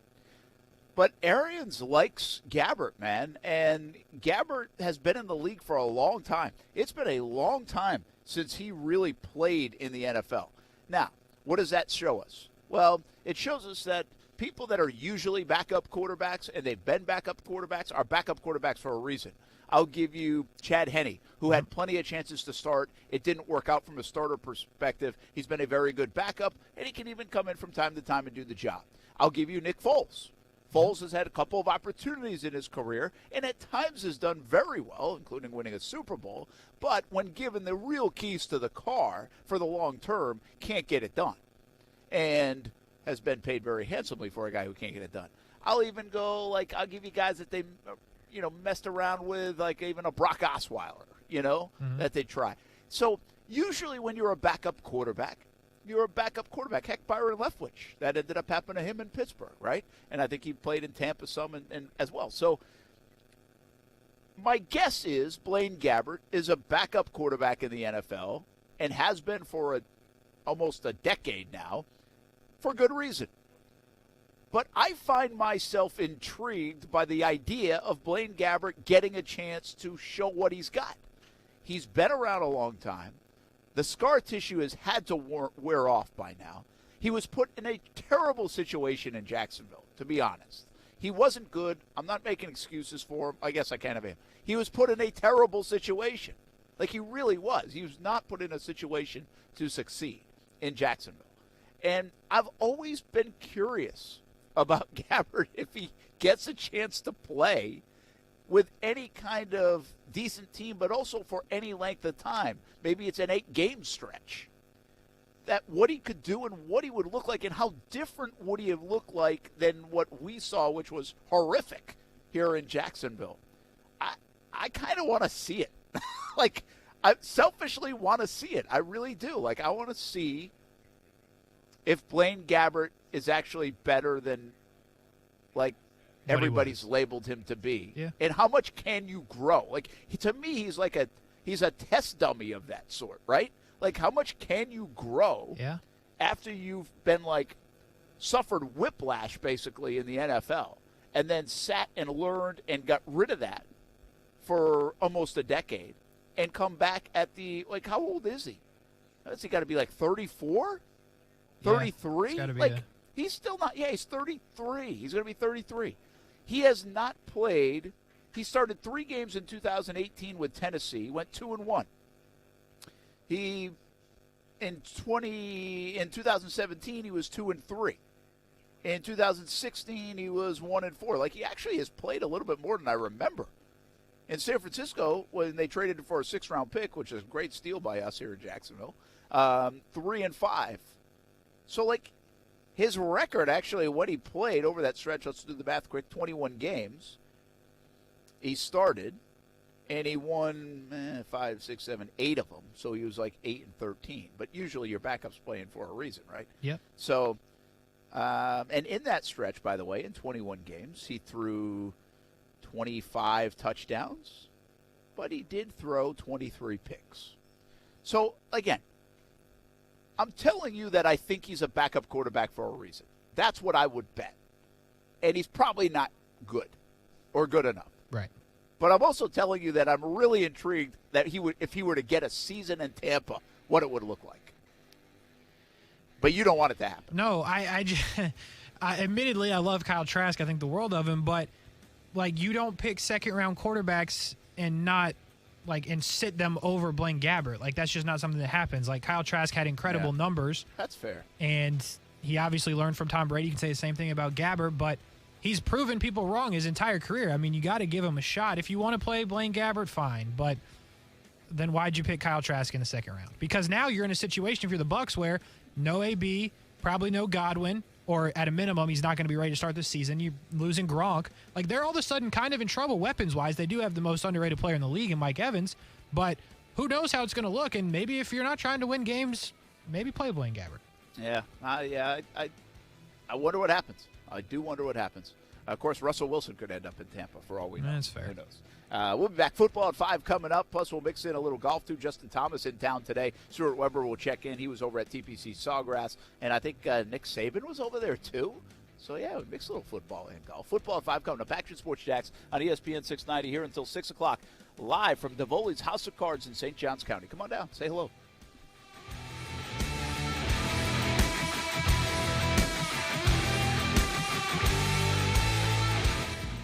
But Arians likes Gabbert, man, and Gabbert has been in the league for a long time. It's been a long time since he really played in the NFL. Now, what does that show us? Well, it shows us that people that are usually backup quarterbacks, and they've been backup quarterbacks, are backup quarterbacks for a reason. I'll give you Chad Henne, who had plenty of chances to start. It didn't work out from a starter perspective. He's been a very good backup, and he can even come in from time to time and do the job. I'll give you Nick Foles. Foles has had a couple of opportunities in his career, and at times has done very well, including winning a Super Bowl, but when given the real keys to the car for the long term, can't get it done, and has been paid very handsomely for a guy who can't get it done. I'll even go, I'll give you guys that they, messed around with, even a Brock Osweiler, that they try. So usually when you're a backup quarterback, you're a backup quarterback. Heck, Byron Leftwich. That ended up happening to him in Pittsburgh, right? And I think he played in Tampa some and as well. So my guess is Blaine Gabbert is a backup quarterback in the NFL and has been for almost a decade now for good reason. But I find myself intrigued by the idea of Blaine Gabbert getting a chance to show what he's got. He's been around a long time. The scar tissue has had to wear off by now. He was put in a terrible situation in Jacksonville, to be honest. He wasn't good. I'm not making excuses for him. I guess I kind of am. He was put in a terrible situation. He really was. He was not put in a situation to succeed in Jacksonville. And I've always been curious about Gabbert if he gets a chance to play with any kind of decent team, but also for any length of time. Maybe it's an 8-game stretch. That what he could do and what he would look like and how different would he have looked like than what we saw, which was horrific here in Jacksonville. I kind of want to see it. I selfishly want to see it. I really do. I want to see if Blaine Gabbert is actually better than, everybody's labeled him to be. Yeah. And how much can you grow? To me, he's a test dummy of that sort, right? How much can you grow after you've been, suffered whiplash, basically, in the NFL, and then sat and learned and got rid of that for almost a decade and come back at the, how old is he? Has he got to be, 34? 33? It's gotta be he's still not, he's 33. He's going to be 33. He has not played. He started 3 games in 2018 with Tennessee. Went 2-1. He in 2017 he was 2-3. In 2016 he was 1-4. He actually has played a little bit more than I remember. In San Francisco, when they traded for a 6th-round pick, which is a great steal by us here in Jacksonville, 3-5. So his record, actually, what he played over that stretch, let's do the math quick, 21 games. He started, and he won 5, 6, 7, 8 of them. So he was 8-13. But usually your backup's playing for a reason, right? Yep. So, and in that stretch, by the way, in 21 games, he threw 25 touchdowns, but he did throw 23 picks. So, again, I'm telling you that I think he's a backup quarterback for a reason. That's what I would bet. And he's probably not good or good enough. Right. But I'm also telling you that I'm really intrigued that if he were to get a season in Tampa, what it would look like. But you don't want it to happen. No, admittedly, I love Kyle Trask. I think the world of him. But, you don't pick second-round quarterbacks and not – and sit them over Blaine Gabbert. That's just not something that happens. Kyle Trask had incredible numbers. That's fair. And he obviously learned from Tom Brady. You can say the same thing about Gabbert, but he's proven people wrong his entire career. I mean, you got to give him a shot. If you want to play Blaine Gabbert, fine. But then why'd you pick Kyle Trask in the second round? Because now you're in a situation, if you're the Bucs, where no AB, probably no Godwin, or at a minimum, he's not going to be ready to start this season. You're losing Gronk. They're all of a sudden kind of in trouble weapons-wise. They do have the most underrated player in the league in Mike Evans, but who knows how it's going to look. And maybe if you're not trying to win games, maybe play Blaine Gabbert. Yeah. I wonder what happens. I do wonder what happens. Of course, Russell Wilson could end up in Tampa for all we know. That's fair. Who knows? We'll be back. Football at 5 coming up. Plus, we'll mix in a little golf, too. Justin Thomas in town today. Stuart Weber will check in. He was over at TPC Sawgrass. And I think Nick Saban was over there, too. So, yeah, we mix a little football and golf. Football at 5 coming up. Action Sports Jacks on ESPN 690 here until 6 o'clock. Live from DAVOLI'S House of Cards in St. Johns County. Come on down. Say hello.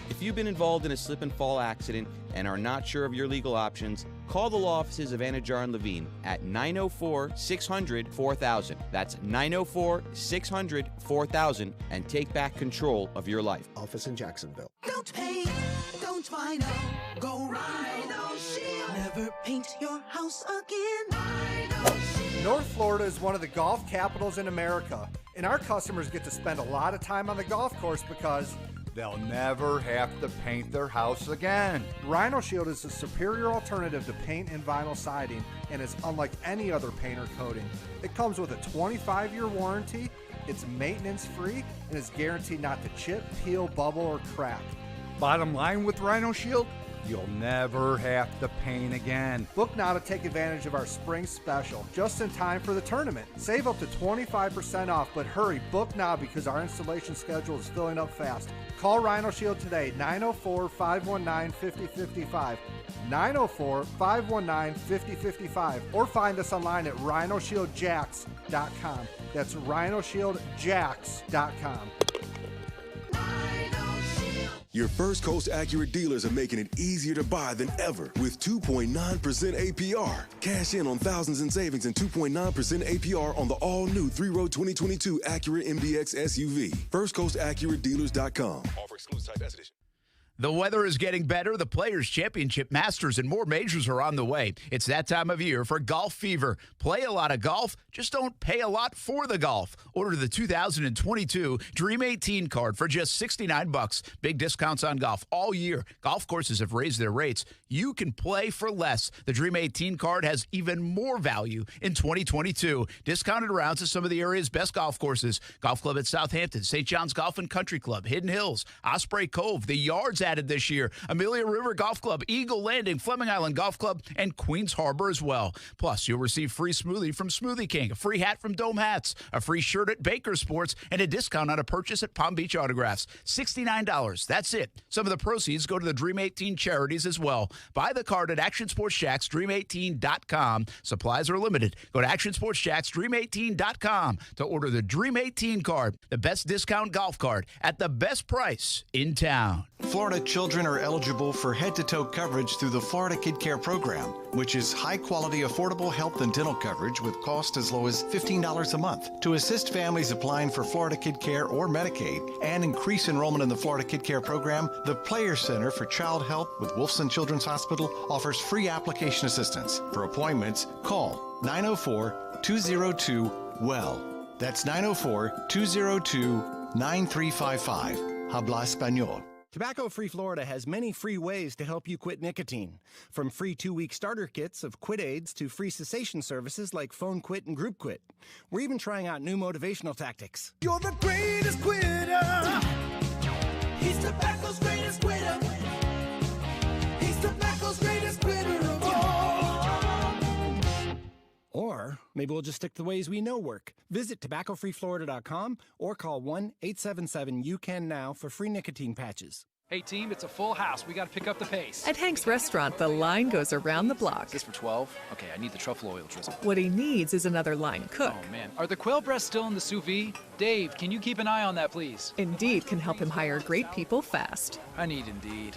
If you've been involved in a slip and fall accident and are not sure of your legal options, call the law offices of Anajar and Levine at 904-600-4000. That's 904-600-4000 and take back control of your life. Office in Jacksonville. Don't paint, don't vinyl, go Rhino Shield. Never paint your house again. Rhino Shield. North Florida is one of the golf capitals in America, and our customers get to spend a lot of time on the golf course because they'll never have to paint their house again. Rhino Shield is a superior alternative to paint and vinyl siding and is unlike any other paint or coating. It comes with a 25-year warranty, it's maintenance-free, and is guaranteed not to chip, peel, bubble, or crack. Bottom line with Rhino Shield, you'll never have to paint again. Book now to take advantage of our spring special, just in time for the tournament. Save up to 25% off, but hurry, book now because our installation schedule is filling up fast. Call Rhino Shield today, 904-519-5055, 904-519-5055, or find us online at rhinoshieldjacks.com. That's rhinoshieldjacks.com. Your First Coast Accurate dealers are making it easier to buy than ever with 2.9% APR. Cash in on thousands in savings and 2.9% APR on the all-new 3-row 2022 Acura MDX SUV. FirstCoastAccurateDealers.com. Offer excludes type S edition. The weather is getting better. The Players' Championship, Masters, and more majors are on the way. It's that time of year for golf fever. Play a lot of golf, just don't pay a lot for the golf. Order the 2022 Dream 18 card for just $69. Big discounts on golf all year. Golf courses have raised their rates. You can play for less. The Dream 18 card has even more value in 2022. Discounted rounds at some of the area's best golf courses. Golf Club at Southampton, St. John's Golf and Country Club, Hidden Hills, Osprey Cove, the Yards added this year, Amelia River Golf Club, Eagle Landing, Fleming Island Golf Club, and Queens Harbor as well. Plus, you'll receive free smoothie from Smoothie King, a free hat from Dome Hats, a free shirt at Baker Sports, and a discount on a purchase at Palm Beach Autographs. $69. That's it. Some of the proceeds go to the Dream 18 charities as well. Buy the card at Action Sports Jacks, Dream18.com. Supplies are limited. Go to Action Sports Jacks, Dream18.com to order the Dream 18 card, the best discount golf card at the best price in town. Florida children are eligible for head-to-toe coverage through the Florida Kid Care Program, which is high-quality, affordable health and dental coverage with cost as low as $15 a month. To assist families applying for Florida Kid Care or Medicaid and increase enrollment in the Florida Kid Care Program, the Players Center for Child Health with Williamson Children's Hospital offers free application assistance. For appointments, call 904-202-WELL. That's 904-202-9355. Habla Español. Tobacco-Free Florida has many free ways to help you quit nicotine. From free 2-week starter kits of quit aids to free cessation services like Phone Quit and Group Quit. We're even trying out new motivational tactics. You're the greatest quitter. He's tobacco's greatest quitter. He's tobacco's greatest quitter of all. Or maybe we'll just stick to the ways we know work. Visit tobaccofreeflorida.com or call 1-877-YOU-CAN-NOW for free nicotine patches. Hey team, it's a full house. We got to pick up the pace. At Hank's Restaurant, the line goes around the block. Is this for 12? Okay, I need the truffle oil drizzle. What he needs is another line cook. Oh man, are the quail breasts still in the sous vide? Dave, can you keep an eye on that, please? Indeed can help him hire great people fast. I need Indeed.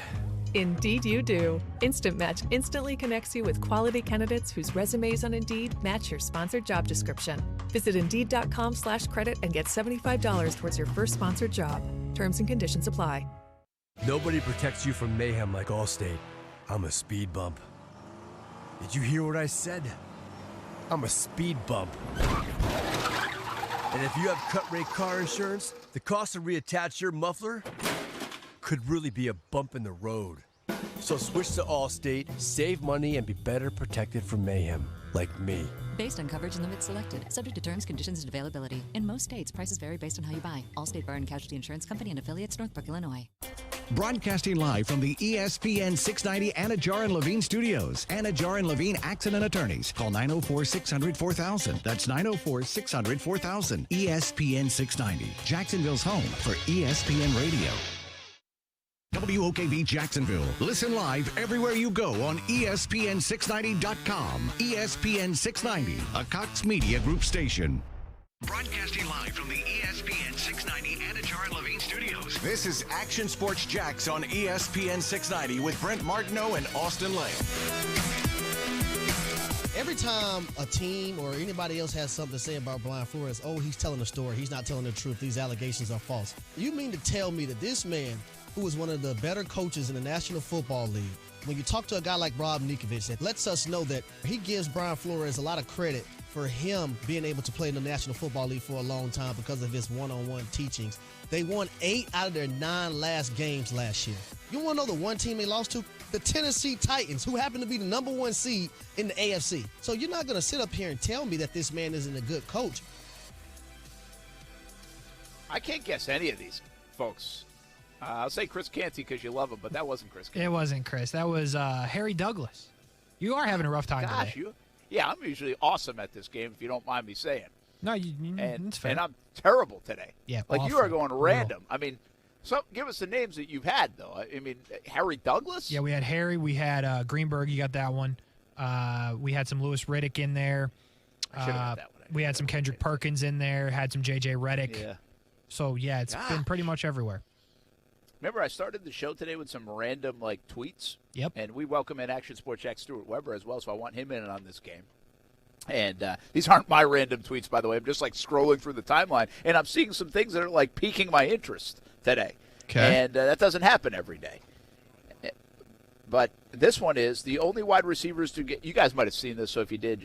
Indeed you do. Instant Match instantly connects you with quality candidates whose resumes on Indeed match your sponsored job description. Visit Indeed.com/credit and get $75 towards your first sponsored job. Terms and conditions apply. Nobody protects you from mayhem like Allstate. I'm a speed bump. Did you hear what I said? I'm a speed bump. And if you have cut-rate car insurance, the cost to reattach your muffler could really be a bump in the road. So switch to Allstate, save money, and be better protected from mayhem, like me. Based on coverage and limits selected, subject to terms, conditions, and availability. In most states, prices vary based on how you buy. Allstate Fire and Casualty Insurance Company and affiliates, Northbrook, Illinois. Broadcasting live from the ESPN 690 Anna Jar and Levine studios. Anna Jar and Levine Accident Attorneys. Call 904-600-4000. That's 904-600-4000. ESPN 690, Jacksonville's home for ESPN Radio. WOKV Jacksonville. Listen live everywhere you go on ESPN690.com. ESPN 690, a Cox Media Group station. Broadcasting live from the ESPN 690 Anna Jar and Levine studios. This is Action Sports Jacks on ESPN 690 with Brent Martineau and Austin Lane. Every time a team or anybody else has something to say about Brian Flores, oh, he's telling a story. He's not telling the truth. These allegations are false. You mean to tell me that this man, who is one of the better coaches in the National Football League, when you talk to a guy like Rob Ninkovich, that lets us know that he gives Brian Flores a lot of credit for him being able to play in the National Football League for a long time because of his one-on-one teachings. They won 8 out of their 9 last games last year. You want to know the one team they lost to? The Tennessee Titans, who happen to be the number 1 seed in the AFC. So you're not going to sit up here and tell me that this man isn't a good coach. I can't guess any of these folks. I'll say Chris Canty because you love him, but that wasn't Chris Canty. It wasn't Chris. That was Harry Douglas. You are having a rough time today. Yeah, I'm usually awesome at this game, if you don't mind me saying. No, it's fair. And I'm terrible today. Yeah, like awful. You are going random. I mean, give us the names that you've had, though. I mean, Harry Douglas? Yeah, we had Harry. We had Greenberg. You got that one. We had some Lewis Riddick in there. I should have got that one. We had some Kendrick Perkins in there. Had some J.J. Reddick. Yeah. So, yeah, it's been pretty much everywhere. Remember, I started the show today with some random, tweets? Yep. And we welcome in Action Sports Jack Stuart Weber as well, so I want him in on this game. And these aren't my random tweets, by the way. I'm just, scrolling through the timeline, and I'm seeing some things that are, piquing my interest today. Okay. And that doesn't happen every day. But this one is the only wide receivers to get – you guys might have seen this, so if you did,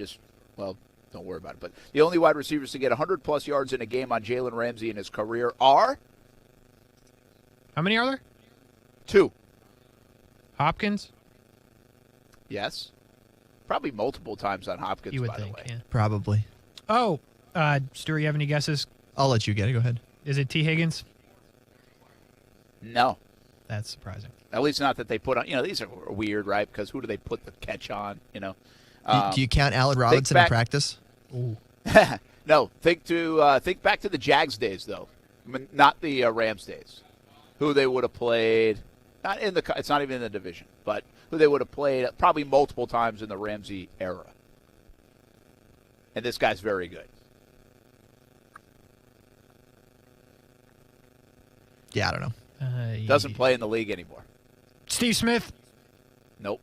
don't worry about it. But the only wide receivers to get 100-plus yards in a game on Jalen Ramsey in his career are – how many are there? 2. Hopkins? Yes. Probably multiple times on Hopkins, you would by think, the way. Yeah. Probably. Oh, Stuart, you have any guesses? I'll let you get it. Go ahead. Is it T. Higgins? No. That's surprising. At least not that they put on. These are weird, right? Because who do they put the catch on? Do you count Allen Robinson in practice? Ooh. No. Think back to the Jags days, though. Not the Rams days. Who they would have played, it's not even in the division, but who they would have played probably multiple times in the Ramsey era. And this guy's very good. Yeah, I don't know. Doesn't play in the league anymore. Steve Smith? Nope.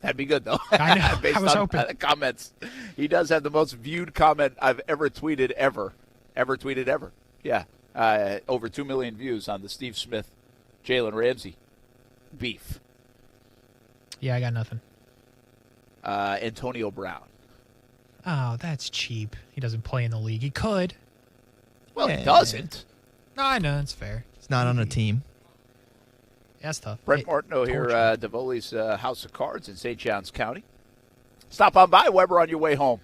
That'd be good, though. I know. Based I was on hoping. Comments. He does have the most viewed comment I've ever tweeted ever. Ever tweeted ever. Yeah. Over 2 million views on the Steve Smith, Jalen Ramsey beef. Yeah, I got nothing. Antonio Brown. Oh, that's cheap. He doesn't play in the league. He could. Well, he doesn't. No, I know. It's fair. It's not on a team. That's tough. Brent Martineau here, DAVOLI'S House of Cards in St. Johns County. Stop on by, Weber, on your way home.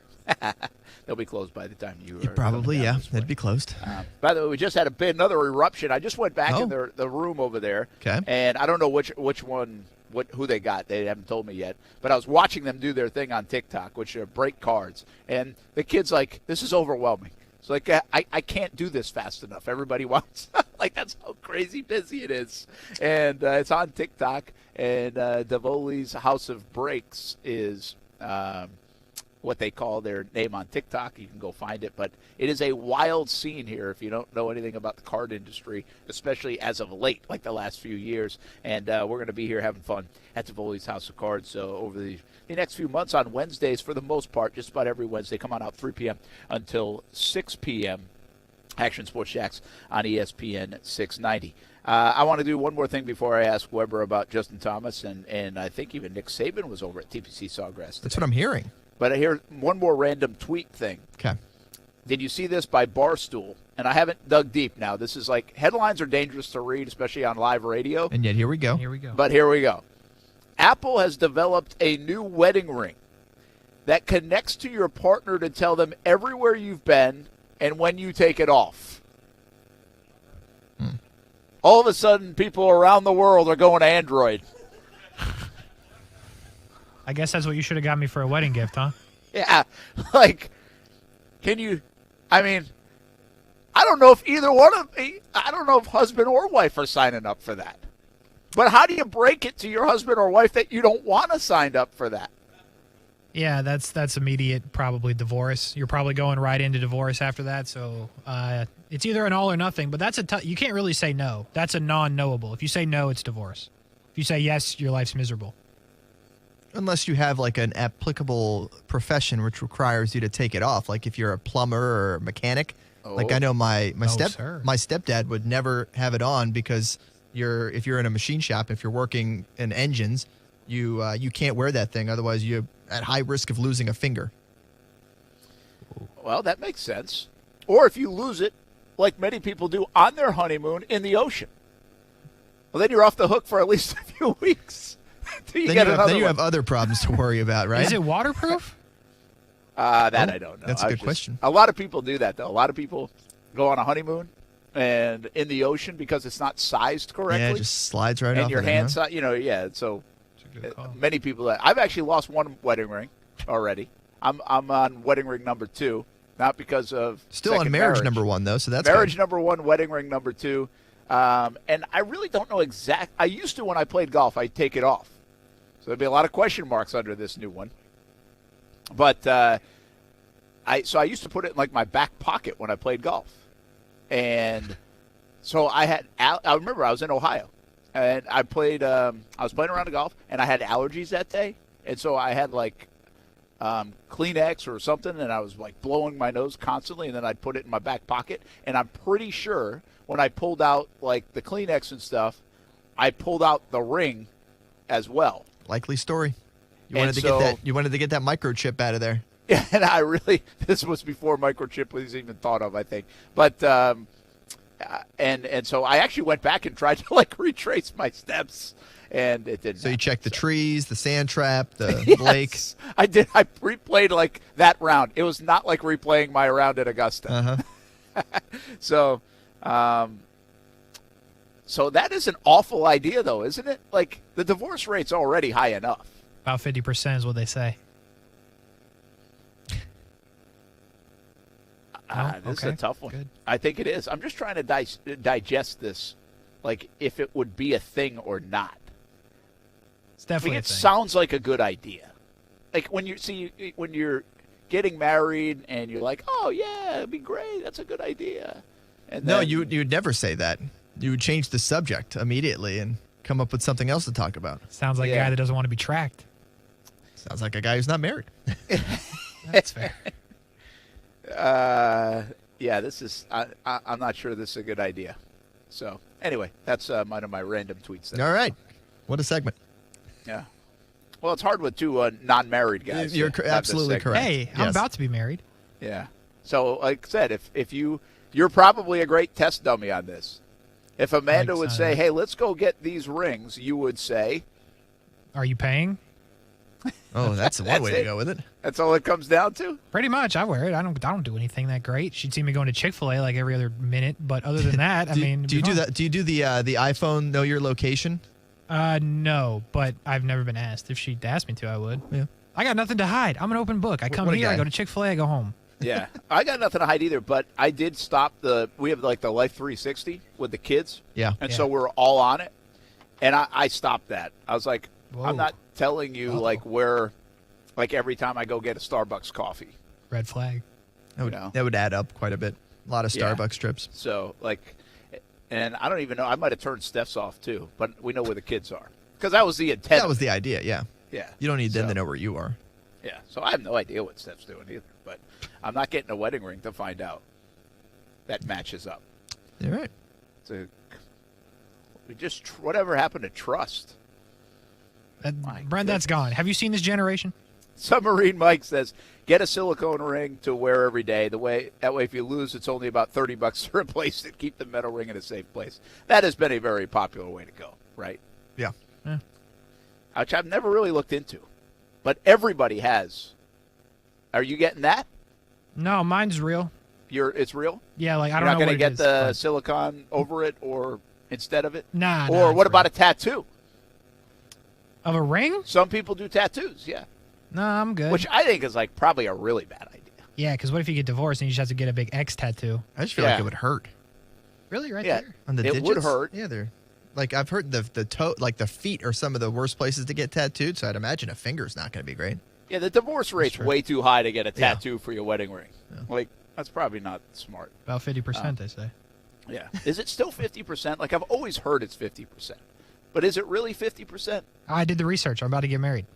They'll be closed by the time you are. Probably, yeah. They'd be closed. By the way, we just had another eruption. I just went back in the room over there. Okay. And I don't know which one, who they got. They haven't told me yet. But I was watching them do their thing on TikTok, which are break cards. And the kid's like, this is overwhelming. It's like, I can't do this fast enough. Everybody wants. That's how crazy busy it is. And it's on TikTok. And DAVOLI'S House of Breaks is what they call their name on TikTok. You can go find it. But it is a wild scene here if you don't know anything about the card industry, especially as of late, like the last few years. And we're going to be here having fun at DAVOLI'S House of Cards. So over the next few months on Wednesdays, for the most part, just about every Wednesday, come on out 3 p.m. until 6 p.m. Action Sports Jacks on ESPN 690. I want to do one more thing before I ask Weber about Justin Thomas, and I think even Nick Saban was over at TPC Sawgrass today. That's what I'm hearing. But I hear one more random tweet thing. Okay. Did you see this by Barstool? and I haven't dug deep now. This is like, headlines are dangerous to read, especially on live radio. And yet here we go. But here we go. Apple has developed a new wedding ring that connects to your partner to tell them everywhere you've been and when you take it off. All of a sudden, people around the world are going to Android. I guess that's what you should have got me for a wedding gift, huh? Yeah. Like, can you, I mean, I don't know if I don't know if husband or wife are signing up for that. But how do you break it to your husband or wife that you don't want to sign up for that? Yeah, that's immediate, probably divorce. You're probably going right into divorce after that. So it's either an all or nothing. But that's you can't really say no. That's a non-knowable. If you say no, it's divorce. If you say yes, your life's miserable. Unless you have like an applicable profession which requires you to take it off. Like if you're a plumber or a mechanic. Like I know my stepdad would never have it on because if you're in a machine shop, if you're working in engines, you can't wear that thing. Otherwise, you're at high risk of losing a finger. Well, that makes sense. Or if you lose it, like many people do on their honeymoon in the ocean. Well, then you're off the hook for at least a few weeks. Then you have other problems to worry about, right? Is it waterproof? I don't know. That's a good question. A lot of people do that, though. A lot of people go on a honeymoon and in the ocean because it's not sized correctly. Yeah, it just slides right off. And your hands, so many people. I've actually lost one wedding ring already. I'm on wedding ring number 2, not because of still on marriage number 1 though. So that's marriage good. number 1, wedding ring number 2. And I really don't know I used to when I played golf, I'd take it off. So there'd be a lot of question marks under this new one. But I used to put it in like my back pocket when I played golf, and so I remember I was in Ohio, and I was playing around the golf, and I had allergies that day, and so I had like Kleenex or something, and I was like blowing my nose constantly, and then I'd put it in my back pocket, and I'm pretty sure when I pulled out like the Kleenex and stuff, I pulled out the ring as well. Likely story. You wanted to get that microchip out of there. Yeah, and this was before microchip was even thought of, I think. But and so I actually went back and tried to like retrace my steps, and it didn't. So you checked the trees, the sand trap, the yes, lake. I did. I replayed like that round. It was not like replaying my round at Augusta. So that is an awful idea, though, isn't it? Like the divorce rate's already high enough. About 50% is what they say. This is a tough one. Good. I think it is. I'm just trying to digest this, like if it would be a thing or not. It's definitely. It sounds like a good idea. Like when you're getting married and you're like, oh yeah, it'd be great. That's a good idea. And no, you'd never say that. You would change the subject immediately and come up with something else to talk about. Sounds like a guy that doesn't want to be tracked. Sounds like a guy who's not married. That's fair. This is. I'm not sure this is a good idea. So anyway, that's one of my random tweets. All right, what a segment. Yeah. Well, it's hard with two non-married guys. You're absolutely correct. Hey, I'm about to be married. Yeah. So, like I said, if you're probably a great test dummy on this. If Amanda would say, "Hey, let's go get these rings," you would say, "Are you paying?" Oh, that's one way to go with it. That's all it comes down to. Pretty much. I wear it. I don't do anything that great. She'd see me going to Chick-fil-A like every other minute, but other than that, do you do that? Do you do the iPhone know your location? No, but I've never been asked. If she'd asked me to, I would. Yeah. I got nothing to hide. I'm an open book. I come here. I go to Chick-fil-A. I go home. Yeah, I got nothing to hide either. But I did stop we have like the Life 360 with the kids. Yeah, and so we're all on it, and I stopped that. I was like, whoa. I'm not telling you like where, like every time I go get a Starbucks coffee. Red flag. That would add up quite a bit. A lot of Starbucks trips. So and I don't even know. I might have turned Steph's off too, but we know where the kids are because that was the intent. That was the idea. Yeah. Yeah. You don't need them to know where you are. Yeah. So I have no idea what Steph's doing either, but I'm not getting a wedding ring to find out. That matches up. All right. So whatever happened to trust? Brent, that's gone. Have you seen this generation? Submarine Mike says, get a silicone ring to wear every day. That way, if you lose, it's only about $30 to replace it. Keep the metal ring in a safe place. That has been a very popular way to go, right? Yeah. Which I've never really looked into. But everybody has. Are you getting that? No, mine's real. It's real? Yeah, like I You're don't know not what going to it get is, the silicone over it or instead of it? Nah. Or what about a tattoo? Of a ring? Some people do tattoos, yeah. No, I'm good. Which I think is like probably a really bad idea. Yeah, because what if you get divorced and you just have to get a big X tattoo? I just feel like it would hurt. Really, right Yeah. there? On the It digits? would hurt. Yeah, they're like I've heard the toe, like the feet are some of the worst places to get tattooed. So I'd imagine a finger's not going to be great. Yeah, the divorce rate's way too high to get a Yeah. tattoo for your wedding ring. Like, that's probably not smart. About 50%, they say. Yeah. Is it still 50%? Like, I've always heard it's 50%. But is it really 50%? I did the research. I'm about to get married.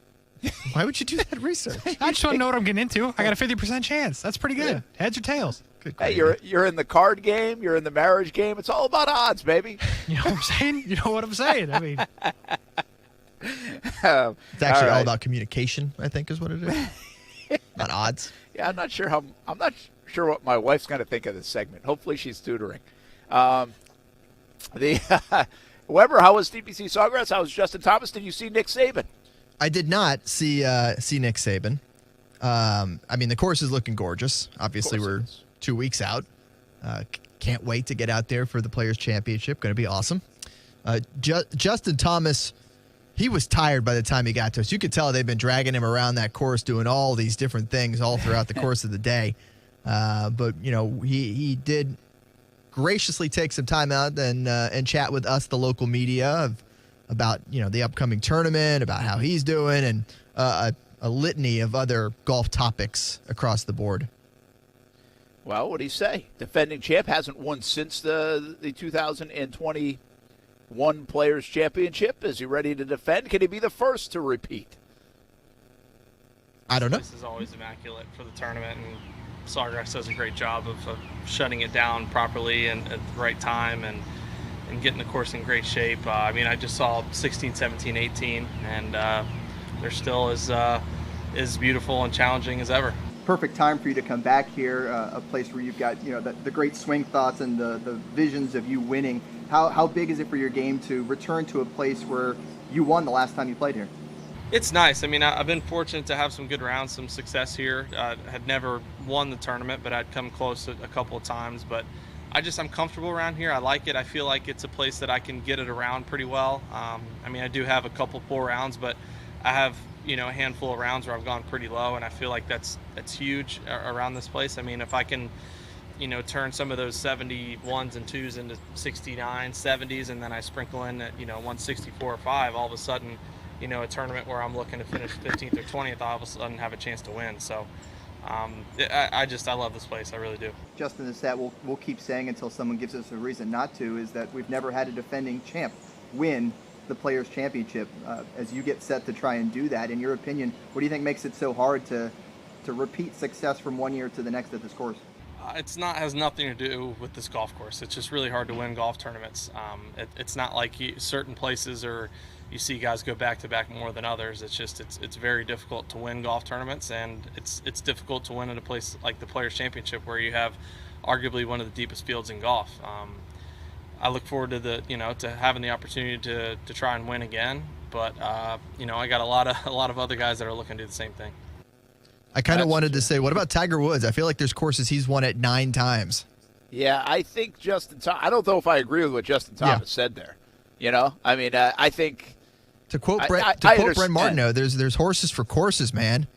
Why would you do that research? I just want to know what I'm getting into. I got a 50% chance. That's pretty good. Heads or tails? Hey, you're in the card game. You're in the marriage game. It's all about odds, baby. You know what I'm saying? You know what I'm saying? I mean, It's actually all about communication, I think, is what it is. Not odds. Yeah, I'm not sure what my wife's going to think of this segment. Hopefully, she's tutoring. Weber, how was TPC Sawgrass? How was Justin Thomas? Did you see Nick Saban? I did not see Nick Saban. I mean, the course is looking gorgeous. Obviously, we're 2 weeks out. Can't wait to get out there for the Players' Championship. Going to be awesome. Justin Thomas, he was tired by the time he got to us. You could tell they've been dragging him around that course doing all these different things all throughout the course of the day. But, you know, he did graciously take some time out and chat with us, the local media, about, you know, the upcoming tournament, about how he's doing, and a litany of other golf topics across the board. Well, what do you say? Defending champ, hasn't won since the 2021 Players' Championship. Is he ready to defend? Can he be the first to repeat? I don't know. This is always immaculate for the tournament, and Sawgrass does a great job of shutting it down properly and at the right time and getting the course in great shape. I mean, I just saw 16, 17, 18, and they're still as beautiful and challenging as ever. Perfect time for you to come back here, a place where you've got, you know, the great swing thoughts and the visions of you winning. How big is it for your game to return to a place where you won the last time you played here? It's nice. I mean, I've been fortunate to have some good rounds, some success here. Had never won the tournament, but I'd come close a couple of times. But I'm comfortable around here. I like it. I feel like it's a place that I can get it around pretty well. I mean, I do have a couple poor rounds, but I have, you know, a handful of rounds where I've gone pretty low, and I feel like that's huge around this place. I mean, if I can, you know, turn some of those 71s and 2s into 69, 70s, and then I sprinkle in, you know, 164 or 5, all of a sudden, you know, a tournament where I'm looking to finish 15th or 20th, I all of a sudden have a chance to win. So I love this place. I really do. Justin, the stat we'll keep saying until someone gives us a reason not to is that we've never had a defending champ win the Players' Championship. As you get set to try and do that, in your opinion, what do you think makes it so hard to repeat success from one year to the next at this course? Has nothing to do with this golf course. It's just really hard to win golf tournaments. It's not like certain places or you see guys go back to back more than others. It's just it's very difficult to win golf tournaments, and it's difficult to win at a place like the Players' Championship where you have arguably one of the deepest fields in golf. I look forward to to having the opportunity to try and win again, but I got a lot of other guys that are looking to do the same thing. I kind of wanted to say, what about Tiger Woods? I feel like there's courses he's won at 9 times. Yeah, I think I don't know if I agree with what Justin Thomas said there. You know, I mean, I think to quote Brent Martineau, there's horses for courses, man.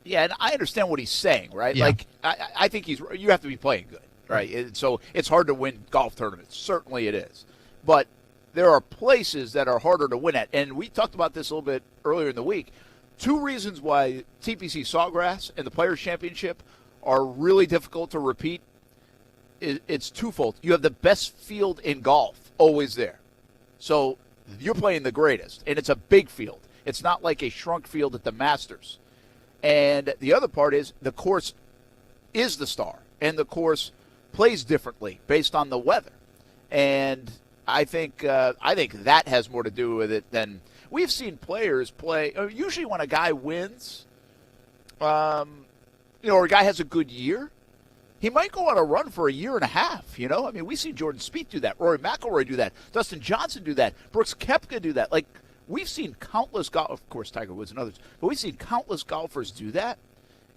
Yeah, and I understand what he's saying, right? Yeah. Like, I think you have to be playing good, right? So it's hard to win golf tournaments. Certainly it is. But there are places that are harder to win at. And we talked about this a little bit earlier in the week. 2 reasons why TPC Sawgrass and the Players' Championship are really difficult to repeat. It's twofold. You have the best field in golf always there. So you're playing the greatest, and it's a big field. It's not like a shrunk field at the Masters. And the other part is the course is the star, and the course plays differently based on the weather. And I think that has more to do with it than we've seen players play. Usually when a guy wins, or a guy has a good year, he might go on a run for a year and a half, I mean, we see Jordan Spieth do that, Rory McIlroy do that, Dustin Johnson do that, Brooks Koepka do that. Like, we've seen countless of course, Tiger Woods and others, but we've seen countless golfers do that.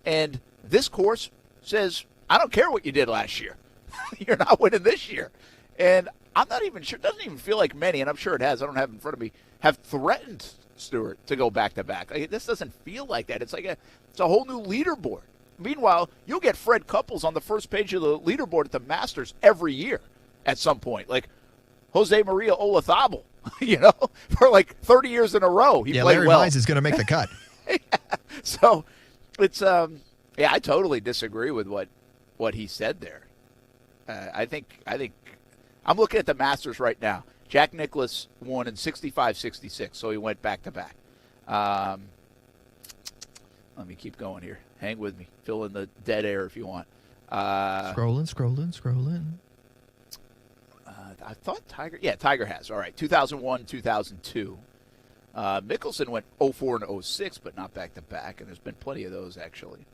And this course says, I don't care what you did last year. You're not winning this year. And I'm not even sure, it doesn't even feel like many, and I'm sure it has, I don't have it in front of me, have threatened Stewart to go back-to-back. Like, this doesn't feel like that. It's a whole new leaderboard. Meanwhile, you'll get Fred Couples on the first page of the leaderboard at the Masters every year at some point. Like Jose Maria Olazabal, for like 30 years in a row. He played Larry well. Mize is going to make the cut. So it's, I totally disagree with what he said there. I think I'm looking at the Masters right now. Jack Nicklaus won in 65-66, so he went back-to-back. Let me keep going here. Hang with me. Fill in the dead air if you want. Scrolling. I thought Tiger has. All right, 2001, 2002. Mickelson went 04 and 06, but not back-to-back, and there's been plenty of those, actually.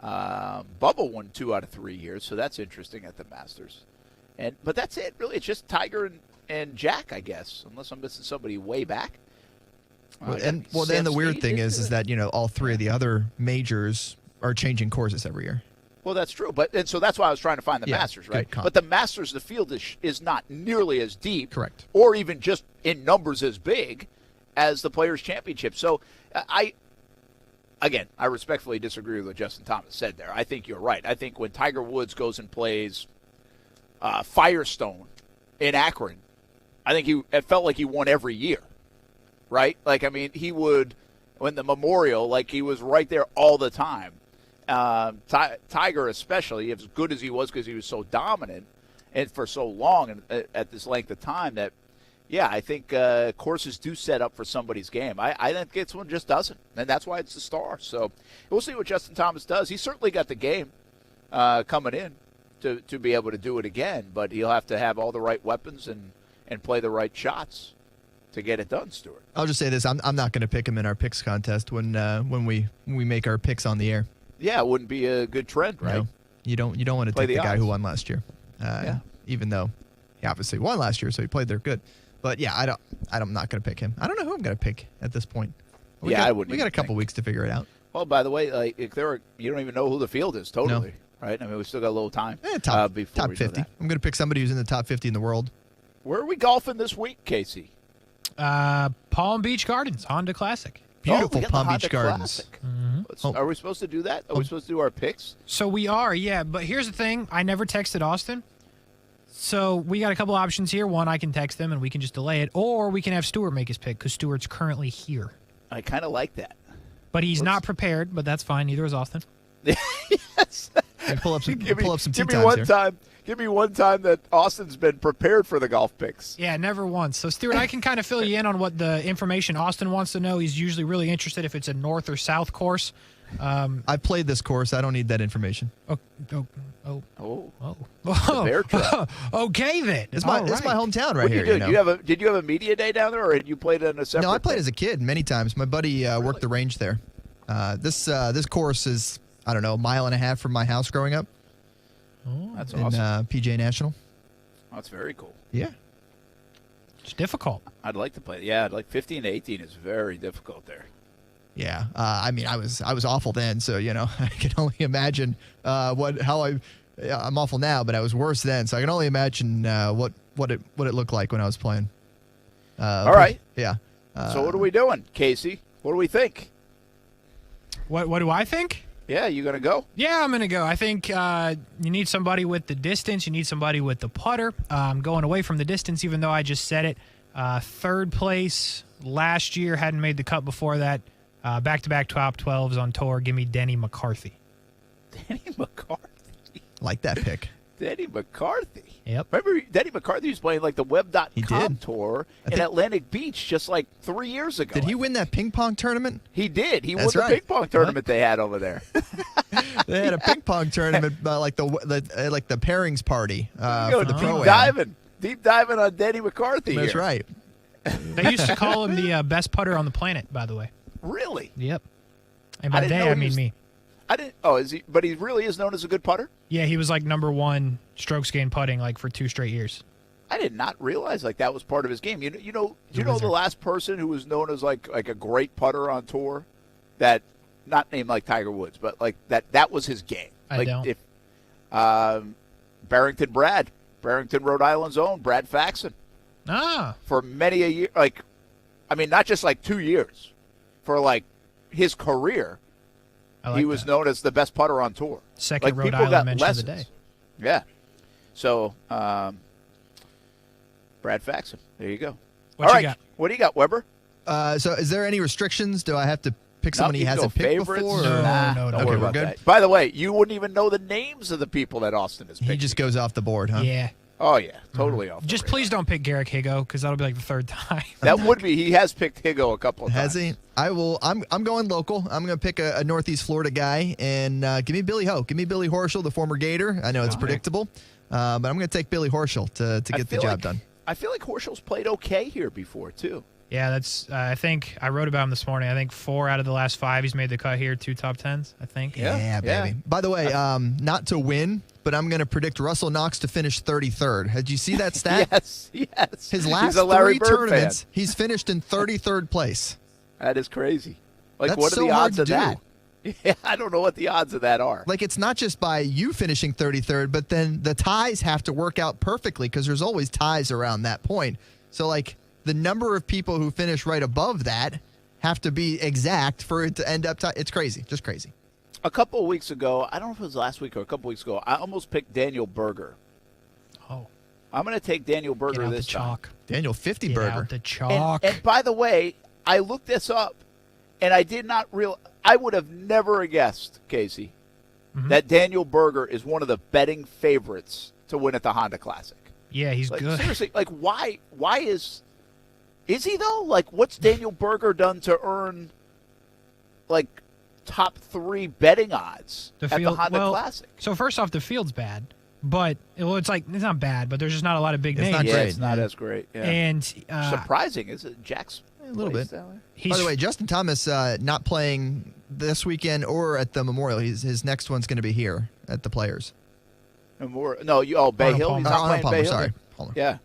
Bubba won 2 out of 3 years, so that's interesting at the Masters. But that's it, really. It's just Tiger and Jack, I guess, unless I'm missing somebody way back. Then the weird thing is that all three of the other majors are changing courses every year. Well, that's true, and so that's why I was trying to find the Masters, right? But the Masters, the field is not nearly as deep, correct, or even just in numbers as big as the Players' Championship. So I respectfully disagree with what Justin Thomas said there. I think you're right. I think when Tiger Woods goes and plays Firestone in Akron, I think it felt like he won every year, right? Like, I mean, he would, when the Memorial, like he was right there all the time. Tiger especially, as good as he was because he was so dominant and for so long and at this length of time that, I think courses do set up for somebody's game. I think this one just doesn't, and that's why it's the star. So we'll see what Justin Thomas does. He's certainly got the game coming in to be able to do it again, but he'll have to have all the right weapons and play the right shots to get it done, Stuart. I'll just say this. I'm not going to pick him in our picks contest when we make our picks on the air. Yeah, it wouldn't be a good trend, right? No, you don't want to take the guy who won last year. Even though he obviously won last year, so he played there good. But I'm not going to pick him. I don't know who I'm going to pick at this point. I wouldn't. We got a couple weeks to figure it out. Well, by the way, like you don't even know who the field is totally, right? I mean, we still got a little time. Top before 50. I'm going to pick somebody who's in the top 50 in the world. Where are we golfing this week, Casey? Palm Beach Gardens Honda Classic. Beautiful Palm Beach Gardens. Mm-hmm. Are we supposed to do that? Are we supposed to do our picks? So we are, yeah. But here's the thing. I never texted Austin. So we got a couple options here. One, I can text him and we can just delay it. Or we can have Stuart make his pick because Stuart's currently here. I kind of like that. But he's not prepared, but that's fine. Neither is Austin. Yes. And pull up some give me times here. Give me one time that Austin's been prepared for the golf picks. Yeah, never once. So, Stuart, I can kind of fill you in on what the information Austin wants to know. He's usually really interested if it's a north or south course. I've played this course. I don't need that information. The Oh. bear trap. Okay, then. It's my hometown right here. Did you have a media day down there, or had you played in a separate? No, I played thing? as a kid many times. My buddy worked the range there. This course is, I don't know, a mile and a half from my house growing up. Oh, that's in, awesome. PGA National. Oh, that's very cool. Yeah. It's difficult. I'd like to play. Yeah, like 15 to 18 is very difficult there. Yeah. I mean, I was awful then, so I can only imagine I'm awful now, but I was worse then, so I can only imagine what it looked like when I was playing. All right. Yeah. So what are we doing, Casey? What do we think? What do I think? Yeah, you going to go? Yeah, I'm going to go. I think you need somebody with the distance. You need somebody with the putter. I'm going away from the distance, even though I just said it. Third place last year, hadn't made the cut before that. Back-to-back top 12s on tour. Give me Denny McCarthy. Denny McCarthy. Like that pick. Denny McCarthy. Yep. Remember, Denny McCarthy was playing like the Web.com tour in Atlantic Beach just like 3 years ago. Did he win that ping pong tournament? He did. He won the ping pong tournament they had over there. They had a ping pong tournament, like the pairings party for the pro deep diving on Denny McCarthy. That's here. right. They used to call him the best putter on the planet, by the way. Really? Yep. And by they, I mean me. I didn't. Oh, is he? But he really is known as a good putter. Yeah, he was like #1 strokes gained putting like for 2 straight years. I did not realize like that was part of his game. You know the last person who was known as like a great putter on tour, that not named like Tiger Woods, but like that was his game. I don't. If Barrington, Rhode Island's own Brad Faxon. For many a year, not just like 2 years, for like his career, he was known as the best putter on tour. Second Rhode Island mention of the day. Yeah. So, Brad Faxon. There you go. What All you right. got? What do you got, Weber? So is there any restrictions? Do I have to pick someone he hasn't picked favorites? before? No. Don't worry about that. By the way, you wouldn't even know the names of the people that Austin has picked. He just goes off the board, huh? Yeah. Oh, yeah. Totally off. Just please don't pick Garrick Higo, because that'll be like the 3rd time. That would be. He has picked Higo a couple of times. Has he? I will. I'm going local. I'm going to pick a Northeast Florida guy, and give me Billy Ho. Give me Billy Horschel, the former Gator. I know it's predictable, but I'm going to take Billy Horschel to get the job done. I feel like Horschel's played okay here before, too. Yeah, that's. I think I wrote about him this morning. I think 4 out of the last 5 he's made the cut here, 2 top 10s, I think. Yeah, baby. By the way, not to win, but I'm going to predict Russell Knox to finish 33rd. Did you see that stat? Yes. His last He's a Larry 3 Bird tournaments, fan. he's finished in 33rd place. That is crazy. Like, That's what are so the hard odds to of do. that? Yeah, I don't know what the odds of that are. Like, it's not just by you finishing 33rd, but then the ties have to work out perfectly because there's always ties around that point. So, like, the number of people who finish right above that have to be exact for it to end up It's crazy. Just crazy. A couple of weeks ago, I don't know if it was last week or a couple weeks ago, I almost picked Daniel Berger. Oh. I'm going to take Daniel Berger this time. Daniel 50 Get Berger. out the chalk. And by the way, I looked this up, and I did not I would have never guessed, Casey, that Daniel Berger is one of the betting favorites to win at the Honda Classic. Yeah, he's good. Seriously, like, why is he, though? Like, what's Daniel Berger done to earn, like, top 3 betting odds at the Honda Classic? So, first off, the field's bad. But it's not bad, but there's just not a lot of big names. Not great. It's not as great. Yeah. And surprising, is it? Jack's a little bit. By the way, Justin Thomas not playing this weekend or at the Memorial. His next one's going to be here at the Players. Bay Hill. He's not Arnold playing Palmer, Bay Hill. sorry. Palmer. Yeah.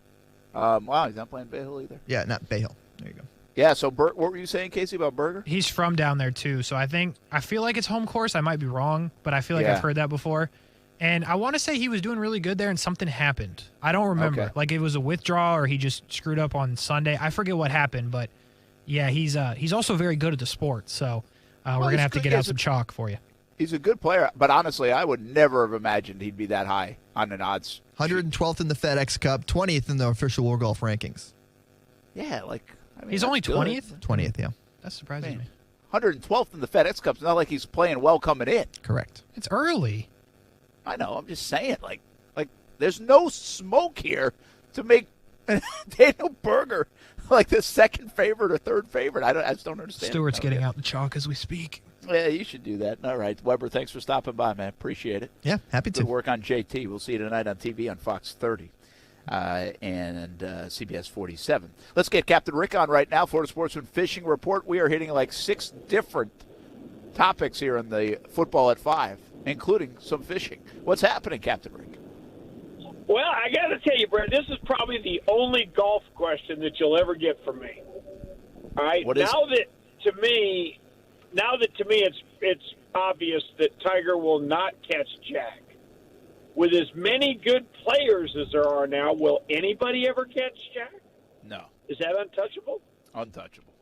Wow, he's not playing Bay Hill either. Yeah, not Bay Hill. There you go. Yeah, so what were you saying, Casey, about Berger? He's from down there, too. So I feel like it's home course. I might be wrong, but I feel like I've heard that before. And I want to say he was doing really good there and something happened. I don't remember. Okay. Like it was a withdrawal or he just screwed up on Sunday. I forget what happened, but yeah, he's also very good at the sport. So we're going to have to get out some chalk for you. He's a good player, but honestly, I would never have imagined he'd be that high on an odds. 112th in the FedEx Cup, 20th in the official World Golf rankings. Yeah, he's only 20th? 20th, yeah. That surprises me. 112th in the FedEx Cup. It's not like he's playing well coming in. Correct. It's early. I know. I'm just saying, like there's no smoke here to make Daniel Berger like the second favorite or third favorite. I just don't understand. Stewart's getting out the chalk as we speak. Yeah, you should do that. All right, Weber, thanks for stopping by, man. Appreciate it. Yeah, happy to. Good work on JT. We'll see you tonight on TV on Fox 30 and CBS 47. Let's get Captain Rick on right now. Florida Sportsman Fishing Report. We are hitting like 6 different topics here in the Football at 5, including some fishing. What's happening, Captain Rick? Well, I got to tell you, Brett, this is probably the only golf question that you'll ever get from me. All right? Now that to me it's obvious that Tiger will not catch Jack. With as many good players as there are now, will anybody ever catch Jack? No. Is that untouchable? Untouchable.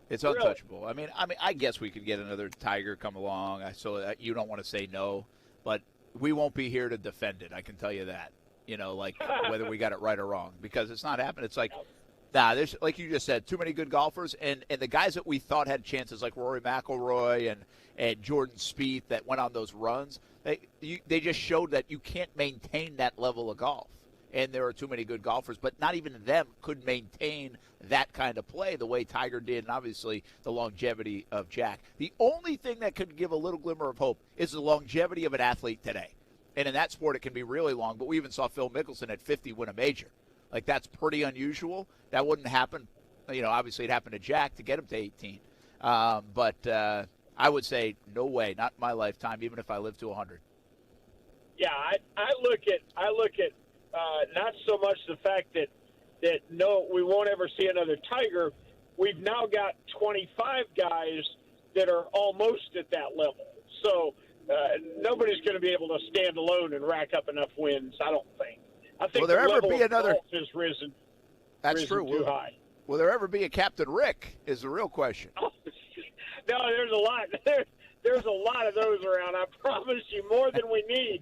It's untouchable. I mean, I guess we could get another Tiger come along. So you don't want to say no, but we won't be here to defend it. I can tell you that. You know, like whether we got it right or wrong, because it's not happening. It's like, there's, like you just said, too many good golfers, and the guys that we thought had chances, like Rory McIlroy and Jordan Spieth, that went on those runs. They just showed that you can't maintain that level of golf. And there are too many good golfers, but not even them could maintain that kind of play the way Tiger did, and obviously the longevity of Jack. The only thing that could give a little glimmer of hope is the longevity of an athlete today. And in that sport, it can be really long, but we even saw Phil Mickelson at 50 win a major. Like, that's pretty unusual. That wouldn't happen. You know, obviously it happened to Jack to get him to 18. But I would say no way, not in my lifetime, even if I live to 100. Yeah, I look at not so much the fact that no, we won't ever see another Tiger. We've now got 25 guys that are almost at that level. So nobody's going to be able to stand alone and rack up enough wins, I don't think. I think the level of golf has risen. That's true. Too high. Will there ever be a Captain Rick is the real question. No, there's a lot. There's a lot of those around. I promise you, more than we need.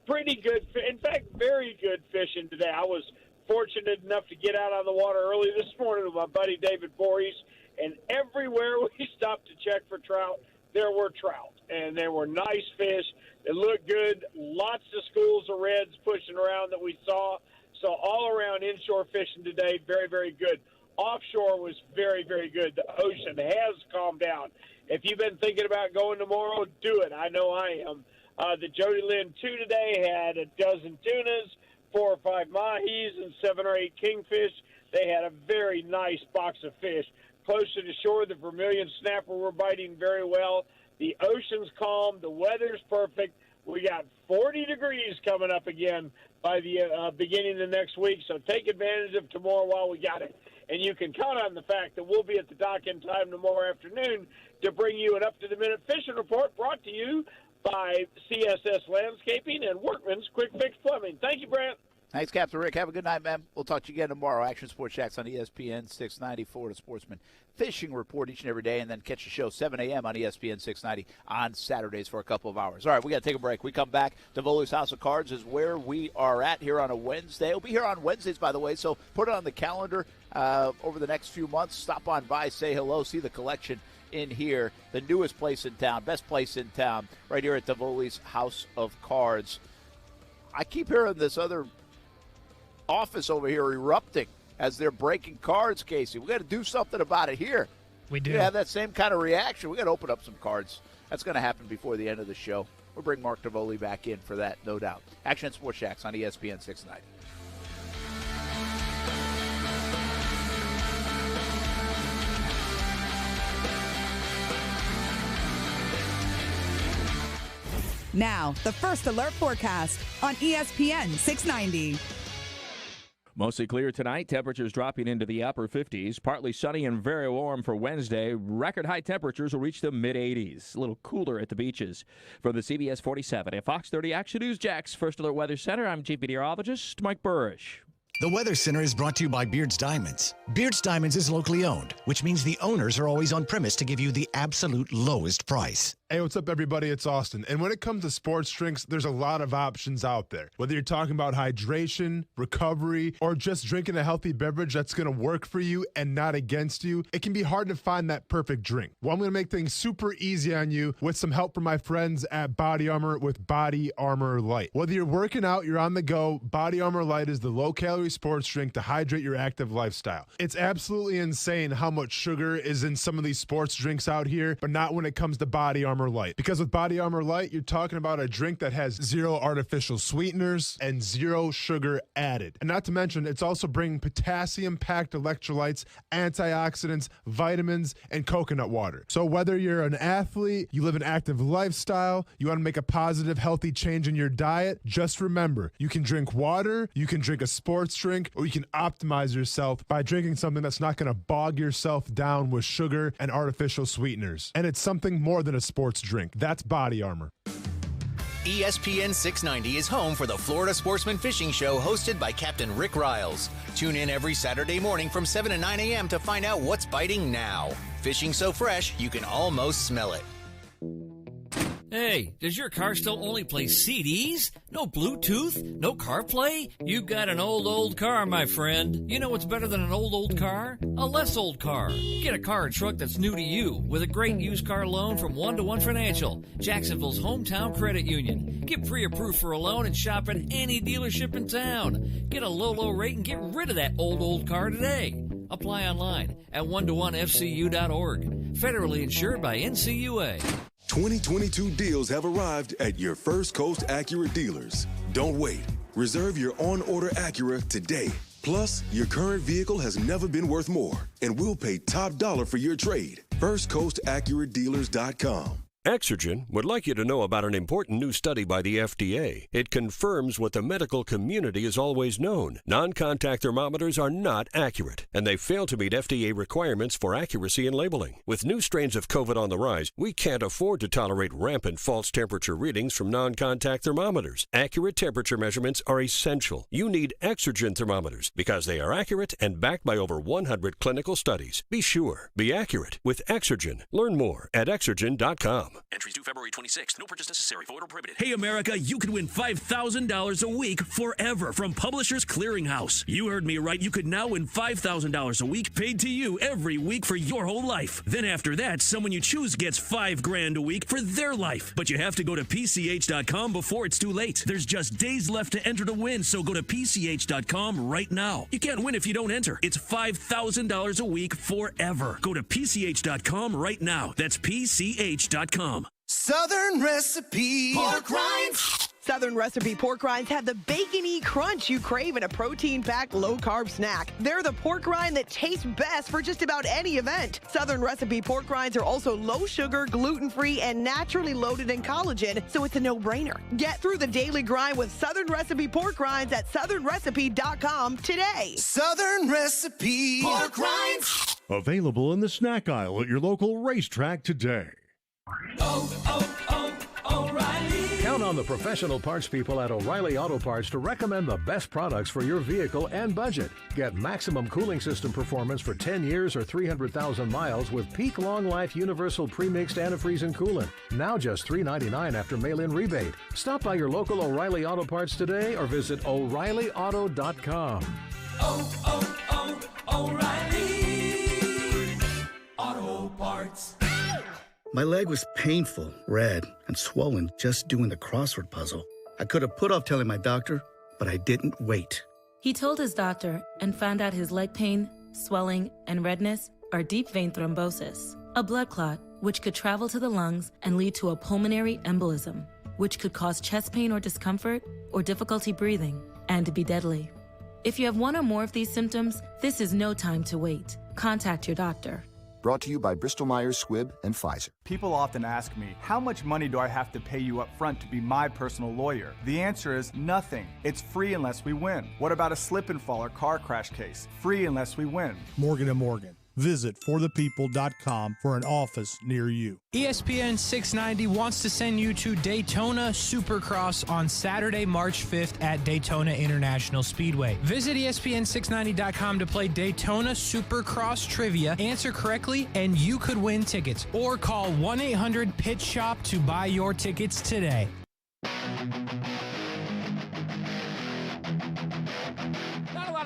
Pretty good. In fact, very good fishing today. I was fortunate enough to get out on the water early this morning with my buddy David Voorhees, and everywhere we stopped to check for trout, there were trout, and there were nice fish. It looked good. Lots of schools of reds pushing around that we saw. So all around inshore fishing today, very, very good. Offshore was very, very good. The ocean has calmed down. If you've been thinking about going tomorrow, do it. I know I am. The Jody Lynn 2 today had a dozen tunas, 4 or 5 mahis, and 7 or 8 kingfish. They had a very nice box of fish. Close to the shore, the vermilion snapper were biting very well. The ocean's calm. The weather's perfect. We got 40 degrees coming up again by the beginning of next week, so take advantage of tomorrow while we got it. And you can count on the fact that we'll be at the dock in time tomorrow afternoon to bring you an up-to-the-minute fishing report brought to you by CSS Landscaping and Workman's Quick Fix Plumbing. Thank you, Brant. Thanks, Captain Rick. Have a good night, man. We'll talk to you again tomorrow. Action Sports Shacks on ESPN 690, Florida Sportsman Fishing Report each and every day, and then catch the show 7 a.m. on ESPN 690 on Saturdays for a couple of hours. All right, we got to take a break. We come back. DAVOLI'S House of Cards is where we are at here on a Wednesday. We'll be here on Wednesdays, by the way, so put it on the calendar over the next few months. Stop on by, say hello, see the collection in here. The newest place in town, best place in town, right here at DAVOLI'S House of Cards. I keep hearing this other office over here erupting as they're breaking cards, Casey. We got to do something about it here. We do. We have that same kind of reaction. We got to open up some cards. That's going to happen before the end of the show. We'll bring Mark Davoli back in for that, no doubt. Action Sports Shacks on ESPN 690. Now, the First Alert Forecast on ESPN 690. Mostly clear tonight. Temperatures dropping into the upper 50s. Partly sunny and very warm for Wednesday. Record high temperatures will reach the mid-80s. A little cooler at the beaches. From the CBS 47 and Fox 30 Action News Jax First Alert Weather Center, I'm Chief Meteorologist Mike Burrish. The Weather Center is brought to you by Beard's Diamonds. Beard's Diamonds is locally owned, which means the owners are always on premise to give you the absolute lowest price. Hey, what's up, everybody? It's Austin. And when it comes to sports drinks, there's a lot of options out there. Whether you're talking about hydration, recovery, or just drinking a healthy beverage that's going to work for you and not against you, it can be hard to find that perfect drink. Well, I'm going to make things super easy on you with some help from my friends at Body Armor with Body Armor Light. Whether you're working out, you're on the go, Body Armor Light is the low-calorie sports drink to hydrate your active lifestyle. It's absolutely insane how much sugar is in some of these sports drinks out here, but not when it comes to Body Armor Light. Because with Body Armor Light, you're talking about a drink that has 0 artificial sweeteners and 0 sugar added. And not to mention, it's also bringing potassium-packed electrolytes, antioxidants, vitamins, and coconut water. So whether you're an athlete, you live an active lifestyle, you want to make a positive, healthy change in your diet, just remember, you can drink water, you can drink a sports drink, or you can optimize yourself by drinking something that's not going to bog yourself down with sugar and artificial sweeteners. And it's something more than a sports drink. That's Body Armor. ESPN 690 is home for the Florida Sportsman Fishing Show hosted by Captain Rick Riles. Tune in every Saturday morning from 7 to 9 a.m. to find out what's biting now. Fishing so fresh, you can almost smell it. Hey, does your car still only play CDs? No Bluetooth? No CarPlay? You've got an old car, my friend. You know what's better than an old car? A less old car. Get a car or truck that's new to you with a great used car loan from 1-to-1 Financial, Jacksonville's hometown credit union. Get pre-approved for a loan and shop at any dealership in town. Get a low rate and get rid of that old car today. Apply online at 1to1fcu.org. Federally insured by NCUA. 2022 deals have arrived at your First Coast Acura dealers. Don't wait. Reserve your on-order Acura today. Plus, your current vehicle has never been worth more, and we'll pay top dollar for your trade. FirstCoastAccurateDealers.com. Exergen would like you to know about an important new study by the FDA. It confirms what the medical community has always known. Non-contact thermometers are not accurate, and they fail to meet FDA requirements for accuracy in labeling. With new strains of COVID on the rise, we can't afford to tolerate rampant false temperature readings from non-contact thermometers. Accurate temperature measurements are essential. You need Exergen thermometers because they are accurate and backed by over 100 clinical studies. Be sure. Be accurate with Exergen. Learn more at Exergen.com. Entries due February 26th. No purchase necessary. Void or prohibited. Hey, America, you could win $5,000 a week forever from Publishers Clearinghouse. You heard me right. You could now win $5,000 a week paid to you every week for your whole life. Then after that, someone you choose gets $5,000 a week for their life. But you have to go to PCH.com before it's too late. There's just days left to enter to win, so go to PCH.com right now. You can't win if you don't enter. It's $5,000 a week forever. Go to PCH.com right now. That's PCH.com. Southern Recipe Pork Rinds. Southern Recipe pork rinds have the bacony crunch you crave in a protein-packed, low-carb snack. They're the pork rind that tastes best for just about any event. Southern Recipe pork rinds are also low-sugar, gluten-free, and naturally loaded in collagen, so it's a no-brainer. Get through the daily grind with Southern Recipe pork rinds at southernrecipe.com today. Southern Recipe Pork Rinds. Available in the snack aisle at your local racetrack today. O'Reilly. Count on the professional parts people at O'Reilly Auto Parts to recommend the best products for your vehicle and budget. Get maximum cooling system performance for 10 years or 300,000 miles with peak long life universal premixed antifreeze and coolant. Now just $3.99 after mail-in rebate. Stop by your local O'Reilly Auto Parts today or visit O'ReillyAuto.com. O'Reilly Auto Parts. My leg was painful, red, and swollen just doing the crossword puzzle. I could have put off telling my doctor, but I didn't wait. He told his doctor and found out his leg pain, swelling, and redness are deep vein thrombosis, a blood clot which could travel to the lungs and lead to a pulmonary embolism, which could cause chest pain or discomfort or difficulty breathing and be deadly. If you have one or more of these symptoms, this is no time to wait. Contact your doctor. Brought to you by Bristol-Myers Squibb and Pfizer. People often ask me, how much money do I have to pay you up front to be my personal lawyer? The answer is nothing. It's free unless we win. What about a slip and fall or car crash case? Free unless we win. Morgan & Morgan. Visit forthepeople.com for an office near you. ESPN 690 wants to send you to Daytona Supercross on Saturday, March 5th at Daytona International Speedway. Visit ESPN690.com to play Daytona Supercross Trivia, answer correctly, and you could win tickets. Or call 1-800-PIT-SHOP to buy your tickets today.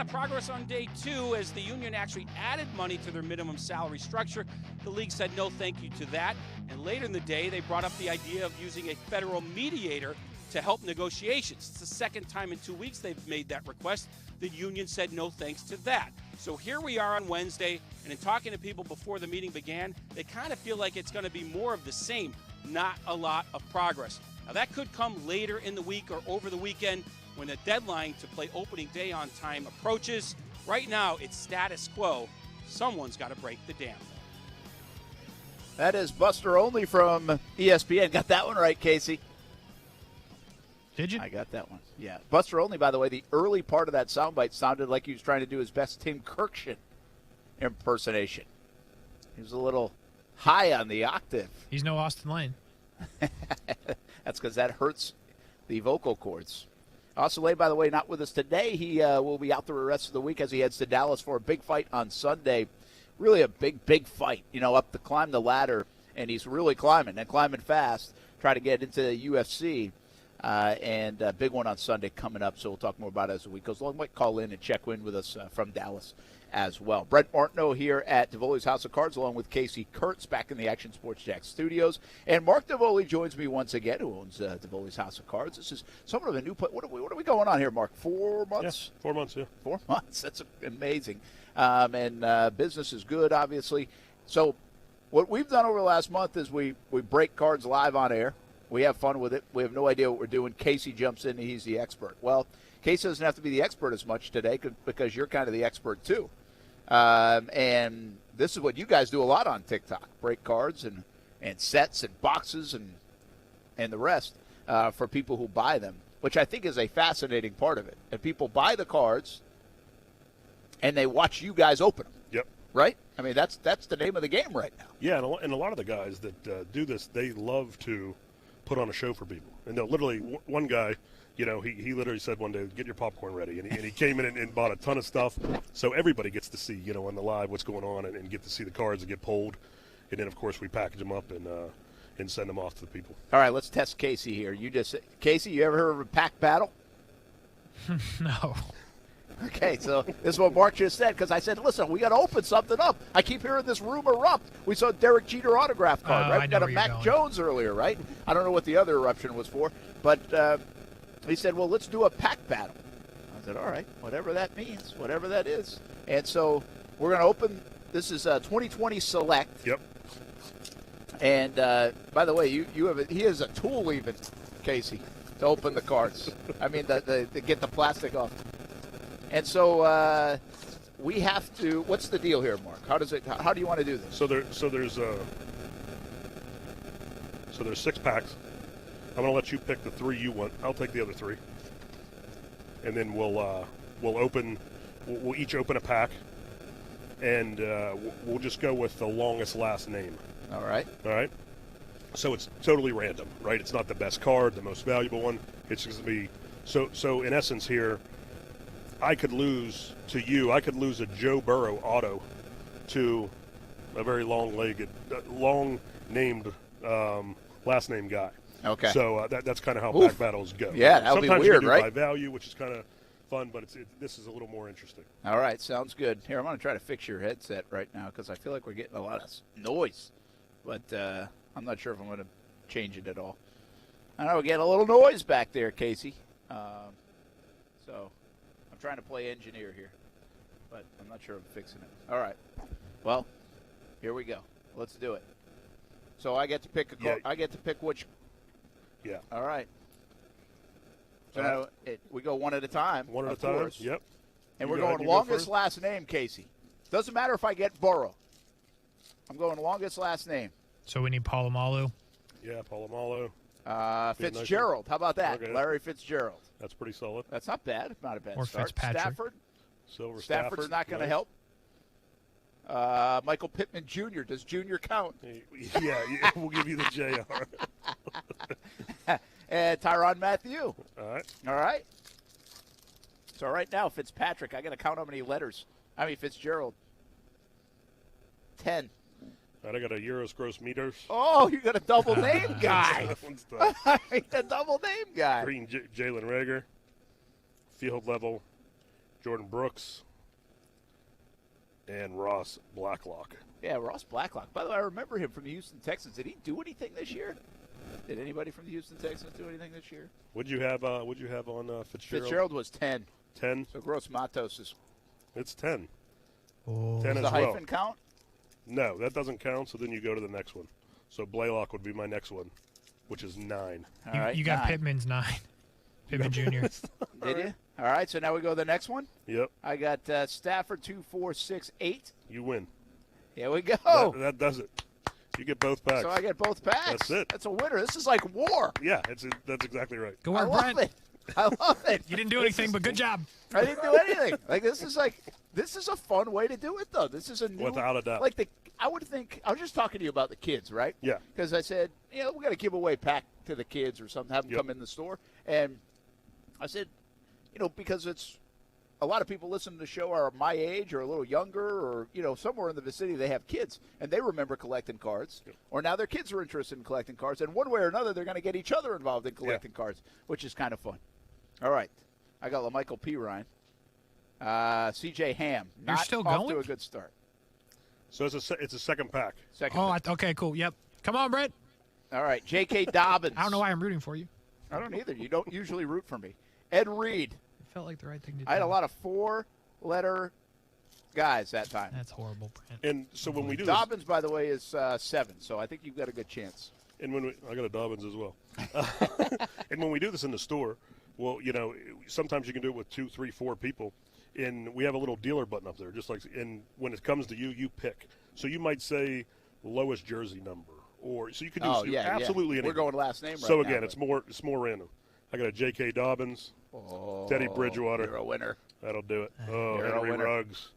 Progress on day two as the union actually added money to their minimum salary structure. The league said no thank you to that. And later in the day, they brought up the idea of using a federal mediator to help negotiations. It's the second time in 2 weeks they've made that request. The union said no thanks to that. So here we are on Wednesday, and in talking to people before the meeting began, they kind of feel like it's going to be more of the same, not a lot of progress. Now that could come later in the week or over the weekend, when the deadline to play opening day on time approaches. Right now, it's status quo. Someone's got to break the dam. That is Buster Olney from ESPN. Got that one right, Casey. Did you? I got that one. Yeah. Buster Olney, by the way, the early part of that soundbite sounded like he was trying to do his best Tim Kirkshin impersonation. He was a little high on the octave. He's no Austin Lane. That's because that hurts the vocal cords. Austin Lane, by the way, not with us today. He will be out the rest of the week as he heads to Dallas for a big fight on Sunday. Really a big fight, up to climb the ladder, and he's really climbing and climbing fast, trying to get into the UFC. And a big one on Sunday coming up, so we'll talk more about it as the week goes along. Might call in and check in with us from Dallas as well. Brent Martineau here at DAVOLI'S House of Cards, along with Casey Kurtz back in the Action Sports Jack studios. And Mark DAVOLI joins me once again, who owns DAVOLI'S House of Cards. This is somewhat of a new play. What are we going on here, Mark? 4 months? Yeah, 4 months, yeah. 4 months. That's amazing. And business is good, obviously. So what we've done over the last month is we break cards live on air. We have fun with it. We have no idea what we're doing. Casey jumps in, and he's the expert. Well, Casey doesn't have to be the expert as much today because you're kind of the expert too. And this is what you guys do a lot on TikTok: break cards and sets and boxes and the rest for people who buy them, which I think is a fascinating part of it. And people buy the cards and they watch you guys open them. Yep. Right? I mean, that's the name of the game right now. Yeah, and a lot of the guys that do this, they love to put on a show for people. And they'll literally, one guy, he literally said one day, get your popcorn ready. And he came in and bought a ton of stuff. So everybody gets to see, on the live what's going on and get to see the cards that get pulled. And then, of course, we package them up and send them off to the people. All right, let's test Casey here. Casey, you ever heard of a pack battle? No. Okay, so this is what Mark just said, because I said, listen, we got to open something up. I keep hearing this room erupt. We saw Derek Jeter autograph card, right? We got a Mac Jones earlier, right? I don't know what the other eruption was for, but he said, well, let's do a pack battle. I said, all right, whatever that means, whatever that is. And so we're going to open, this is 2020 Select. Yep. And, by the way, he has a tool even, Casey, to open the cards. I mean, to get the plastic off. And so we have to. What's the deal here, Mark? How do you want to do this? So there's 6 packs. I'm going to let you pick the 3 you want. I'll take the other 3, and then we'll each open a pack, and we'll just go with the longest last name. All right. All right. So it's totally random, right? It's not the best card, the most valuable one. It's just going to be so. In essence, here. I could lose to you. I could lose a Joe Burrow auto to a very long-legged, long-named last name guy. Okay. So that's kind of how pack battles go. Yeah, that would be weird, Sometimes you can do right? By value, which is kind of fun, but this is a little more interesting. All right, sounds good. Here, I'm going to try to fix your headset right now because I feel like we're getting a lot of noise, but I'm not sure if I'm going to change it at all. I know we're getting a little noise back there, Casey. So. Trying to play engineer here, but I'm not sure I'm fixing it. All right. Well, here we go. Let's do it. So I get to pick a card. I get to pick which. Yeah. All right. So we go one at a time. One at a time. Course. Yep. And we're going longest last name, Casey. Doesn't matter if I get Burrow. I'm going longest last name. So we need Polamalu. Yeah, Polamalu. Fitzgerald. How about that? Okay. Larry Fitzgerald. That's pretty solid. That's not bad. Not a bad or start. Fitzpatrick. Stafford. Stafford's not going to help. Michael Pittman Jr. Does Jr. count? Yeah, we'll give you the JR. And Tyrann Mathieu. All right. So right now, Fitzpatrick, I got to count how many letters. Fitzgerald. 10. All right, I got a Euros gross meters. Oh, you got a double name guy. That one's tough. A double name guy. Green Jalen Reagor. Field level, Jordan Brooks. And Ross Blacklock. Yeah, Ross Blacklock. By the way, I remember him from the Houston Texans. Did he do anything this year? Did anybody from the Houston Texans do anything this year? What'd you have on Fitzgerald? Fitzgerald was 10. 10? So Gross Matos is. It's 10. Oh. 10 Does as the well. hyphen count? No, that doesn't count, so then you go to the next one. So Blaylock would be my next one, which is 9. All right, you got 9. Pittman's 9. Pittman Jr. Did you? All right, so now we go to the next one? Yep. I got Stafford 2, 4, 6, 8. You win. Here we go. That does it. You get both packs. So I get both packs. That's it. That's a winner. This is like war. Yeah, that's exactly right. Good work, Brent. I love it. You didn't do anything, but good job. I didn't do anything. This is a fun way to do it, though. This is a new. Without a doubt. I would think. I was just talking to you about the kids, right? Yeah. Because I said, we got to give away pack to the kids or something. Have them come in the store, and I said, because it's a lot of people listening to the show are my age or a little younger or, somewhere in the vicinity they have kids and they remember collecting cards. Yep. Or now their kids are interested in collecting cards. And one way or another, they're going to get each other involved in collecting cards, which is kind of fun. All right. I got LaMichael P. Ryan. C.J. Ham. You're still off going? to a good start. So it's a second pack. Okay, cool. Yep. Come on, Brett. All right. J.K. Dobbins. I don't know why I'm rooting for you. I don't either. You don't usually root for me. Ed Reed. It felt like the right thing to do. I had a lot of 4-letter guys that time. That's horrible, Brent. And so when we do Dobbins, by the way, is 7, so I think you've got a good chance. And I got a Dobbins as well. And when we do this in the store, well, sometimes you can do it with 2, 3, 4 people. And we have a little dealer button up there, just like. And when it comes to you, you pick. So you might say lowest jersey number, or so you could do absolutely anything. We're going last name right So now, again, it's more random. I got a J.K. Dobbins, Teddy Bridgewater. You're a winner. That'll do it. You're a Henry winner. Ruggs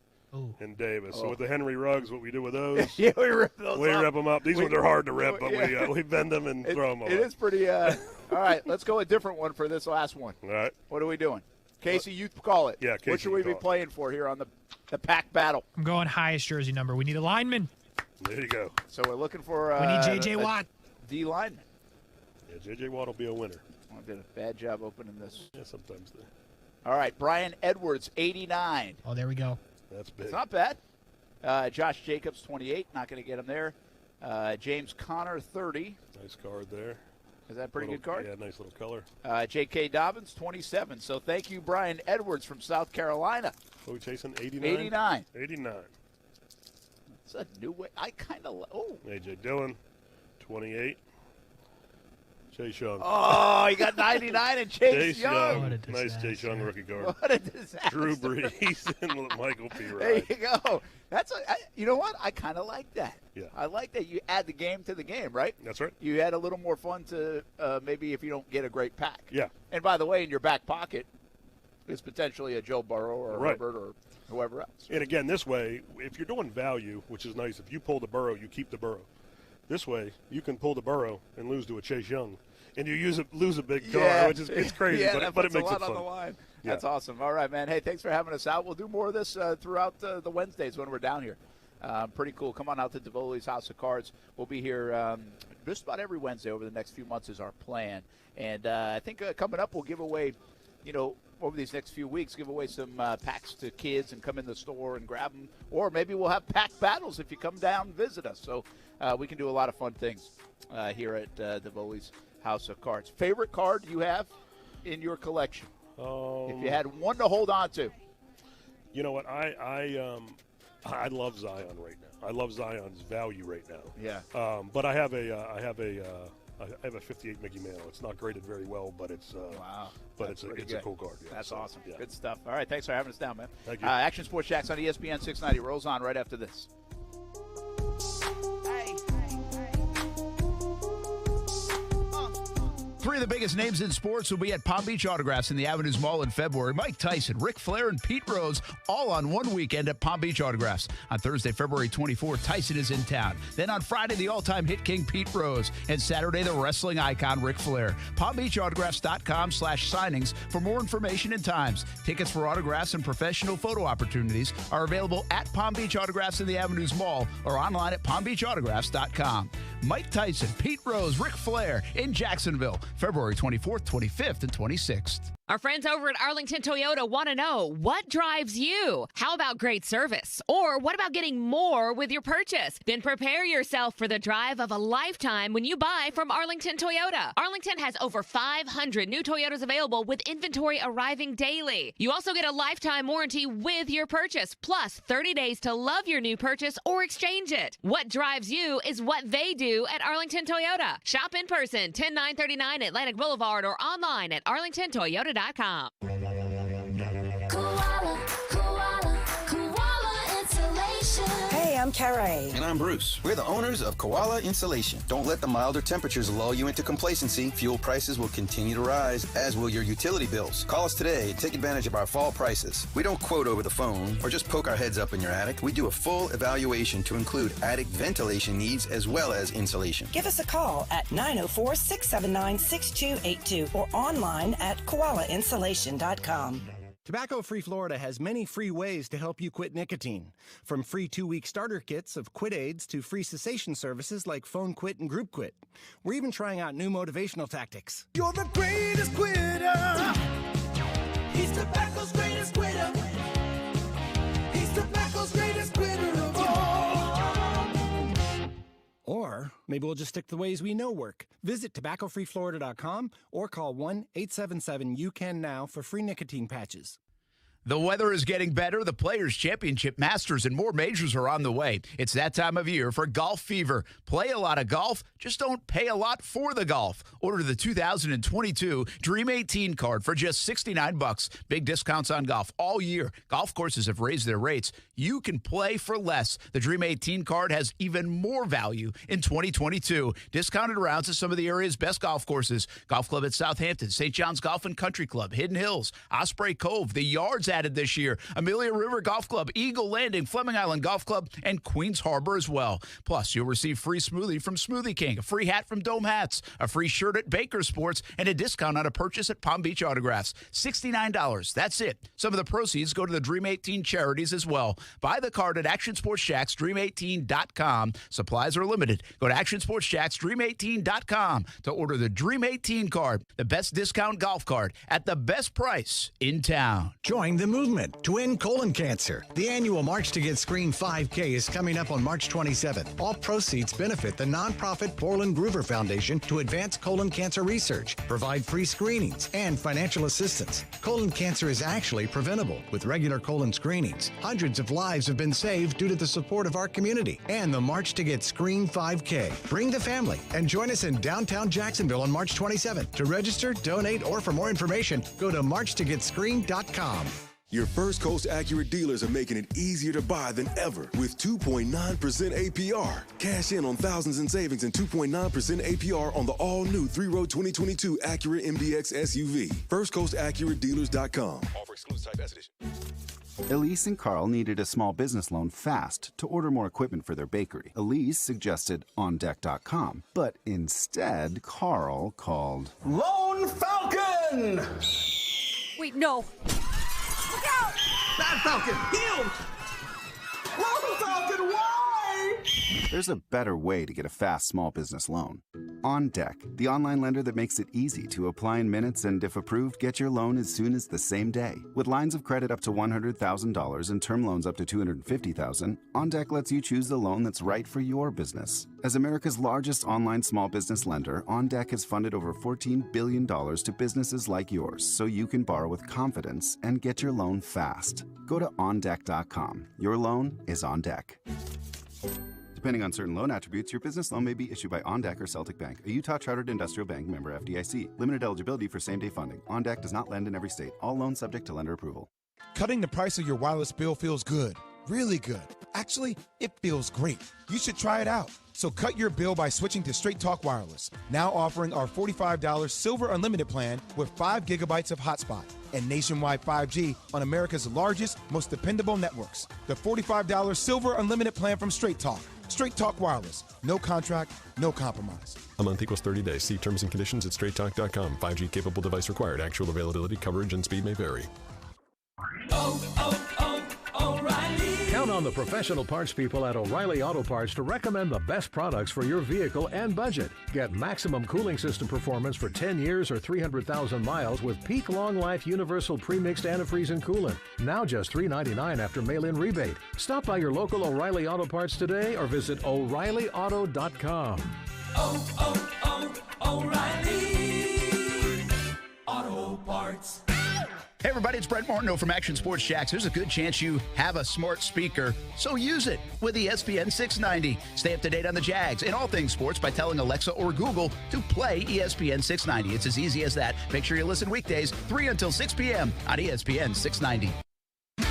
and Davis. So with the Henry Ruggs, what we do with those? Yeah, we rip those we up. rip them up. These ones are hard to rip, but we bend them and throw them away. It is pretty. All right, let's go a different one for this last one. All right. What are we doing? Casey, you call it. Yeah, Casey, what should we be playing for here on the pack battle? I'm going highest jersey number. We need a lineman. There you go. So we're looking for. We need J.J. Watt. D lineman. Yeah, J.J. Watt will be a winner. I did a bad job opening this. Yeah, sometimes they. All right, Brian Edwards, 89. Oh, there we go. That's big. It's not bad. Josh Jacobs, 28. Not going to get him there. James Conner, 30. Nice card there. Is that a pretty good card? Yeah, nice little color. J.K. Dobbins, 27. So thank you, Brian Edwards from South Carolina. What are we chasing? 89? 89. 89. It's a new way. I kind of. Oh. A.J. Dillon, 28. Chase Young. Oh, you got 99 and Chase Young. What a Nice Chase Young rookie card. What a disaster. Drew Brees and Michael P. There Ryan. you go. You know what? I kind of like that. Yeah. I like that you add the game to the game, right? That's right. You add a little more fun to maybe if you don't get a great pack. Yeah. And by the way, in your back pocket is potentially a Joe Burrow or Right. Herbert or whoever else. And again, this way, if you're doing value, which is nice, if you pull the Burrow, you keep the Burrow. This way, you can pull the Burrow and lose to a Chase Young, and you lose a big car, which is it's crazy, yeah, but it makes a lot it fun. on the line. Yeah. That's awesome. All right, man. Hey, thanks for having us out. We'll do more of this throughout the Wednesdays when we're down here. Pretty cool. Come on out to DAVOLI'S House of Cards. We'll be here just about every Wednesday over the next few months is our plan. And I think coming up we'll give away, over these next few weeks, give away some packs to kids and come in the store and grab them. Or maybe we'll have pack battles if you come down and visit us. So we can do a lot of fun things here at DAVOLI'S House of Cards. Favorite card you have in your collection? If you had one to hold on to. You know what? I love Zion right now. I love Zion's value right now. Yeah. But I have a 58 Mickey Mantle. It's not graded very well, but it's wow. But it's a cool card. Yeah. That's awesome. Yeah. Good stuff. All right, thanks for having us down, man. Thank you. Action Sports Jacks on ESPN 690 rolls on right after this. Three of the biggest names in sports will be at Palm Beach Autographs in the Avenues Mall in February. Mike Tyson, Ric Flair, and Pete Rose all on one weekend at Palm Beach Autographs. On Thursday, February 24th, Tyson is in town. Then on Friday, the all-time hit king Pete Rose. And Saturday, the wrestling icon Ric Flair. PalmBeachAutographs.com/signings for more information and times. Tickets for autographs and professional photo opportunities are available at Palm Beach Autographs in the Avenues Mall or online at PalmBeachAutographs.com. Mike Tyson, Pete Rose, Ric Flair in Jacksonville, February 24th, 25th, and 26th. Our friends over at Arlington Toyota want to know, what drives you? How about great service? Or what about getting more with your purchase? Then prepare yourself for the drive of a lifetime when you buy from Arlington Toyota. Arlington has over 500 new Toyotas available with inventory arriving daily. You also get a lifetime warranty with your purchase, plus 30 days to love your new purchase or exchange it. What drives you is what they do at Arlington Toyota. Shop in person, 10939 Atlantic Boulevard, or online at arlingtontoyota.com. Koala Insulation. Hey, I'm Carrie. And I'm Bruce. We're the owners of Koala Insulation. Don't let the milder temperatures lull you into complacency. Fuel prices will continue to rise, as will your utility bills. Call us today and take advantage of our fall prices. We don't quote over the phone or just poke our heads up in your attic. We do a full evaluation to include attic ventilation needs as well as insulation. Give us a call at 904-679-6282 or online at koalainsulation.com. Tobacco-Free Florida has many free ways to help you quit nicotine. From free 2-week starter kits of quit aids to free cessation services like Phone Quit and Group Quit. We're even trying out new motivational tactics. You're the greatest quitter. He's tobacco's greatest quitter. He's tobacco's greatest quitter of all. Or maybe we'll just stick to the ways we know work. Visit tobaccofreeflorida.com or call 1-877-YOU-CAN-NOW for free nicotine patches. The weather is getting better. The Players' Championship, Masters, and more majors are on the way. It's that time of year for golf fever. Play a lot of golf, just don't pay a lot for the golf. Order the 2022 Dream 18 card for just $69. Big discounts on golf all year. Golf courses have raised their rates. You can play for less. The Dream 18 card has even more value in 2022. Discounted rounds at some of the area's best golf courses. Golf Club at Southampton, St. John's Golf and Country Club, Hidden Hills, Osprey Cove, the Yards added this year, Amelia River Golf Club, Eagle Landing, Fleming Island Golf Club, and Queens Harbor as well. Plus, you'll receive free smoothie from Smoothie King, a free hat from Dome Hats, a free shirt at Baker Sports, and a discount on a purchase at Palm Beach Autographs. $69. That's it. Some of the proceeds go to the Dream 18 charities as well. Buy the card at Action Sports Shacks, Dream18.com. Supplies are limited. Go to Action Sports Shacks, Dream18.com to order the Dream 18 card, the best discount golf card at the best price in town. Join the movement to end colon cancer. The annual March to Get Screened 5K is coming up on March 27th. All proceeds benefit the nonprofit Portland Groover Foundation to advance colon cancer research, provide free screenings, and financial assistance. Colon cancer is actually preventable with regular colon screenings. Hundreds of lives have been saved due to the support of our community and the March to Get Screened 5K. Bring the family and join us in downtown Jacksonville on March 27th. To register, donate, or for more information, go to marchtoGetScreened.com. Your First Coast Accurate dealers are making it easier to buy than ever with 2.9% APR. Cash in on thousands in savings and 2.9% APR on the all-new 3-row 2022 Acura MDX SUV. FirstCoastAccurateDealers.com. Offer exclusive type S edition. Elise and Carl needed a small business loan fast to order more equipment for their bakery. Elise suggested OnDeck.com, but instead, Carl called Lone Falcon! Wait, no. Look out! Bad Falcon, healed! Lone Falcon, why? There's a better way to get a fast small business loan. OnDeck, the online lender that makes it easy to apply in minutes and, if approved, get your loan as soon as the same day. With lines of credit up to $100,000 and term loans up to $250,000, OnDeck lets you choose the loan that's right for your business. As America's largest online small business lender, OnDeck has funded over $14 billion to businesses like yours, so you can borrow with confidence and get your loan fast. Go to OnDeck.com. Your loan is on deck. Depending on certain loan attributes, your business loan may be issued by OnDeck or Celtic Bank, a Utah Chartered Industrial Bank member FDIC. Limited eligibility for same-day funding. OnDeck does not lend in every state. All loans subject to lender approval. Cutting the price of your wireless bill feels good. Really good. Actually, it feels great. You should try it out. So cut your bill by switching to Straight Talk Wireless. Now offering our $45 Silver Unlimited plan with 5 gigabytes of hotspot and nationwide 5G on America's largest, most dependable networks. The $45 Silver Unlimited plan from Straight Talk. Straight Talk Wireless. No contract, no compromise. A month equals 30 days. See terms and conditions at straighttalk.com. 5G capable device required. Actual availability, coverage, and speed may vary. O'Reilly. Count on the professional parts people at O'Reilly Auto Parts to recommend the best products for your vehicle and budget. Get maximum cooling system performance for 10 years or 300,000 miles with peak long life universal premixed antifreeze and coolant. Now just $3.99 after mail-in rebate. Stop by your local O'Reilly Auto Parts today or visit O'ReillyAuto.com. O'Reilly Auto Parts. Hey everybody, it's Brent Martineau from Action Sports Shacks. There's a good chance you have a smart speaker, so use it with ESPN 690. Stay up to date on the Jags and all things sports by telling Alexa or Google to play ESPN 690. It's as easy as that. Make sure you listen weekdays 3 until 6 p.m. on ESPN 690. You're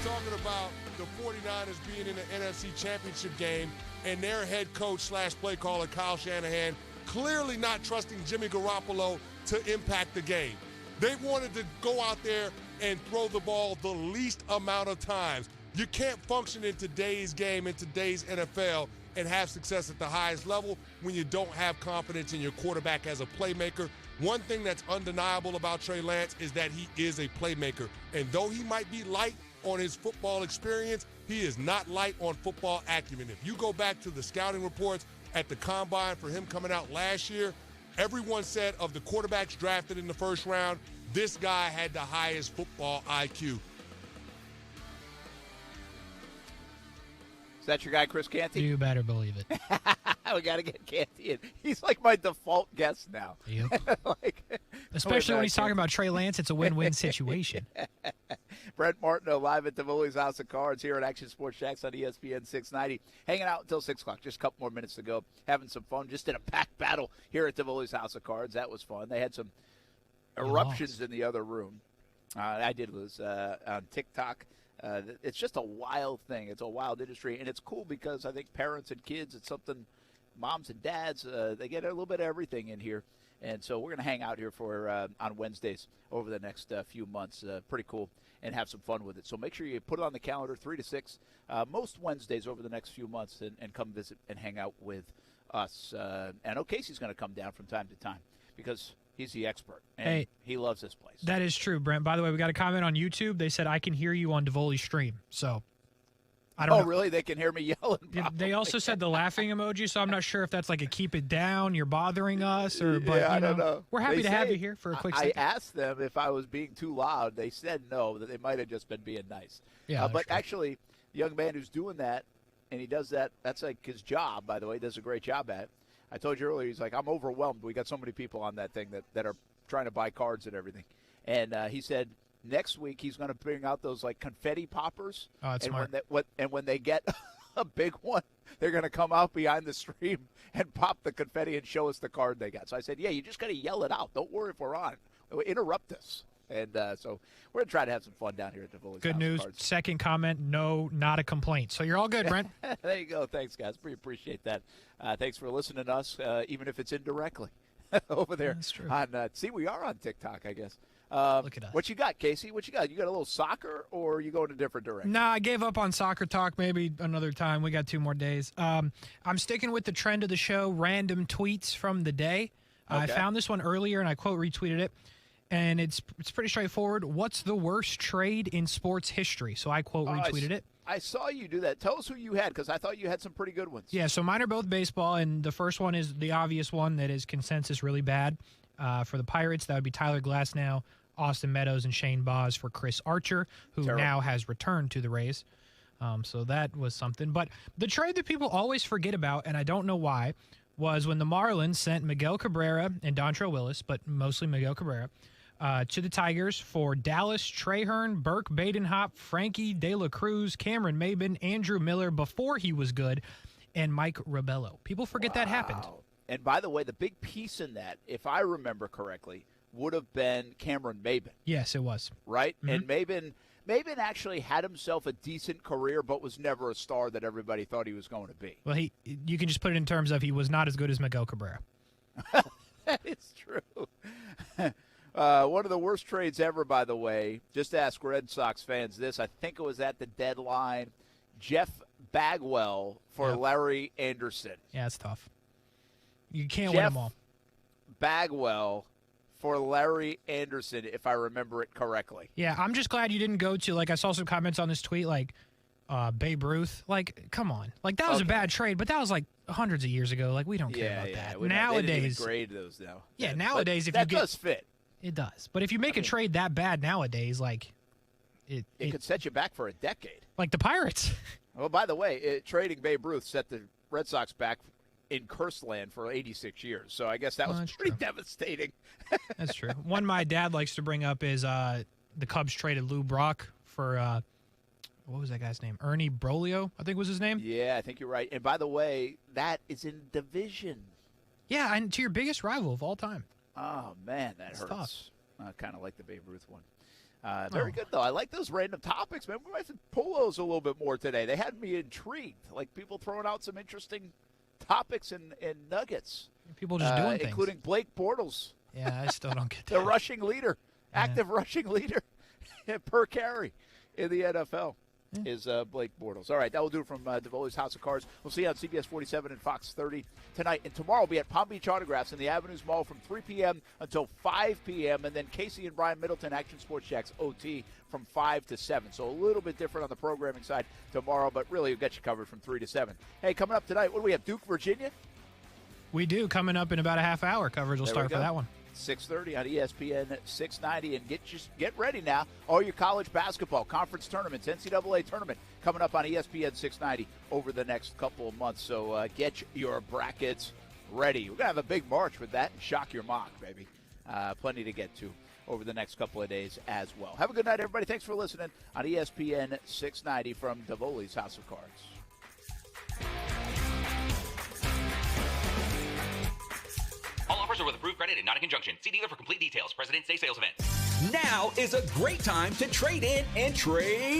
talking about the 49ers being in the NFC Championship game and their head coach / play caller Kyle Shanahan clearly not trusting Jimmy Garoppolo to impact the game. They wanted to go out there and throw the ball the least amount of times. You can't function in today's game, in today's NFL, and have success at the highest level when you don't have confidence in your quarterback as a playmaker. One thing that's undeniable about Trey Lance is that he is a playmaker. And though he might be light on his football experience, he is not light on football acumen. If you go back to the scouting reports at the Combine for him coming out last year, everyone said of the quarterbacks drafted in the first round, this guy had the highest football IQ. Is that your guy, Chris Canty? You better believe it. we got to get Canty in. He's like my default guest now. Yep. Especially when he's talking about Trey Lance, it's a win-win situation. Brent Martineau live at DAVOLI'S House of Cards here at Action Sports Jacks on ESPN 690. Hanging out until 6 o'clock. Just a couple more minutes to go. Having some fun. Just in a packed battle here at DAVOLI'S House of Cards. That was fun. They had some eruptions in the other room. I did lose on TikTok. It's just a wild thing. It's a wild industry, and it's cool because I think parents and kids, it's something moms and dads, they get a little bit of everything in here. And so we're going to hang out here for on Wednesdays over the next few months. Pretty cool, and have some fun with it. So make sure you put it on the calendar, 3 to 6, most Wednesdays over the next few months, and come visit and hang out with us. And I know Casey's going to come down from time to time because he's the expert, and he loves this place. That is true, Brent. By the way, we got a comment on YouTube. They said, I can hear you on DAVOLI'S stream. So, I don't know. Oh, really? They can hear me yelling? They also said the laughing emoji, so I'm not sure if that's like a keep it down, you're bothering us, or but I don't know. We're happy to have you here for a quick second. I asked them if I was being too loud. They said no, that they might have just been being nice. Yeah, but actually, the young man who's doing that, and he does that, that's like his job, by the way. He does a great job at it. I told you earlier, he's like, I'm overwhelmed. We got so many people on that thing that are trying to buy cards and everything. And he said next week he's going to bring out those, like, confetti poppers. Oh, that's smart. When they get a big one, they're going to come out behind the stream and pop the confetti and show us the card they got. So I said, yeah, you just got to yell it out. Don't worry if we're on. Interrupt us. And so we're going to try to have some fun down here at DAVOLI'S. Good news. Second comment, no, not a complaint. So you're all good, Brent. There you go. Thanks, guys. We appreciate that. Thanks for listening to us, even if it's indirectly over there. That's true. See, we are on TikTok, I guess. Look at us. What you got, Casey? What you got? You got a little soccer, or are you going a different direction? Nah, I gave up on soccer talk. Maybe another time. We got 2 more days. I'm sticking with the trend of the show, random tweets from the day. Okay. I found this one earlier, and I quote retweeted it. And it's pretty straightforward. What's the worst trade in sports history? So I quote retweeted it. I saw you do that. Tell us who you had, because I thought you had some pretty good ones. Yeah, so mine are both baseball, and the first one is the obvious one that is consensus really bad. For the Pirates, that would be Tyler Glasnow, Austin Meadows, and Shane Baz for Chris Archer, who now has returned to the Rays. So that was something. But the trade that people always forget about, and I don't know why, was when the Marlins sent Miguel Cabrera and Dontrelle Willis, but mostly Miguel Cabrera, to the Tigers for Dallas Traherne, Burke Badenhop, Frankie De La Cruz, Cameron Maben, Andrew Miller before he was good, and Mike Rabello. People forget that happened. And by the way, the big piece in that, if I remember correctly, would have been Cameron Maben. Yes, it was. Right? Mm-hmm. And Maben actually had himself a decent career, but was never a star that everybody thought he was going to be. Well, you can just put it in terms of he was not as good as Miguel Cabrera. That is true. One of the worst trades ever, by the way. Just ask Red Sox fans this. I think it was at the deadline. Jeff Bagwell for Larry Anderson. Yeah, it's tough. You can't win them all. Bagwell for Larry Anderson, if I remember it correctly. Yeah, I'm just glad you didn't go to, like, I saw some comments on this tweet, like, Babe Ruth. Like, come on. Like, that was a bad trade, but that was, like, hundreds of years ago. Like, we don't care about that. Nowadays. They didn't grade those now. Yeah, nowadays, that does fit. It does. But if you make a trade that bad nowadays, like, it could set you back for a decade. Like the Pirates. Well, by the way, trading Babe Ruth set the Red Sox back in curse land for 86 years. So I guess that was pretty devastating. That's true. One my dad likes to bring up is the Cubs traded Lou Brock for, what was that guy's name? Ernie Broglio, I think was his name. Yeah, I think you're right. And by the way, that is in division. Yeah, and to your biggest rival of all time. Oh, man, that hurts. Tough. I kind of like the Babe Ruth one. Very good, though. I like those random topics, man. We might have to pull those a little bit more today. They had me intrigued. Like people throwing out some interesting topics and nuggets. People just doing things. Including Blake Bortles. Yeah, I still don't get that. The rushing leader, active rushing leader per carry in the NFL. Is Blake Bortles. All right, that will do it from DAVOLI'S House of Cards. We'll see you on CBS 47 and Fox 30 tonight. And tomorrow we'll be at Palm Beach Autographs in the Avenues Mall from 3 p.m. until 5 p.m. And then Casey and Brian Middleton, Action Sports Jacks OT from 5 to 7. So a little bit different on the programming side tomorrow, but really we'll get you covered from 3 to 7. Hey, coming up tonight, what do we have, Duke, Virginia? We do. Coming up in about a half hour. Coverage will start for that one. 6:30 on ESPN 690. And get ready now. All your college basketball, conference tournaments, NCAA tournament coming up on ESPN 690 over the next couple of months. So get your brackets ready. We're going to have a big March with that and shock your mock, baby. Plenty to get to over the next couple of days as well. Have a good night, everybody. Thanks for listening on ESPN 690 from DAVOLI'S House of Cards. All offers are with approved credit and not in conjunction. See dealer for complete details. President's Day sales event. Now is a great time to trade in and trade